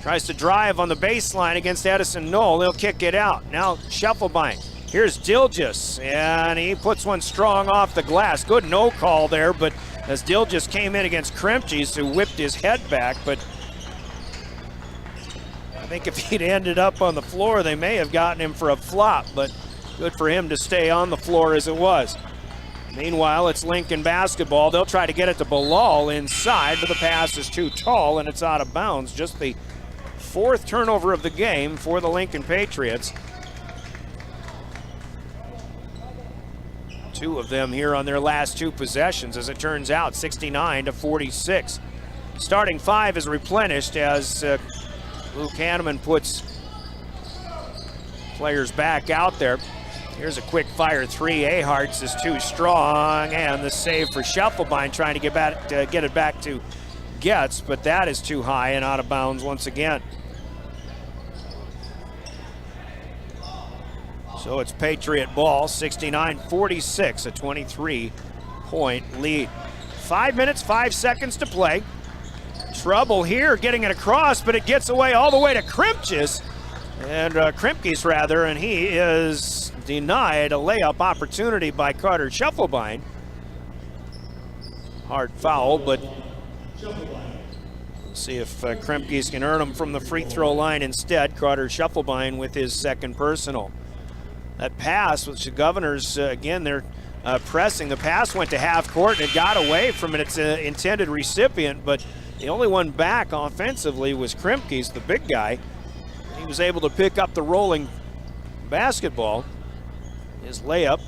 Tries to drive on the baseline against Edison Knoll. He'll kick it out. Now Scheffelbein. Here's Dilges, and he puts one strong off the glass. Good no call there, but as Dilges came in against Kremtjes, who whipped his head back, but I think if he'd ended up on the floor, they may have gotten him for a flop, but good for him to stay on the floor as it was. Meanwhile, it's Lincoln basketball. They'll try to get it to Bilal inside, but the pass is too tall and it's out of bounds. Just the fourth turnover of the game for the Lincoln Patriots. Two of them here on their last two possessions, as it turns out, 69-46. Starting five is replenished as Luke Hanneman puts players back out there. Here's a quick fire three. Ahart's is too strong, and the save for Scheffelbein trying to get it back to Getz, but that is too high and out of bounds once again. So it's Patriot ball, 69-46, a 23-point lead. 5 minutes, 5 seconds to play. Trouble here getting it across, but it gets away all the way to Kremtjes, Kremtjes rather, and he is denied a layup opportunity by Carter Scheffelbein. Hard foul, but we'll see if Kremtjes can earn him from the free throw line instead. Carter Scheffelbein with his second personal. That pass, which the Governors, again, they're pressing. The pass went to half court and it got away from its intended recipient, but the only one back offensively was Kremtjes, the big guy. He was able to pick up the rolling basketball. His layup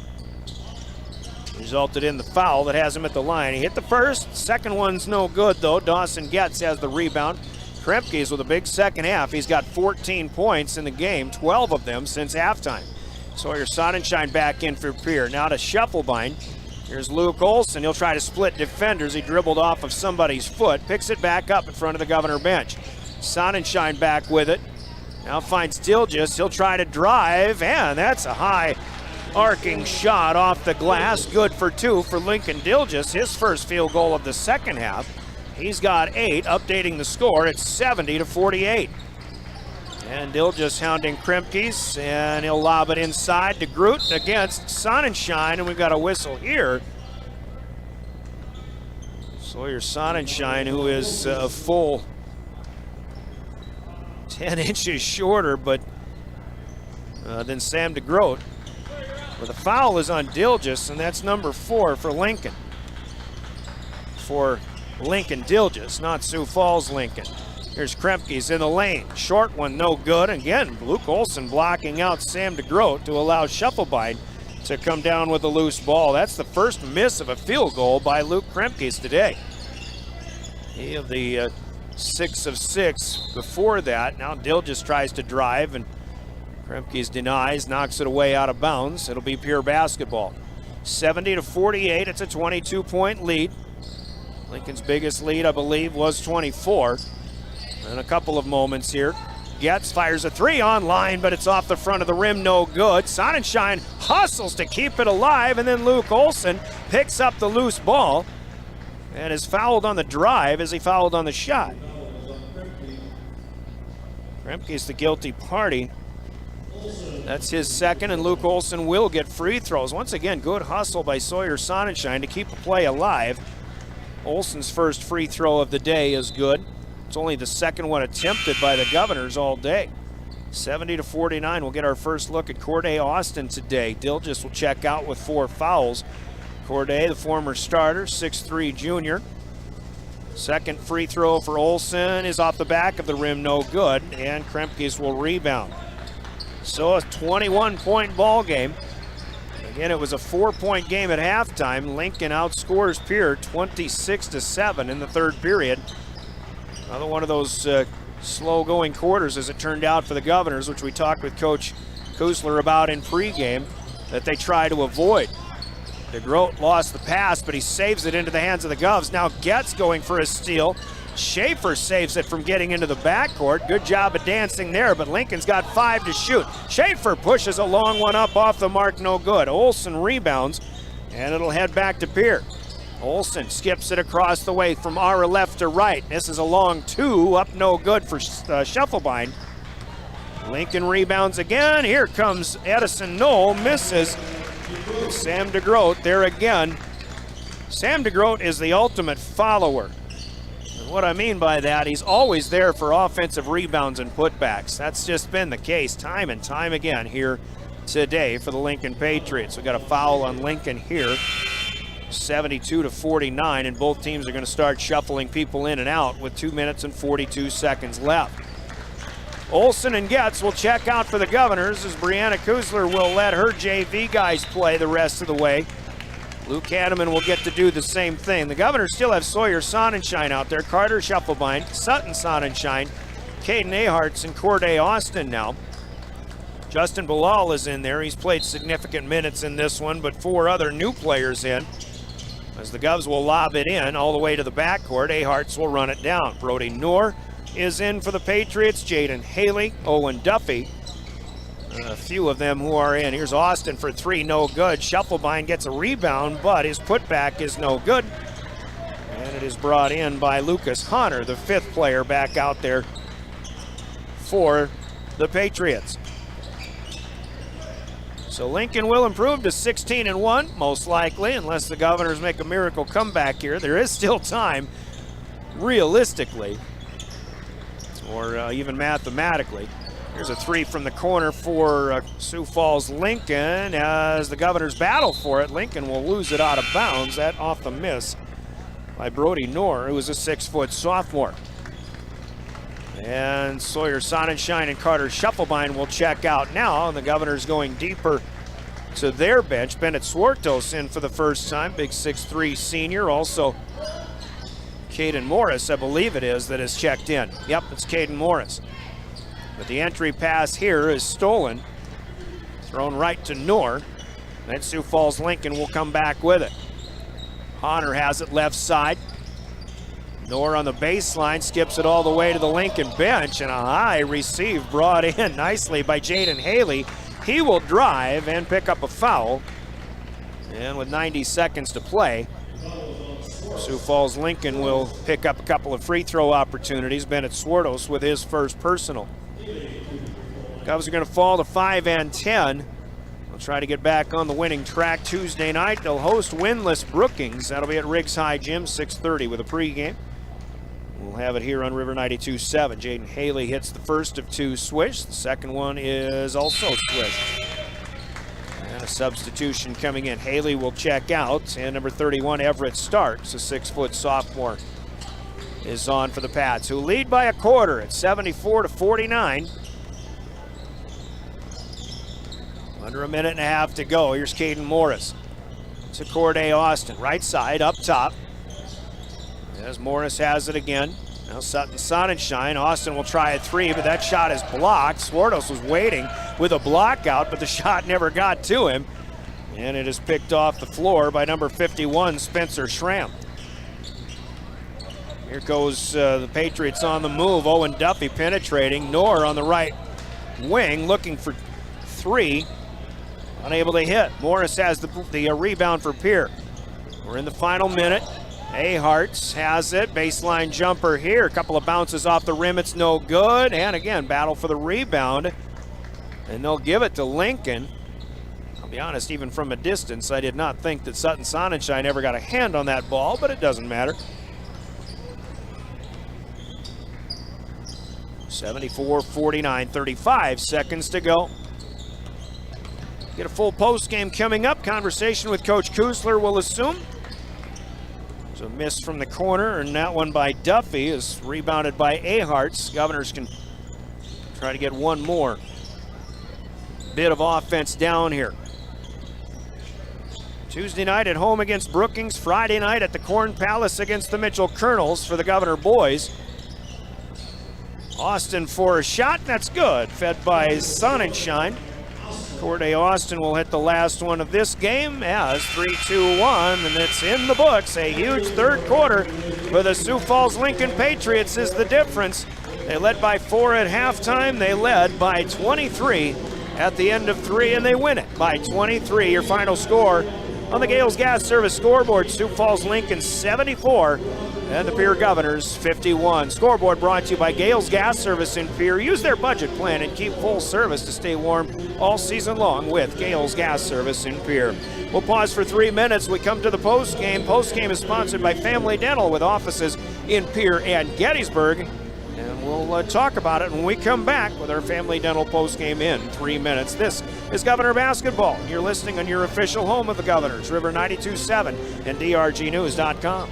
resulted in the foul that has him at the line. He hit the first, second one's no good though. Dawson Getz has the rebound. Kremtjes with a big second half. He's got 14 points in the game, 12 of them since halftime. Sawyer Sonnenschein back in for Pierre. Now to Scheffelbein. Here's Luke Olson. He'll try to split defenders. He dribbled off of somebody's foot. Picks it back up in front of the Governor bench. Sonnenschein back with it. Now finds Dilges. He'll try to drive, and that's a high arcing shot off the glass. Good for two for Lincoln Dilges. His first field goal of the second half. He's got 8, updating the score. It's 70-48. And Dilges hounding Kremtjes, and he'll lob it inside to Groot against Sonnenschein, and we've got a whistle here. Sawyer Sonnenschein, who is a full 10 inches shorter than Sam DeGroot. Well, the foul is on Dilges, and that's number 4 for Lincoln. For Lincoln Dilges, not Sioux Falls Lincoln. Here's Kremtjes in the lane. Short one, no good. Again, Luke Olson blocking out Sam DeGroot to allow Scheffelbein to come down with a loose ball. That's the first miss of a field goal by Luke Kremtjes today. He of the 6 of 6 before that. Now Dilges tries to drive, and Kremtjes denies, knocks it away out of bounds. It'll be pure basketball. 70-48, it's a 22-point lead. Lincoln's biggest lead, I believe, was 24. And a couple of moments here. Getz fires a 3 on line, but it's off the front of the rim, no good. Sonnenschein hustles to keep it alive, and then Luke Olson picks up the loose ball and is fouled on the drive as he fouled on the shot. Kremtjes the guilty party. That's his second, and Luke Olson will get free throws. Once again, good hustle by Sawyer Sonnenschein to keep the play alive. Olson's first free throw of the day is good. It's only the second one attempted by the Governors all day. 70-49, we'll get our first look at Corday Austin today. Dilges will check out with 4 fouls. Corday, the former starter, 6'3" junior. Second free throw for Olson is off the back of the rim, no good, and Kremtjes will rebound. So a 21-point ball game. Again, it was a 4-point game at halftime. Lincoln outscores Pierre 26-7 in the third period. Another one of those slow-going quarters, as it turned out for the Governors, which we talked with Coach Kusler about in pregame, that they try to avoid. DeGroot lost the pass, but he saves it into the hands of the Govs. Now Getz going for a steal. Schaefer saves it from getting into the backcourt. Good job of dancing there, but Lincoln's got 5 to shoot. Schaefer pushes a long one up off the mark, no good. Olson rebounds, and it'll head back to Pierre. Olsen skips it across the way from our left to right. This is a long 2, up no good for Scheffelbein. Lincoln rebounds again. Here comes Edison Knoll, misses. Sam DeGroat there again. Sam DeGroat is the ultimate follower. And what I mean by that, he's always there for offensive rebounds and putbacks. That's just been the case time and time again here today for the Lincoln Patriots. We got a foul on Lincoln here. 72-49, and both teams are going to start shuffling people in and out with 2 minutes and 42 seconds left. Olsen and Getz will check out for the Governors as Brianna Kuzler will let her JV guys play the rest of the way. Luke Hanneman will get to do the same thing. The Governors still have Sawyer Sonnenschein out there, Carter Scheffelbein, Sutton Sonnenschein, Caden Aharts, and Corday Austin now. Justin Bilal is in there. He's played significant minutes in this one, but 4 other new players in. As the Govs will lob it in all the way to the backcourt, Aharts will run it down. Brody Noor is in for the Patriots. Jaden Haley, Owen Duffy. A few of them who are in. Here's Austin for 3, no good. Scheffelbein gets a rebound, but his putback is no good. And it is brought in by Lucas Hunter, the 5th player back out there for the Patriots. So Lincoln will improve to 16-1, most likely, unless the Governors make a miracle comeback here. There is still time, realistically, or even mathematically. Here's a 3 from the corner for Sioux Falls Lincoln. As the Governors battle for it, Lincoln will lose it out of bounds. That off the miss by Brody Noor, who is a 6-foot sophomore. And Sawyer Sonnenschein and Carter Scheffelbein will check out now, and the Governors going deeper to their bench. Bennett Swartos in for the first time, big 6'3" senior. Also, Caden Morris, I believe it is, that has checked in. Yep, it's Caden Morris. But the entry pass here is stolen, thrown right to Noor. Then Sioux Falls Lincoln will come back with it. Honor has it left side. Noor on the baseline, skips it all the way to the Lincoln bench, and a high receive brought in nicely by Jaden Haley. He will drive and pick up a foul. And with 90 seconds to play, Sioux Falls Lincoln will pick up a couple of free throw opportunities. Bennett Swartos with his first personal. Cubs are going to fall to 5 and 10. They'll try to get back on the winning track Tuesday night. They'll host winless Brookings. That'll be at Riggs High Gym, 6:30 with a pregame. We'll have it here on River 92.7. Jaden Haley hits the first of 2 swish. The second one is also swished. And a substitution coming in. Haley will check out, and number 31, Everett Starks, a 6-foot sophomore, is on for the Pats, who lead by a quarter at 74-49. Under a minute and a half to go. Here's Caden Morris to Corday Austin. Right side, up top. As Morris has it again. Now Sutton Sonnenschein. Austin will try a 3, but that shot is blocked. Swartos was waiting with a block out, but the shot never got to him. And it is picked off the floor by number 51, Spencer Schramm. Here goes the Patriots on the move. Owen Duffy penetrating. Noor on the right wing looking for 3. Unable to hit. Morris has the rebound for Pierre. We're in the final minute. Aharts has it. Baseline jumper here. A couple of bounces off the rim. It's no good. And again, battle for the rebound. And they'll give it to Lincoln. I'll be honest, even from a distance, I did not think that Sutton Sonnenschein ever got a hand on that ball, but it doesn't matter. 74-49, 35 seconds to go. Get a full post game coming up. Conversation with Coach Kuzler, will assume. There's a miss from the corner, and that one by Duffy is rebounded by Aharts. Governors can try to get one more bit of offense down here. Tuesday night at home against Brookings. Friday night at the Corn Palace against the Mitchell Colonels for the Governor boys. Austin for a shot, that's good. Fed by Sonnenschein. Corday Austin will hit the last one of this game as 3-2-1, and it's in the books. A huge third quarter for the Sioux Falls Lincoln Patriots is the difference. They led by 4 at halftime. They led by 23 at the end of 3, and they win it by 23. Your final score, On the Gales Gas Service scoreboard, Sioux Falls Lincoln 74 and the Pierre Governors 51. Scoreboard brought to you by Gales Gas Service in Pierre. Use their budget plan and keep full service to stay warm all season long with Gales Gas Service in Pierre. We'll pause for 3 minutes. We come to the postgame. Postgame is sponsored by Family Dental with offices in Pierre and Gettysburg. And we'll talk about it when we come back with our Family Dental postgame in 3 minutes. This is Governor Basketball. You're listening on your official home of the Governors, River 92.7 and drgnews.com.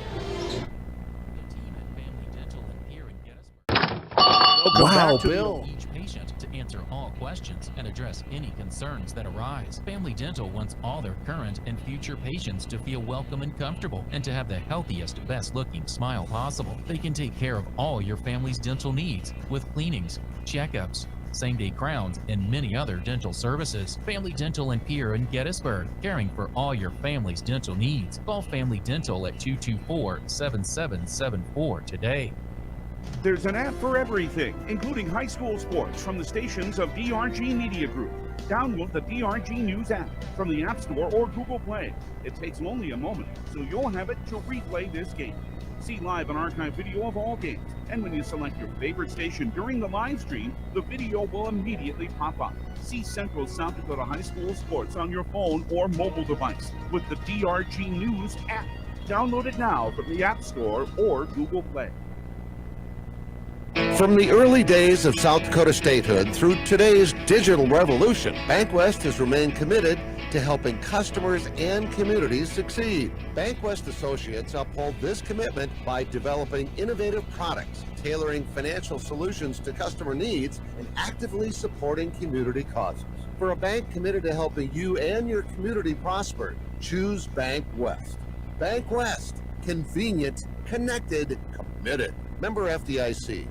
Wow, Bill. Each patient to answer all questions and address any concerns that arise. Family Dental wants all their current and future patients to feel welcome and comfortable and to have the healthiest, best-looking smile possible. They can take care of all your family's dental needs with cleanings, checkups, same-day crowns, and many other dental services. Family Dental in Pierre and Gettysburg, caring for all your family's dental needs. Call Family Dental at 224-7774 today. There's an app for everything, including high school sports from the stations of DRG Media Group. Download the DRG News app from the App Store or Google Play. It takes only a moment, so you'll have it to replay this game. See live and archive video of all games. And when you select your favorite station during the live stream, the video will immediately pop up. See Central South Dakota High School sports on your phone or mobile device with the DRG News app. Download it now from the App Store or Google Play. From the early days of South Dakota statehood through today's digital revolution, BankWest has remained committed to helping customers and communities succeed. BankWest associates uphold this commitment by developing innovative products, tailoring financial solutions to customer needs, and actively supporting community causes. For a bank committed to helping you and your community prosper, choose BankWest. BankWest, convenient, connected, committed. Member FDIC.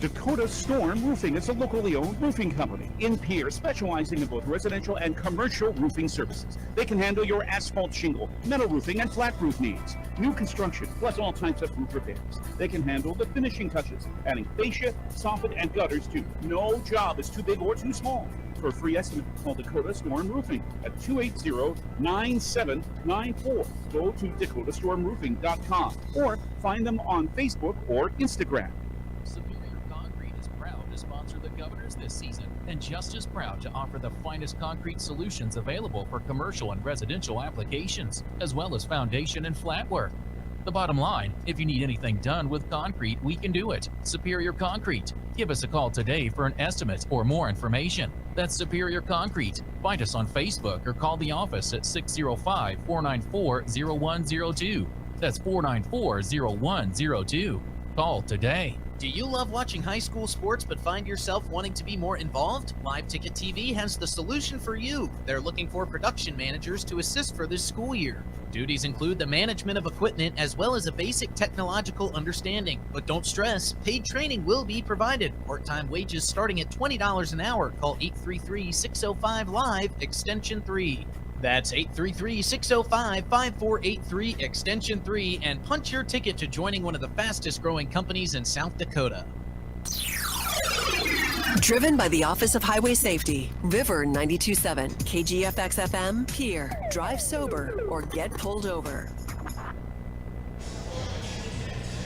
Dakota Storm Roofing is a locally owned roofing company in Pierre, specializing in both residential and commercial roofing services. They can handle your asphalt shingle, metal roofing, and flat roof needs. New construction, plus all types of roof repairs. They can handle the finishing touches, adding fascia, soffit, and gutters too. No job is too big or too small. For a free estimate, call Dakota Storm Roofing at 280-9794. Go to dakotastормroofing.com or find them on Facebook or Instagram. Sponsor the Governors this season, and just as proud to offer the finest concrete solutions available for commercial and residential applications, as well as foundation and flat work. The bottom line, if you need anything done with concrete, we can do it. Superior Concrete. Give us a call today for an estimate or more information. That's Superior Concrete. Find us on Facebook or call the office at 605-494-0102. That's 494-0102. Call today. Do you love watching high school sports but find yourself wanting to be more involved? Live Ticket TV has the solution for you. They're looking for production managers to assist for this school year. Duties include the management of equipment as well as a basic technological understanding. But don't stress, paid training will be provided. Part-time wages starting at $20 an hour. Call 833-605-LIVE, extension 3. That's 833-605-5483, extension 3, and punch your ticket to joining one of the fastest growing companies in South Dakota. Driven by the Office of Highway Safety, River 92.7, KGFX-FM, Pierre. Drive sober or get pulled over.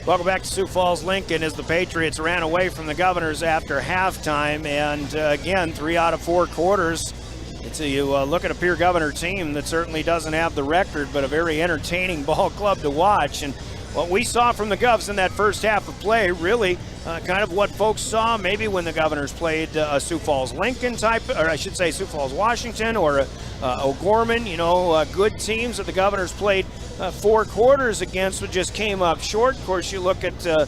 Welcome back to Sioux Falls Lincoln as the Patriots ran away from the Governors after halftime, and again, 3 out of 4 quarters. So you look at a Pierre Governor team that certainly doesn't have the record, but a very entertaining ball club to watch. And what we saw from the Govs in that first half of play, really kind of what folks saw maybe when the Governors played a Sioux Falls Lincoln type, or I should say Sioux Falls Washington or O'Gorman, good teams that the Governors played 4 quarters against, but just came up short. Of course, you look at the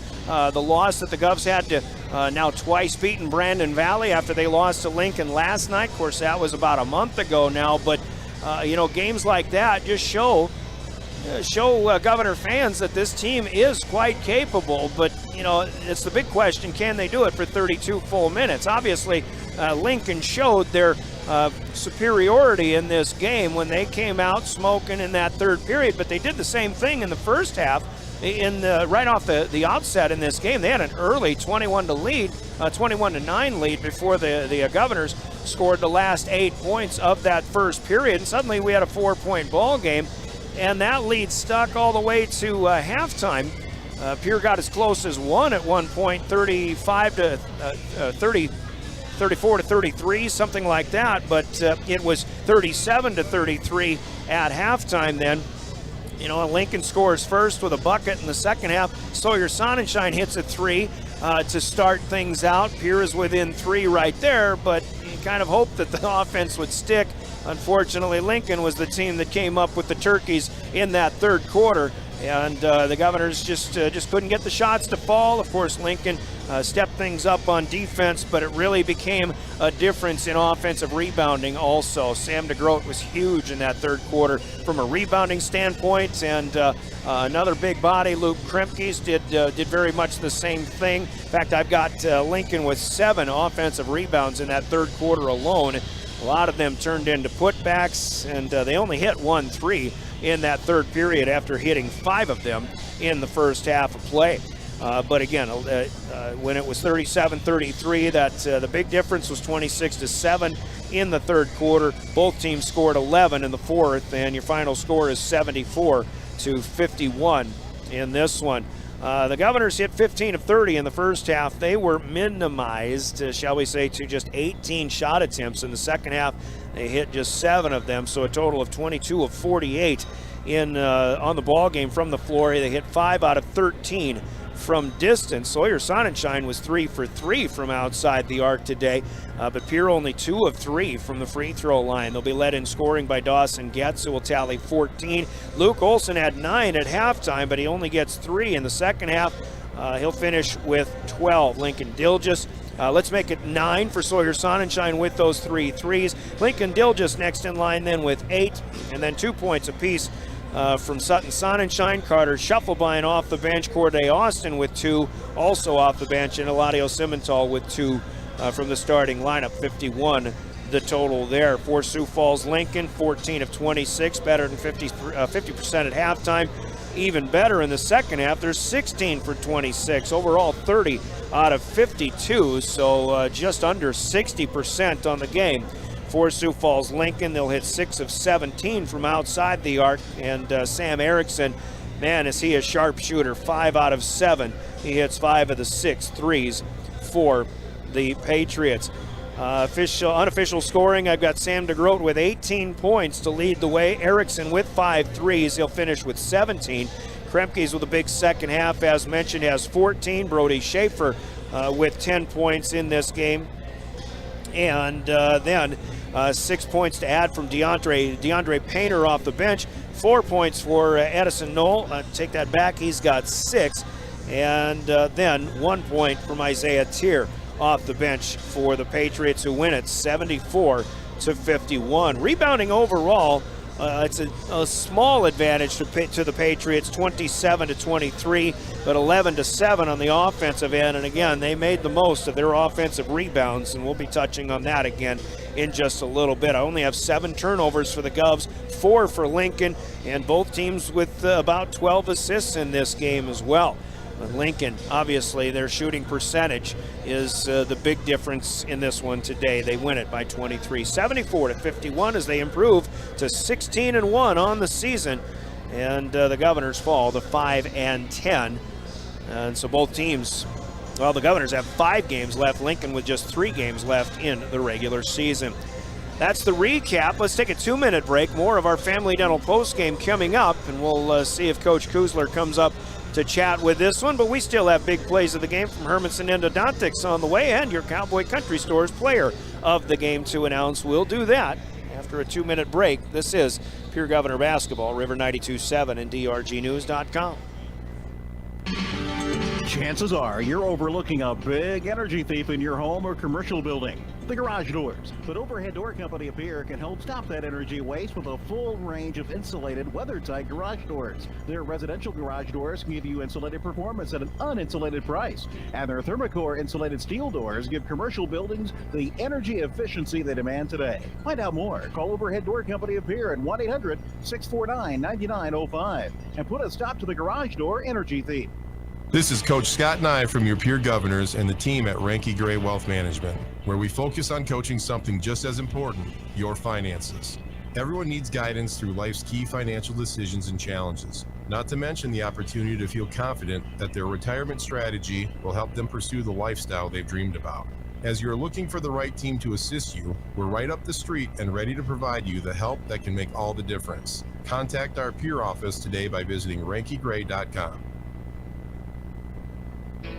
loss that the Govs had to now twice beaten Brandon Valley after they lost to Lincoln last night. Of course, that was about a month ago now, but games like that just show Governor fans that this team is quite capable. But it's the big question: can they do it for 32 full minutes? Obviously, Lincoln showed their superiority in this game when they came out smoking in that third period, but they did the same thing in the first half right off the outset in this game. They had an early 21-9 lead before the Governors scored the last 8 points of that first period, and suddenly we had a 4-point ball game, and that lead stuck all the way to halftime. Pierre got as close as one at one point, 34-33, something like that, but it was 37-33 at halftime then. Lincoln scores first with a bucket in the second half. Sawyer Sonnenschein hits a 3 to start things out. Pierre is within 3 right there, but you kind of hoped that the offense would stick. Unfortunately, Lincoln was the team that came up with the turkeys in that third quarter, and the Governors just couldn't get the shots to fall. Of course, Lincoln stepped things up on defense, but it really became a difference in offensive rebounding also. Sam DeGroat was huge in that third quarter from a rebounding standpoint, and another big body, Luke Kremkes, did very much the same thing. In fact, I've got Lincoln with 7 offensive rebounds in that third quarter alone. A lot of them turned into putbacks, and they only hit 1 3 in that third period after hitting 5 of them in the first half of play. But again, when it was 37-33, the big difference was 26-7 in the third quarter. Both teams scored 11 in the fourth, and your final score is 74-51 in this one. The Governors hit 15 of 30 in the first half. They were minimized, shall we say, to just 18 shot attempts. In the second half, they hit just 7 of them, so a total of 22 of 48 on the ball game from the floor. They hit 5 out of 13 from distance. Sawyer Sonnenschein was 3 for 3 from outside the arc today, but Pierre only 2 of 3 from the free throw line. They'll be led in scoring by Dawson Getz, who will tally 14. Luke Olson had 9 at halftime, but he only gets 3 in the second half. He'll finish with 12. Lincoln Dilgis, let's make it 9 for Sawyer Sonnenschein with those 3 threes. Lincoln Dilgis next in line then with 8, and then 2 points apiece from Sutton Sonnenschein, Carter Shufflebein off the bench, Corday Austin with 2, also off the bench, and Eladio Simmental with 2 from the starting lineup. 51 the total there. For Sioux Falls Lincoln, 14 of 26, better than 50% at halftime. Even better in the second half, they're 16 for 26. Overall, 30 out of 52, so just under 60% on the game. For Sioux Falls Lincoln, they'll hit 6 of 17 from outside the arc, and Sam Erickson, man, is he a sharpshooter. 5 out of 7. He hits 5 of the 6 threes for the Patriots. Unofficial scoring, I've got Sam DeGroat with 18 points to lead the way. Erickson with 5 threes. He'll finish with 17. Kremkes with a big second half, as mentioned, has 14. Brody Schaefer with 10 points in this game. And then 6 points to add from DeAndre Painter off the bench. 4 points for Edison Knoll. Take that back, he's got 6. And then 1 point from Isaiah Tier off the bench for the Patriots, who win it 74-51. Rebounding overall, it's a small advantage to the Patriots, 27-23, but 11-7 on the offensive end. And again, they made the most of their offensive rebounds, and we'll be touching on that again in just a little bit. I only have 7 turnovers for the Govs, 4 for Lincoln, and both teams with about 12 assists in this game as well. Lincoln, obviously, their shooting percentage is the big difference in this one today. They win it by 23, 74-51, as they improve to 16-1 on the season, and the Governors fall to 5-10. And so both teams, well, the Governors have 5 games left, Lincoln with just 3 games left in the regular season. That's the recap. Let's take a 2-minute break. More of our Family Dental postgame coming up, and we'll see if Coach Kuzler comes up to chat with this one, but we still have big plays of the game from Hermanson Endodontics on the way, and your Cowboy Country Store's player of the game to announce. We'll do that after a 2-minute break. This is Pure Governor Basketball, River 92.7 and DRGnews.com. Chances are you're overlooking a big energy thief in your home or commercial building. the garage doors. But Overhead Door Company of Pierre can help stop that energy waste with a full range of insulated, weather-tight garage doors. Their residential garage doors give you insulated performance at an uninsulated price. And their Thermocore insulated steel doors give commercial buildings the energy efficiency they demand today. Find out more. Call Overhead Door Company of Pierre at 1-800-649-9905 and put a stop to the garage door energy thief. This is Coach Scott Nye from your Pierre Governors and the team at Ranky Gray Wealth Management, where we focus on coaching something just as important, your finances. Everyone needs guidance through life's key financial decisions and challenges, not to mention the opportunity to feel confident that their retirement strategy will help them pursue the lifestyle they've dreamed about. As you're looking for the right team to assist you, we're right up the street and ready to provide you the help that can make all the difference. Contact our Pierre office today by visiting rankygray.com.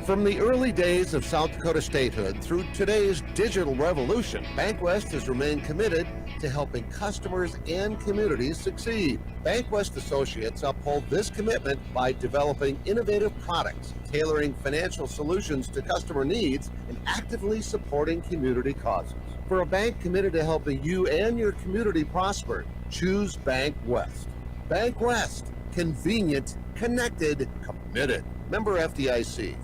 From the early days of South Dakota statehood through today's digital revolution, BankWest has remained committed to helping customers and communities succeed. BankWest Associates uphold this commitment by developing innovative products, tailoring financial solutions to customer needs, and actively supporting community causes. For a bank committed to helping you and your community prosper, choose BankWest. BankWest, convenient, connected, committed. Member FDIC.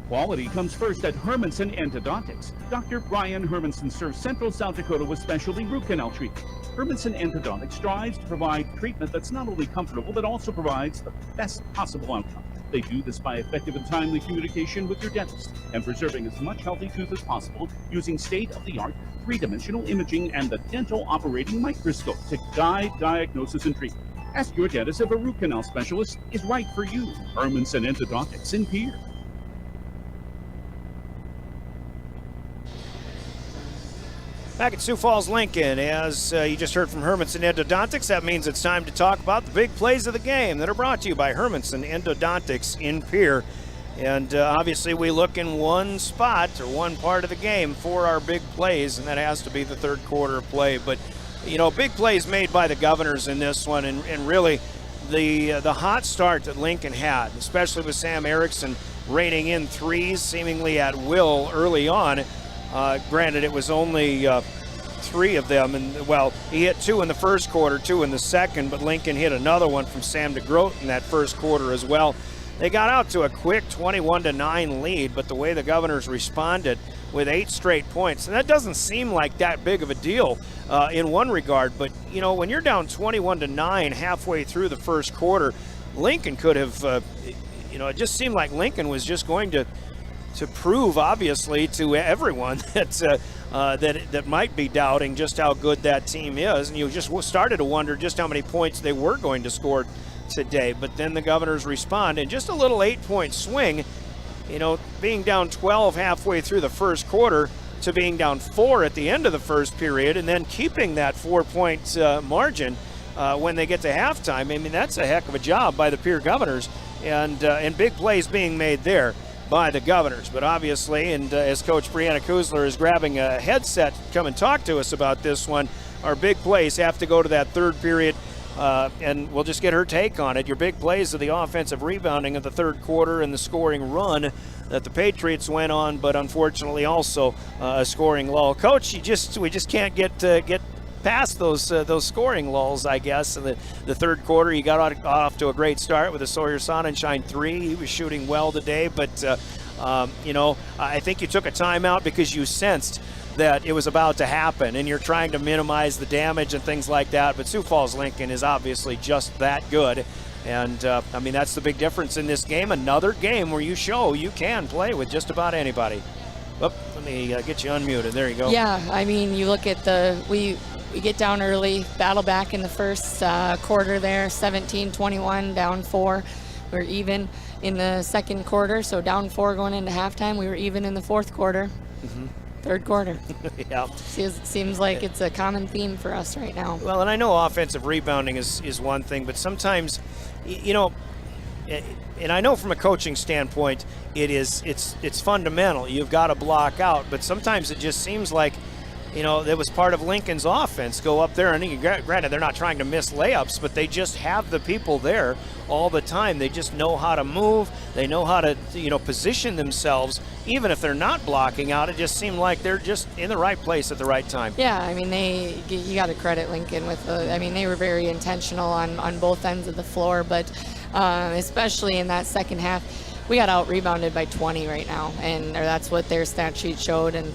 Quality comes first at Hermanson Endodontics. Dr. Brian Hermanson serves Central South Dakota with specialty root canal treatment. Hermanson Endodontics strives to provide treatment that's not only comfortable, but also provides the best possible outcome. They do this by effective and timely communication with your dentist and preserving as much healthy tooth as possible using state-of-the-art three-dimensional imaging and the dental operating microscope to guide diagnosis and treatment. Ask your dentist if a root canal specialist is right for you. Hermanson Endodontics in Pierre. Back at Sioux Falls, Lincoln, as you just heard from Hermanson Endodontics, that means it's time to talk about the big plays of the game that are brought to you by Hermanson Endodontics in Pierre. And obviously we look in one spot or one part of the game for our big plays, and that has to be the third quarter of play. But, you know, big plays made by the Governors in this one, and really the hot start that Lincoln had, especially with Sam Erickson raining in threes seemingly at will early on. Granted, it was only 3 of them, and well, he hit 2 in the first quarter, 2 in the second, but Lincoln hit another one from Sam DeGroat in that first quarter as well. They got out to a quick 21-9 lead, but the way the Governors responded with 8 straight points, and that doesn't seem like that big of a deal in one regard, but you know, when you're down 21-9 halfway through the first quarter, Lincoln could have, you know, it just seemed like Lincoln was just going to prove, obviously, to everyone that might be doubting just how good that team is. And you just started to wonder just how many points they were going to score today. But then the Governors respond, and just a little 8-point swing, you know, being down 12 halfway through the first quarter to being down 4 at the end of the first period, and then keeping that 4-point margin when they get to halftime. I mean, that's a heck of a job by the Pierre Governors, and big plays being made there by the Governors. But obviously, and as Coach Brianna Kuzler is grabbing a headset to come and talk to us about this one, our big plays have to go to that third period, and we'll just get her take on it. Your big plays are the offensive rebounding of the third quarter and the scoring run that the Patriots went on, but unfortunately also a scoring lull. Coach, we just can't get past those scoring lulls, I guess. In the third quarter, you got off to a great start with a Sawyer Sonnenschein 3. He was shooting well today, but you know, I think you took a timeout because you sensed that it was about to happen, and you're trying to minimize the damage and things like that. But Sioux Falls Lincoln is obviously just that good, and I mean, that's the big difference in this game. Another game where you show you can play with just about anybody. Oh, let me get you unmuted. There you go. Yeah, I mean, you look at we get down early, battle back in the first quarter there, 17-21, down 4. We're even in the second quarter, so down 4 going into halftime. We were even in the fourth quarter. Mm-hmm. Third quarter. Yeah. Seems like it's a common theme for us right now. Well, and I know offensive rebounding is one thing, but sometimes, you know, and I know from a coaching standpoint, it's fundamental. You've got to block out, but sometimes it just seems like that was part of Lincoln's offense. Go up there, and granted, they're not trying to miss layups, but they just have the people there all the time. They just know how to move. They know how to, position themselves. Even if they're not blocking out, it just seemed like they're just in the right place at the right time. Yeah, I mean, you got to credit Lincoln with they were very intentional on both ends of the floor, but especially in that second half, we got out-rebounded by 20 right now, or that's what their stat sheet showed, and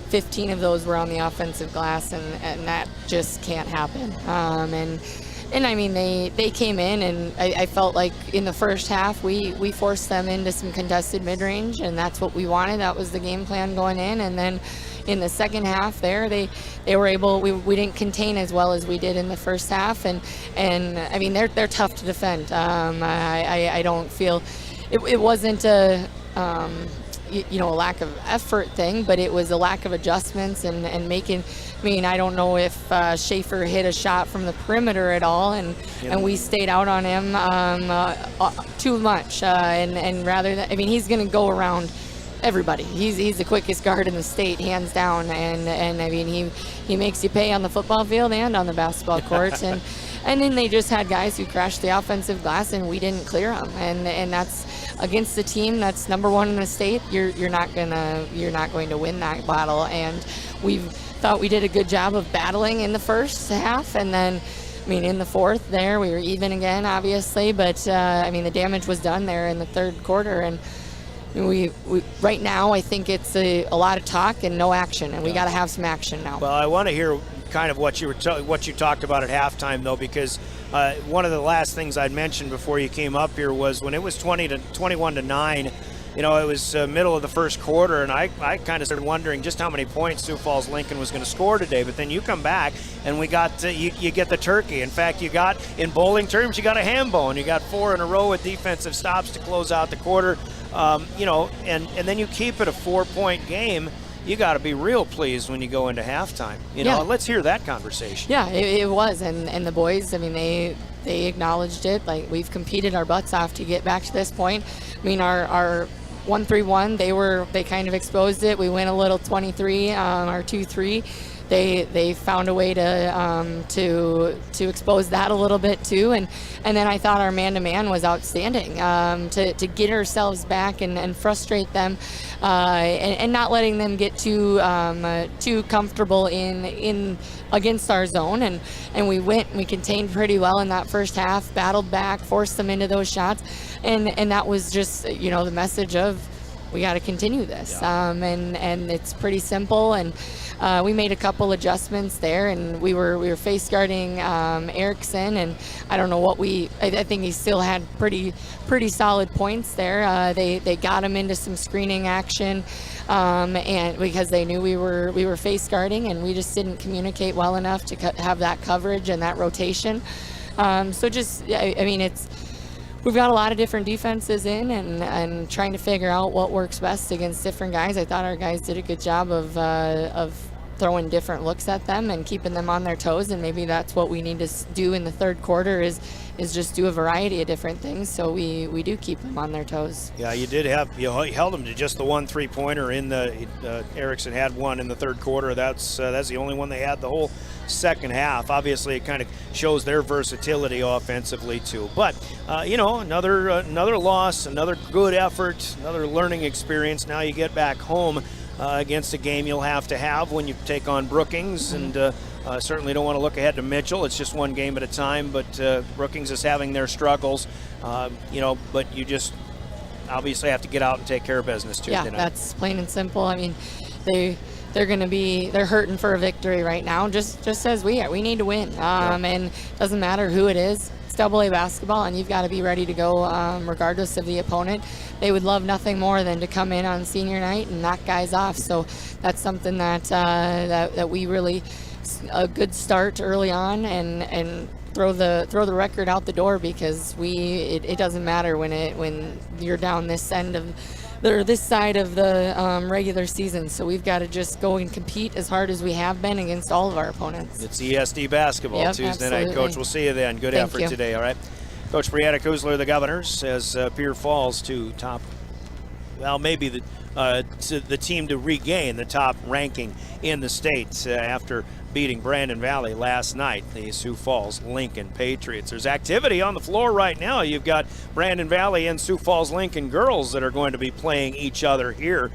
15 of those were on the offensive glass, and that just can't happen. And I mean, they came in, and I felt like in the first half we forced them into some contested mid-range, and that's what we wanted. That was the game plan going in. And then in the second half there, they were able, we didn't contain as well as we did in the first half, and I mean, they're tough to defend. I don't feel it wasn't a lack of effort thing, but it was a lack of adjustments and making. I mean, I don't know if Schaefer hit a shot from the perimeter at all, and we stayed out on him too much. And rather than, I mean, he's going to go around everybody. He's the quickest guard in the state, hands down. And I mean, he makes you pay on the football field and on the basketball court. And then they just had guys who crashed the offensive glass, and we didn't clear them. And that's against the team that's number one in the state. You're not going to win that battle. And we thought we did a good job of battling in the first half, and then, I mean, in the fourth there we were even again, obviously, but I mean, the damage was done there in the third quarter, and we right now I think it's a lot of talk and no action, and we got to have some action now. Well, I want to hear kind of what you talked about at halftime, though, because one of the last things I'd mentioned before you came up here was when it was 21-9. It was middle of the first quarter, and I kind of started wondering just how many points Sioux Falls Lincoln was going to score today. But then you come back, and we got you get the turkey. In fact, you got, in bowling terms, you got a ham bone. You got 4 in a row with defensive stops to close out the quarter. And then you keep it a 4-point game. You got to be real pleased when you go into halftime. Let's hear that conversation. Yeah, it was, and the boys, I mean, they acknowledged it. Like, we've competed our butts off to get back to this point. I mean, our 1-3-1, they kind of exposed it. We went a little 23, our 2-3. They found a way to expose that a little bit too, and then I thought our man-to-man was outstanding, to get ourselves back and frustrate them, and not letting them get too comfortable in against our zone, and we contained pretty well in that first half, battled back, forced them into those shots, and that was just the message of, we got to continue this. And it's pretty simple, and we made a couple adjustments there, and we were face guarding Erickson, and I don't know what I think he still had pretty solid points there. They got him into some screening action, and because they knew we were face guarding, and we just didn't communicate well enough to have that coverage and that rotation. So just, I mean, we've got a lot of different defenses in, and trying to figure out what works best against different guys. I thought our guys did a good job of throwing different looks at them and keeping them on their toes, and maybe that's what we need to do in the third quarter is just do a variety of different things, so we do keep them on their toes. Yeah, you held them to just the 1 3-pointer in the Erickson had one in the third quarter. That's the only one they had the whole second half. Obviously, it kind of shows their versatility offensively too. But another loss, another good effort, another learning experience. Now you get back home against a game you'll have to have when you take on Brookings, and certainly don't want to look ahead to Mitchell. It's just one game at a time, but Brookings is having their struggles, but you just obviously have to get out and take care of business too. Yeah, that's plain and simple. I mean, they're hurting for a victory right now, just as we are. We need to win, and it doesn't matter who it is. It's AA basketball, and you've got to be ready to go regardless of the opponent. They would love nothing more than to come in on senior night and knock guys off. So that's something that we really, a good start early on, and throw the record out the door, because it doesn't matter when you're down this end of this side of the regular season. So we've got to just go and compete as hard as we have been against all of our opponents. It's ESD basketball Tuesday night, Coach. We'll see you then. Good effort today, all right? Coach Brianna Kuzler, the Governors, says Pierre falls to top, well, maybe to the team to regain the top ranking in the state after beating Brandon Valley last night, the Sioux Falls Lincoln Patriots. There's activity on the floor right now. You've got Brandon Valley and Sioux Falls Lincoln girls that are going to be playing each other here,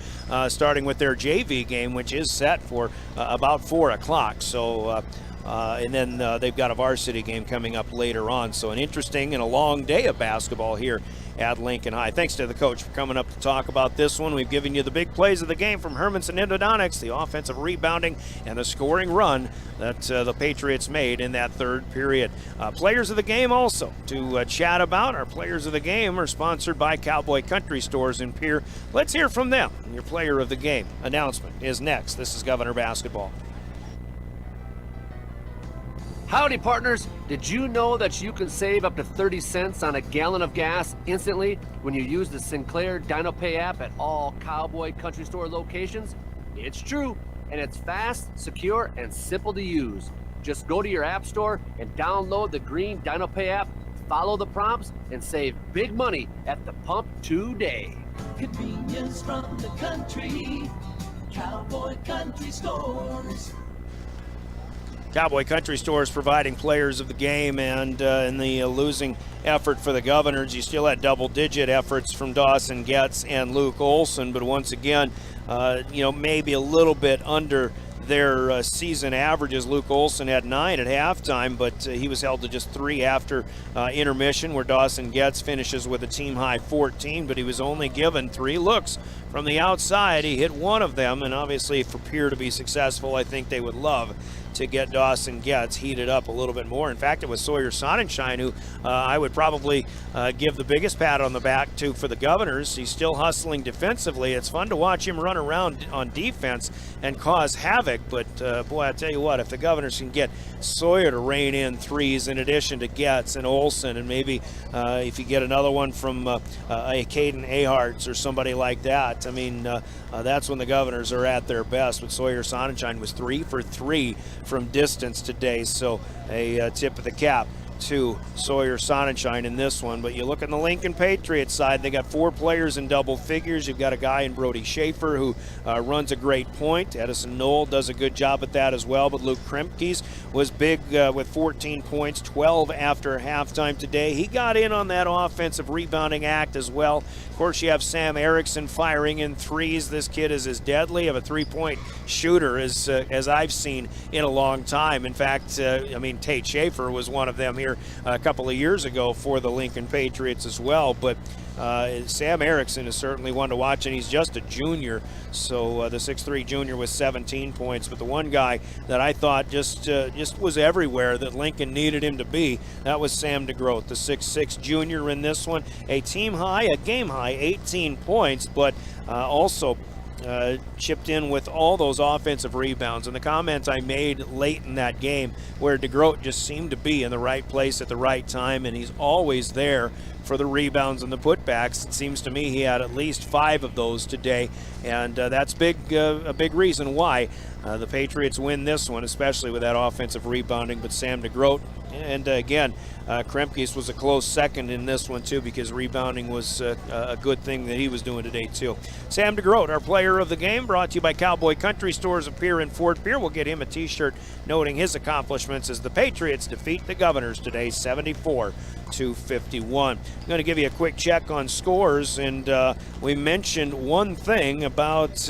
starting with their JV game, which is set for about 4 o'clock. So, and then they've got a varsity game coming up later on. So an interesting and a long day of basketball here at Lincoln High. Thanks to the coach for coming up to talk about this one. We've given you the big plays of the game from Hermanson Endodontics, the offensive rebounding and the scoring run that the Patriots made in that third period. Players of the game also to chat about. Our players of the game are sponsored by Cowboy Country Stores in Pierre. Let's hear from them. Your player of the game announcement is next. This is Governor Basketball. Howdy, partners. Did you know that you can save up to 30 cents on a gallon of gas instantly when you use the Sinclair DinoPay app at all Cowboy Country Store locations? It's true, and it's fast, secure, and simple to use. Just go to your app store and download the green DinoPay app, follow the prompts, and save big money at the pump today. Convenience from the country, Cowboy Country Stores. Cowboy Country Stores providing players of the game, and in the losing effort for the Governors, you still had double-digit efforts from Dawson Getz and Luke Olson, but once again, maybe a little bit under their season averages. Luke Olson had 9 at halftime, but he was held to just 3 after intermission, where Dawson Getz finishes with a team-high 14, but he was only given 3 looks from the outside. He hit 1 of them, and obviously for Pierre to be successful, I think they would love to get Dawson Getz heated up a little bit more. In fact, it was Sawyer Sonnenschein who I would probably give the biggest pat on the back to for the Governors. He's still hustling defensively. It's fun to watch him run around on defense and cause havoc, but boy, I tell you what, if the Governors can get Sawyer to rein in threes in addition to Getz and Olson, and maybe if you get another one from a Caden Aharts or somebody like that, I mean, that's when the Governors are at their best. But Sawyer Sonnenschein was 3 for 3 from distance today, so a tip of the cap to Sawyer Sonnenschein in this one. But you look at the Lincoln Patriots side, they got 4 players in double figures. You've got a guy in Brody Schaefer who runs a great point. Edison Knoll does a good job at that as well, but Luke Kremkes was big with 14 points, 12 after halftime today. He got in on that offensive rebounding act as well. Of course, you have Sam Erickson firing in threes. This kid is as deadly of a three-point shooter as I've seen in a long time. In fact, Tate Schaefer was one of them here a couple of years ago for the Lincoln Patriots as well. But Sam Erickson is certainly one to watch, and he's just a junior. So the 6'3" junior with 17 points. But the one guy that I thought just was everywhere that Lincoln needed him to be, that was Sam DeGroat, the 6'6" junior in this one. A team high, a game high, 18 points, but also chipped in with all those offensive rebounds. And the comments I made late in that game where DeGroat just seemed to be in the right place at the right time, and he's always there for the rebounds and the putbacks. It seems to me he had at least 5 of those today, and that's a big reason why the Patriots win this one, especially with that offensive rebounding. But Sam DeGroat, and again, Kremkes was a close second in this one too, because rebounding was a good thing that he was doing today too. Sam DeGroat, our player of the game, brought to you by Cowboy Country Stores of Pierre in Fort Pierre. We'll get him a t-shirt noting his accomplishments as the Patriots defeat the Governors today 74-51. I'm going to give you a quick check on scores, and we mentioned one thing about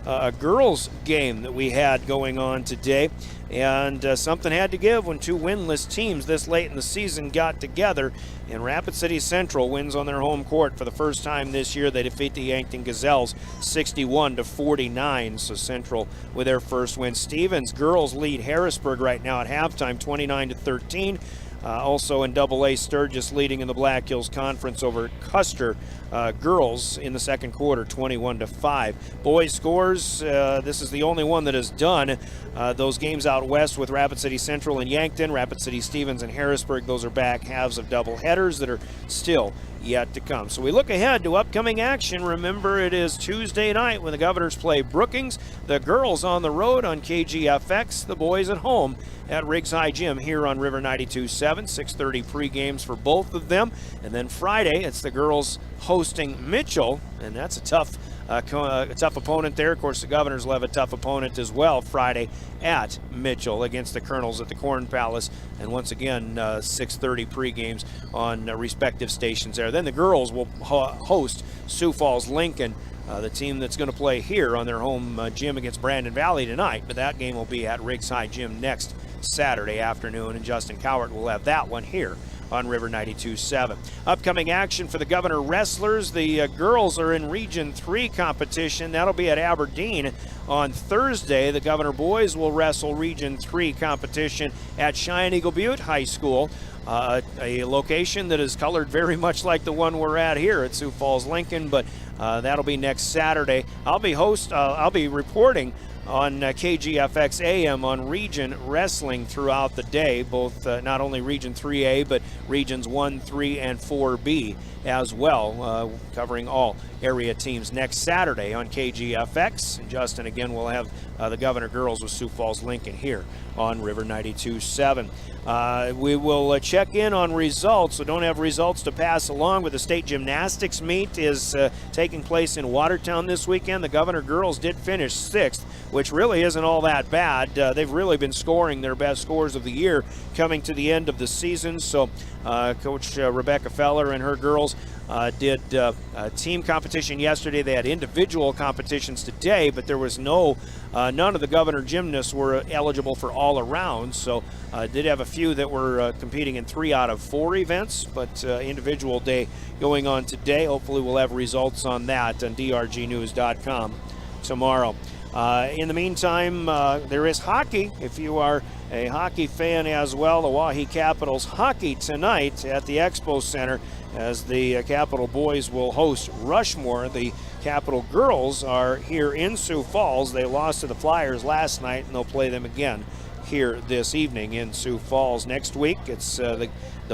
a girls game that we had going on today, and something had to give when 2 winless teams this late in the season got together, and Rapid City Central wins on their home court for the first time this year. They defeat the Yankton Gazelles 61-49, so Central with their first win. Stevens girls lead Harrisburg right now at halftime 29-13. Also in AA, Sturgis leading in the Black Hills Conference over Custer girls in the second quarter, 21-5. Boys scores, this is the only one that is done. Those games out west with Rapid City Central and Yankton, Rapid City Stevens and Harrisburg, those are back halves of double headers that are still yet to come. So we look ahead to upcoming action. Remember, it is Tuesday night when the Governors play Brookings. The girls on the road on KGFX, the boys at home at Riggs High Gym here on River 92.7, 6:30 pre-games for both of them. And then Friday, it's the girls hosting Mitchell, and that's a tough a tough opponent there. Of course, the Governors will have a tough opponent as well Friday at Mitchell against the Colonels at the Corn Palace. And once again, 6:30 pre-games on respective stations there. Then the girls will host Sioux Falls Lincoln, the team that's going to play here on their home gym against Brandon Valley tonight. But that game will be at Riggs High Gym next Saturday afternoon, and Justin Cowart will have that one here on River 92.7. Upcoming action for the Governor Wrestlers. The girls are in Region 3 competition. That'll be at Aberdeen on Thursday. The Governor boys will wrestle Region 3 competition at Cheyenne Eagle Butte High School, a location that is colored very much like the one we're at here at Sioux Falls Lincoln, but that'll be next Saturday. I'll be reporting on KGFX AM on Region Wrestling throughout the day, both not only Region 3A, but Regions 1, 3, and 4B as well, covering all area teams next Saturday on KGFX. And Justin, again, will have the Governor girls with Sioux Falls Lincoln here on River 92.7. We will check in on results, so don't have results to pass along, but the state gymnastics meet is taking place in Watertown this weekend. The Governor girls did finish 6th, which really isn't all that bad. They've really been scoring their best scores of the year coming to the end of the season. So Coach Rebecca Feller and her girls did team competition yesterday. They had individual competitions today, but there was none of the Governor gymnasts were eligible for all around. So did have a few that were competing in 3 out of 4 events, but individual day going on today. Hopefully we'll have results on that on drgnews.com tomorrow. In the meantime, there is hockey. If you are a hockey fan as well, the Wahi Capitals hockey tonight at the Expo Center as the Capital boys will host Rushmore. The Capital girls are here in Sioux Falls. They lost to the Flyers last night, and they'll play them again here this evening in Sioux Falls. Next week, it's the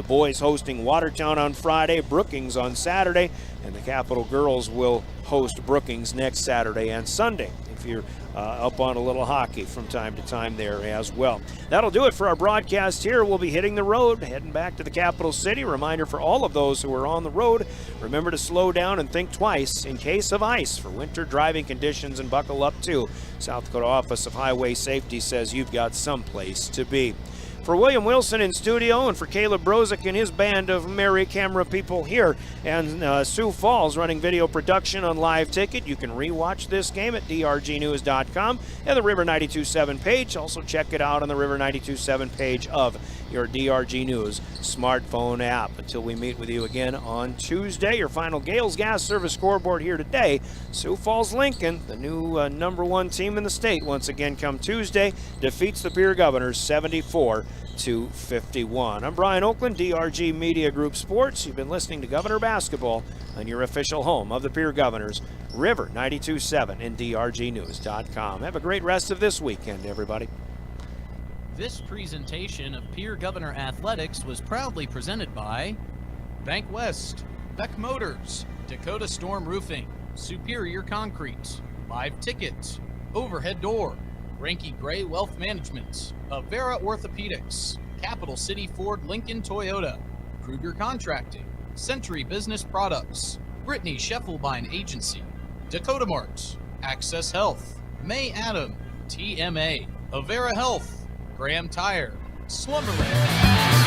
boys hosting Watertown on Friday, Brookings on Saturday, and the Capital girls will host Brookings next Saturday and Sunday, if you're up on a little hockey from time to time there as well. That'll do it for our broadcast here. We'll be hitting the road, heading back to the capital city. Reminder for all of those who are on the road, remember to slow down and think twice in case of ice for winter driving conditions, and buckle up too. South Dakota Office of Highway Safety says you've got someplace to be. For William Wilson in studio and for Caleb Brozick and his band of merry camera people here and Sioux Falls running video production on Live Ticket, you can rewatch this game at drgnews.com and the River 92.7 page. Also check it out on the River 92.7 page of your DRG News smartphone app. Until we meet with you again on Tuesday, your final Gales Gas Service scoreboard here today. Sioux Falls Lincoln, the new #1 team in the state, once again come Tuesday, defeats the Pierre Governors 74-51. I'm Brian Oakland, DRG Media Group Sports. You've been listening to Governor Basketball on your official home of the Pierre Governors, River 92.7 and drgnews.com. Have a great rest of this weekend, everybody. This presentation of Pierre Governor Athletics was proudly presented by Bank West, Beck Motors, Dakota Storm Roofing, Superior Concrete, Live Ticket, Overhead Door, Ranky Gray Wealth Management, Avera Orthopedics, Capital City Ford Lincoln Toyota, Kruger Contracting, Century Business Products, Brittany Scheffelbein Agency, Dakota Mart, Access Health, May Adam, TMA, Avera Health, Graham Tire, Slumberland.